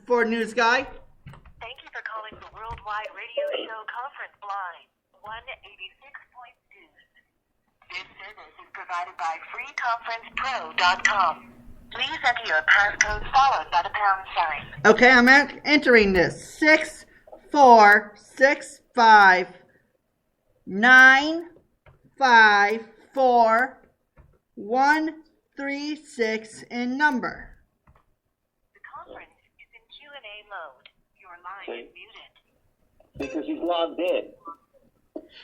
for news guy. Thank you for calling the Worldwide Radio Show Conference line, 186.2. This service is provided by freeconferencepro.com. Please enter your passcode followed by the pound sign. Okay, I'm entering this. 6465954 in number. The conference is in Q&A mode. Your line is muted. Because he's logged in.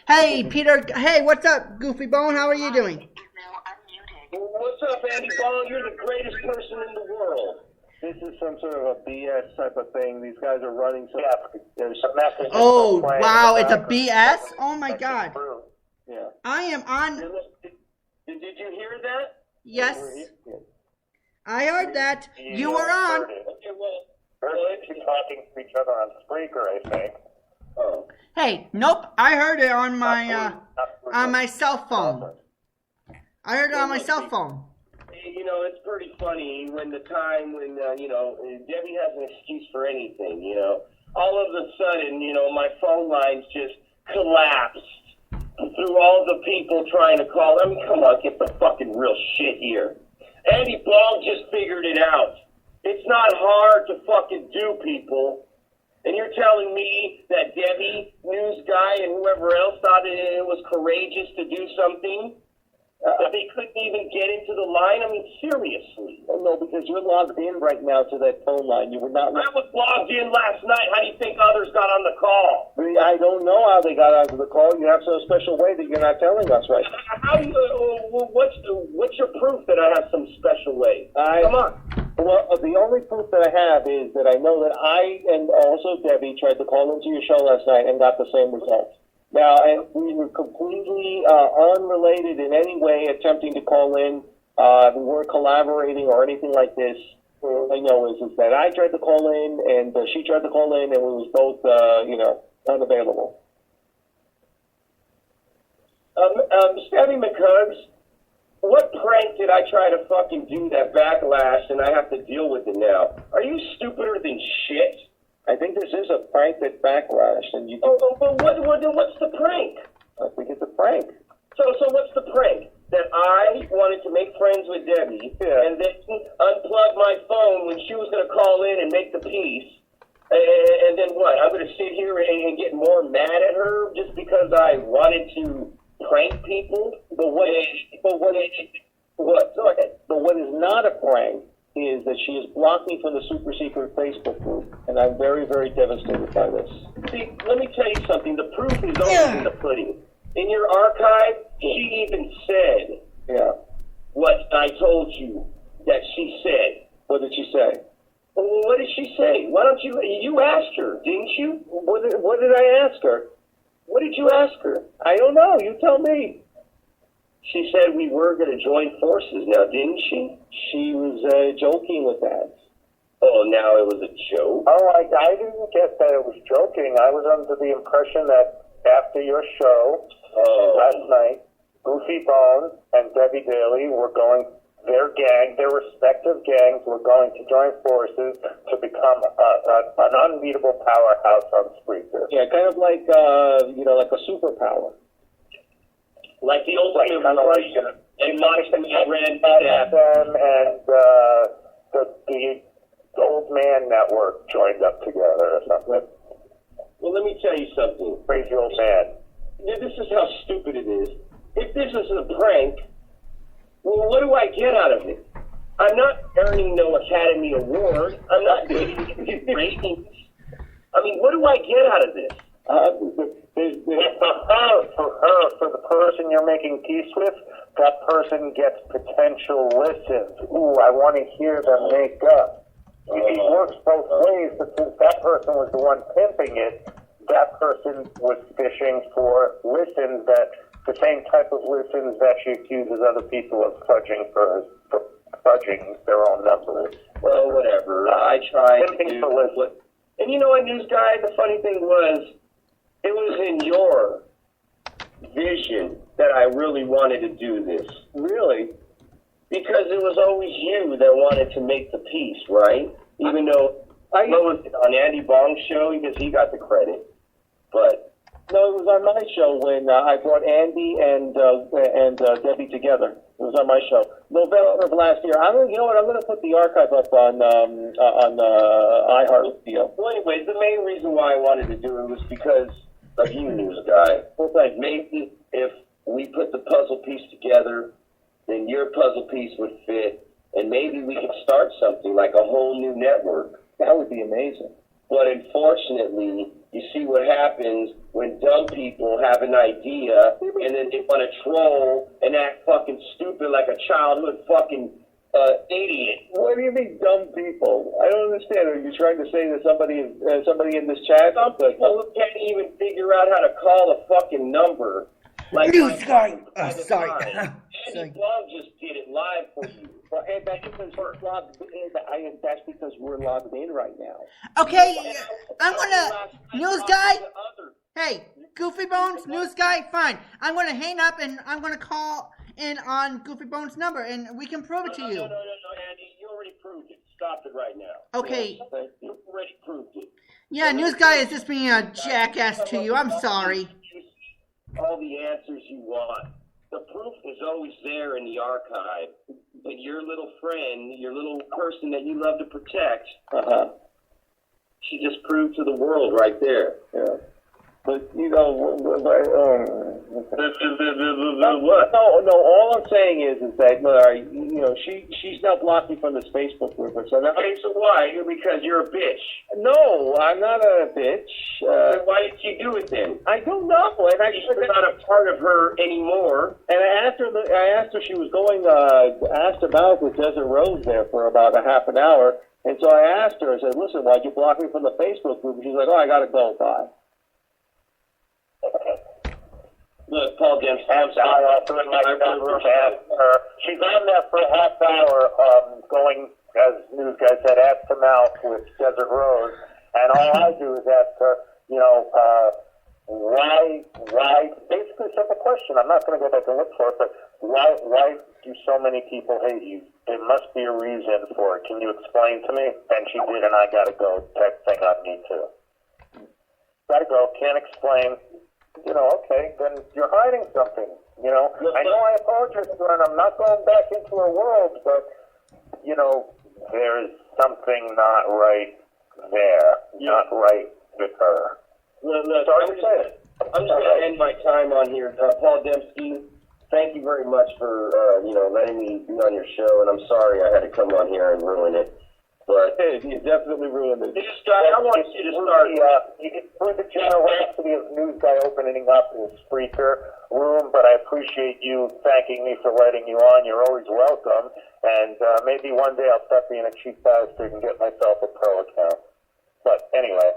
Hey, Peter. Hey, what's up, Goofy Bone? How are you doing? Is now unmuted. What's up, Andy Bone? You're the greatest person in the world. This is some sort of a BS type of thing. These guys are running some... There's a message. Oh, wow. It's a BS? Oh, my God. Yeah. I am on... Did you hear that? Yes. I heard that. You were on. Okay, well, They're talking to each other on Spreaker, I think. oh. Hey, nope. I heard it on my cell phone. I heard it on my cell phone. You know, it's pretty funny when Debbie has an excuse for anything, All of a sudden, my phone lines just collapsed. through all the people trying to call. I mean, come on, get the fucking real shit here. Andy Ball just figured it out. It's not hard to fucking do, people. And you're telling me that Debbie, News Guy, and whoever else thought it was courageous to do something? That they couldn't even get into the line? I mean, seriously. No, because you're logged in right now to that phone line. You were not. I was logged in last night. How do you think others got on the call? I don't know how they got onto the call. You have some special way that you're not telling us, right? How do you, what's your proof that I have some special way? Come on. Well, the only proof that I have is that I know that I and also Debbie tried to call into your show last night and got the same result. Now, and we were completely unrelated in any way attempting to call in. We weren't collaborating or anything like this. All I know is that I tried to call in and she tried to call in, and we was both, unavailable. Stabby McCubbs, what prank did I try to fucking do that backlash and I have to deal with it now? Are you stupider than shit? I think this is a prank that backlashed, and you. But what's the prank? I think it's a prank. So what's the prank? That I wanted to make friends with Debbie, and then unplug my phone when she was going to call in and make the piece, and then what? I'm going to sit here and get more mad at her just because I wanted to prank people? But what is not a prank is that she has blocked me from the super secret Facebook group, and I'm very, very devastated by this. See, let me tell you something. The proof is always in the pudding. In your archive, she even said what I told you that she said. What did she say? Well, what did she say? Why don't you asked her, didn't you? What did I ask her? What did you ask her? I don't know. You tell me. She said we were going to join forces now, didn't she? She was joking with that. Oh, now it was a joke? Oh, I didn't get that it was joking. I was under the impression that after your show last night, Goofy Bones and Debbie Daly were going, their respective gangs were going to join forces to become an unbeatable powerhouse on Spreaker. Yeah, kind of like, like a superpower. Like the old kind of like and Monica ran them and the Old Man Network joined up together or something. Well, let me tell you something. Crazy old man. This is how stupid it is. If this is a prank, well, what do I get out of it? I'm not earning no Academy Award. I'm not getting ratings. I mean, what do I get out of this? For the person you're making peace with, that person gets potential listens. Ooh, I want to hear them make up. It works both ways, but since that person was the one pimping it, that person was fishing for listens, that the same type of listens that she accuses other people of fudging for fudging their own numbers. Well, whatever. I tried to do what. And you know what, News Guy? The funny thing was, it was in your vision that I really wanted to do this. Really? Because it was always you that wanted to make the piece, right? Even though I was on Andy Bong's show because he got the credit. But no, it was on my show when I brought Andy and Debbie together. It was on my show, November of last year. You know what? I'm going to put the archive up on iHeartRadio. Well, anyways, the main reason why I wanted to do it was because of you, News Guy. Well, thanks. Maybe if we put the puzzle piece together, then your puzzle piece would fit, and maybe we could start something like a whole new network. That would be amazing. But unfortunately, you see what happens when dumb people have an idea and then they want to troll and act fucking stupid like a childhood fucking idiot. What do you mean, dumb people? I don't understand. Are you trying to say that somebody in this chat? Some people who can't even figure out how to call a fucking number. Like News Guy. Sorry. Andy Blog just did it live for you. Well, and that's because we're logged in right now. Okay, I'm gonna News Guy. Hey, Goofy Bones, News Guy, fine. I'm gonna hang up and I'm gonna call in on Goofy Bones' number and we can prove it to you. No, Andy, you already proved it. Stop it right now. Okay. You already proved it. Yeah, News Guy is just being a jackass to you. I'm sorry. all the answers you want. The proof is always there in the archive. But your little friend, your little person that you love to protect, she just proved to the world right there. Yeah. But, you know, what? No, all I'm saying is that, you know, she's now blocked me from this Facebook group. So now, okay, so why? Because you're a bitch. No, I'm not a bitch. Then why did she do it then? I don't know. And she's not a part of her anymore. And I asked her she was going, asked about with Desert Rose there for about a half an hour. And so I asked her, I said, listen, why'd you block me from the Facebook group? And she's like, oh, I got to go, bye. Look, Paul Dempsey, I'm sorry. She's on there for a half hour, going, as News Guy said, ass to mouth with Desert Rose. And all I do is ask her, you know, why, basically a simple question. I'm not going to go back and look for it, but why do so many people hate you? There must be a reason for it. Can you explain to me? And she did, and I got to go. That thing on me, too. Got to go. Can't explain. You know, okay, then you're hiding something, you know. I know I apologize to her, and I'm not going back into her world, but, you know, there's something not right there, not right with her. Well, look, I'm just going to end my time on here. Paul Dempsey, thank you very much for, you know, letting me be on your show, and I'm sorry I had to come on here and ruin it. But hey, you definitely ruined it. I want you to start. You can prove the generosity of News Guy opening up his Spreaker room, but I appreciate you thanking me for letting you on. You're always welcome. And maybe one day I'll stop being a cheap bastard and get myself a pro account. But anyway,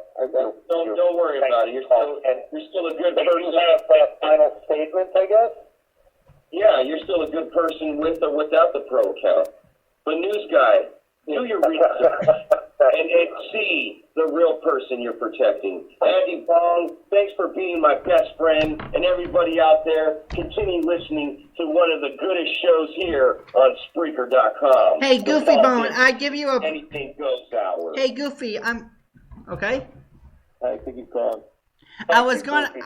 don't worry about it. You're still a good person. You have a final statement, I guess. Yeah, you're still a good person with or without the pro account. But News Guy, do your research and see the real person you're protecting. Andy Bong, thanks for being my best friend, and everybody out there, continue listening to one of the goodest shows here on Spreaker.com. Hey, Goofy Bone, I give you a... Anything goes sour. Hey, Goofy, I'm... Okay? I think he's gone. I was going to...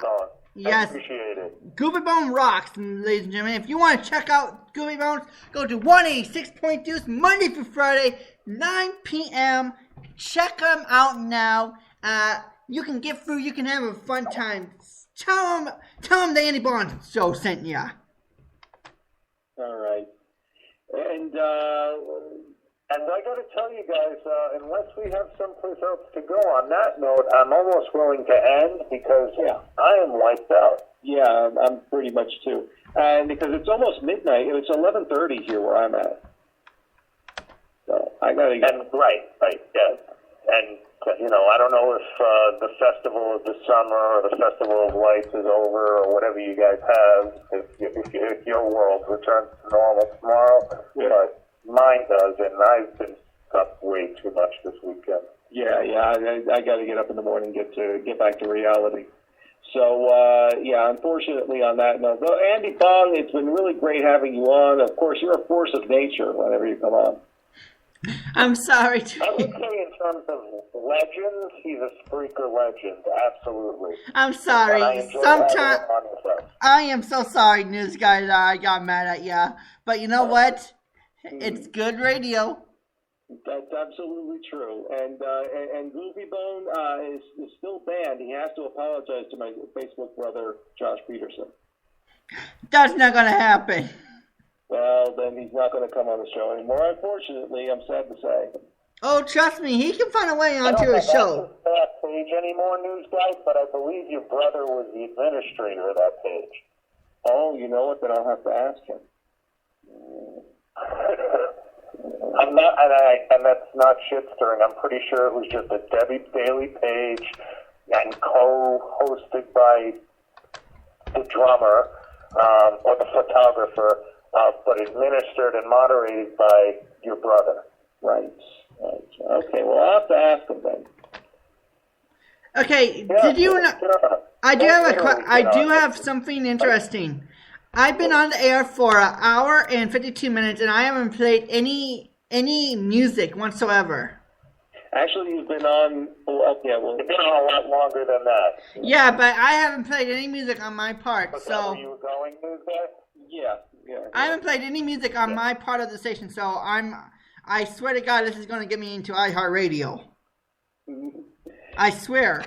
Yes. I appreciate it. Goofy Bone rocks, ladies and gentlemen. If you want to check out Goofy Bones, go to 186.2 Monday through Friday, 9 p.m. Check them out now. You can get through. You can have a fun time. Tell them the Andy Bond show sent ya. All right. And I got to tell you guys, unless we have someplace else to go on that note, I'm almost willing to end because I am wiped out. Yeah, I'm pretty much too. And because it's almost midnight, it's 11:30 here where I'm at. So I got to get... Right, yeah. And, you know, I don't know if the Festival of the Summer or the Festival of Lights is over or whatever you guys have, if your world returns to normal tomorrow, but mine does, and I've been up way too much this weekend. Yeah, I got to get up in the morning, get back to reality. So, unfortunately on that note, though, Andy Bong, it's been really great having you on. Of course, you're a force of nature whenever you come on. I'm sorry. I would say in terms of legends, he's a Spreaker legend, absolutely. I'm sorry. Sometimes I am so sorry, news guys. I got mad at ya, but you know what? It's good radio. That's absolutely true. And Goofy Bone is still banned. He has to apologize to my Facebook brother, Josh Peterson. That's not going to happen. Well, then he's not going to come on the show anymore. Unfortunately, I'm sad to say. Oh, trust me, he can find a way onto his show. I don't know that page anymore, news guys, but I believe your brother was the administrator of that page. Oh, you know what? Then I'll have to ask him. I'm not, and that's not shit stirring. I'm pretty sure it was just a Debbie Daily page and co-hosted by the drummer or the photographer, but administered and moderated by your brother. Right. Okay. Well, I'll have to ask him then. Okay. Did you know? I do have something interesting. I've been on the air for an hour and 52 minutes, and I haven't played any music whatsoever. Actually, you've been on. Well, yeah, well, You've been on a lot longer than that. Yeah, but I haven't played any music on my part, Was that so where you were going, Newsguy? yeah. I haven't played any music on my part of the station, so I swear to God, this is going to get me into iHeartRadio. I swear.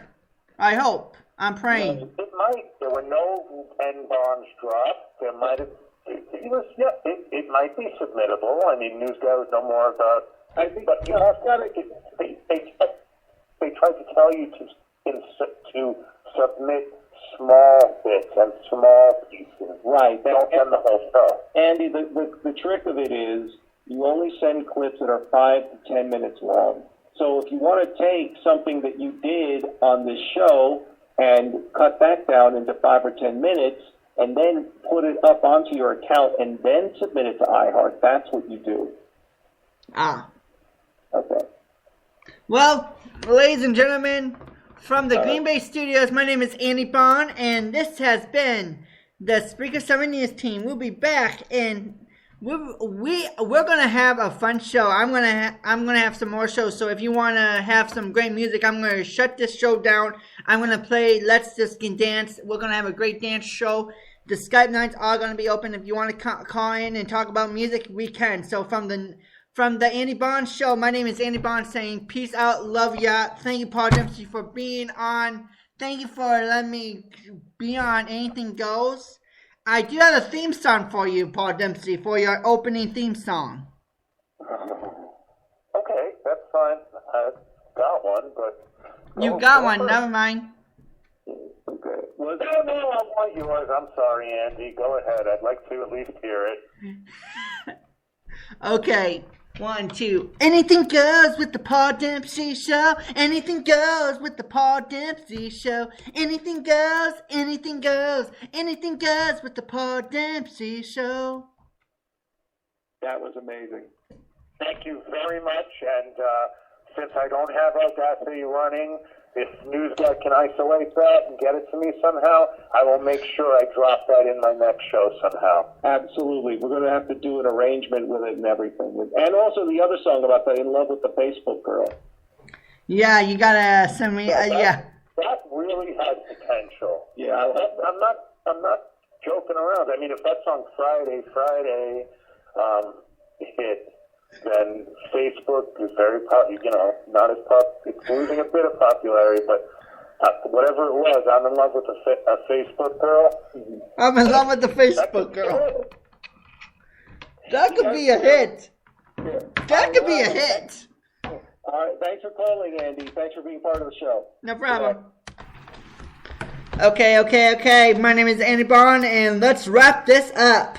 I hope. I'm praying. It might. There were no N-bombs dropped. There might have. It might be submittable. I mean, Newsguy would know more about. I think, But you know, they tried to tell you to submit small bits and small pieces. right. Don't send the whole show. Andy, the trick of it is you only send clips that are 5 to 10 minutes long. So if you want to take something that you did on this show and cut that down into 5 or 10 minutes and then put it up onto your account and then submit it to iHeart, that's what you do. Ah. Okay. Well, ladies and gentlemen, from the Green Bay Studios, my name is Andy Bond, and this has been the Spreaker 7 News team. We'll be back, and we're gonna have a fun show. I'm gonna have some more shows. So if you wanna have some great music, I'm gonna shut this show down. I'm gonna play Let's Just Dance. We're gonna have a great dance show. The Skype lines are gonna be open. If you want to call in and talk about music, we can. So from the Andy Bond Show, my name is Andy Bond saying peace out, love ya. Thank you, Paul Dempsey, for being on. Thank you for letting me be on Anything Goes. I do have a theme song for you, Paul Dempsey, for your opening theme song. Okay, that's fine. I got one, but... You got one, never mind. Okay. Well, no, I want yours. I'm sorry, Andy. Go ahead. I'd like to at least hear it. Okay. 1, 2. Anything goes with the Paul Dempsey Show. Anything goes with the Paul Dempsey Show. Anything goes, anything goes, anything goes with the Paul Dempsey Show. That was amazing. Thank you very much. And since I don't have Audacity running, if Newsguy can isolate that and get it to me somehow, I will make sure I drop that in my next show somehow. Absolutely. We're going to have to do an arrangement with it and everything. And also the other song about the In Love with the Facebook Girl. Yeah, you gotta send me. Yeah. That really has potential. Yeah. I'm not joking around. I mean, if that song Friday hit, then Facebook is very not as it's losing a bit of popularity, but whatever it was, I'm in love with a Facebook girl. I'm in love with the Facebook girl. That could be a hit. That could be a hit. All right. Thanks for calling, Andy. Thanks for being part of the show. No problem. Okay. My name is Andy Bond, and let's wrap this up.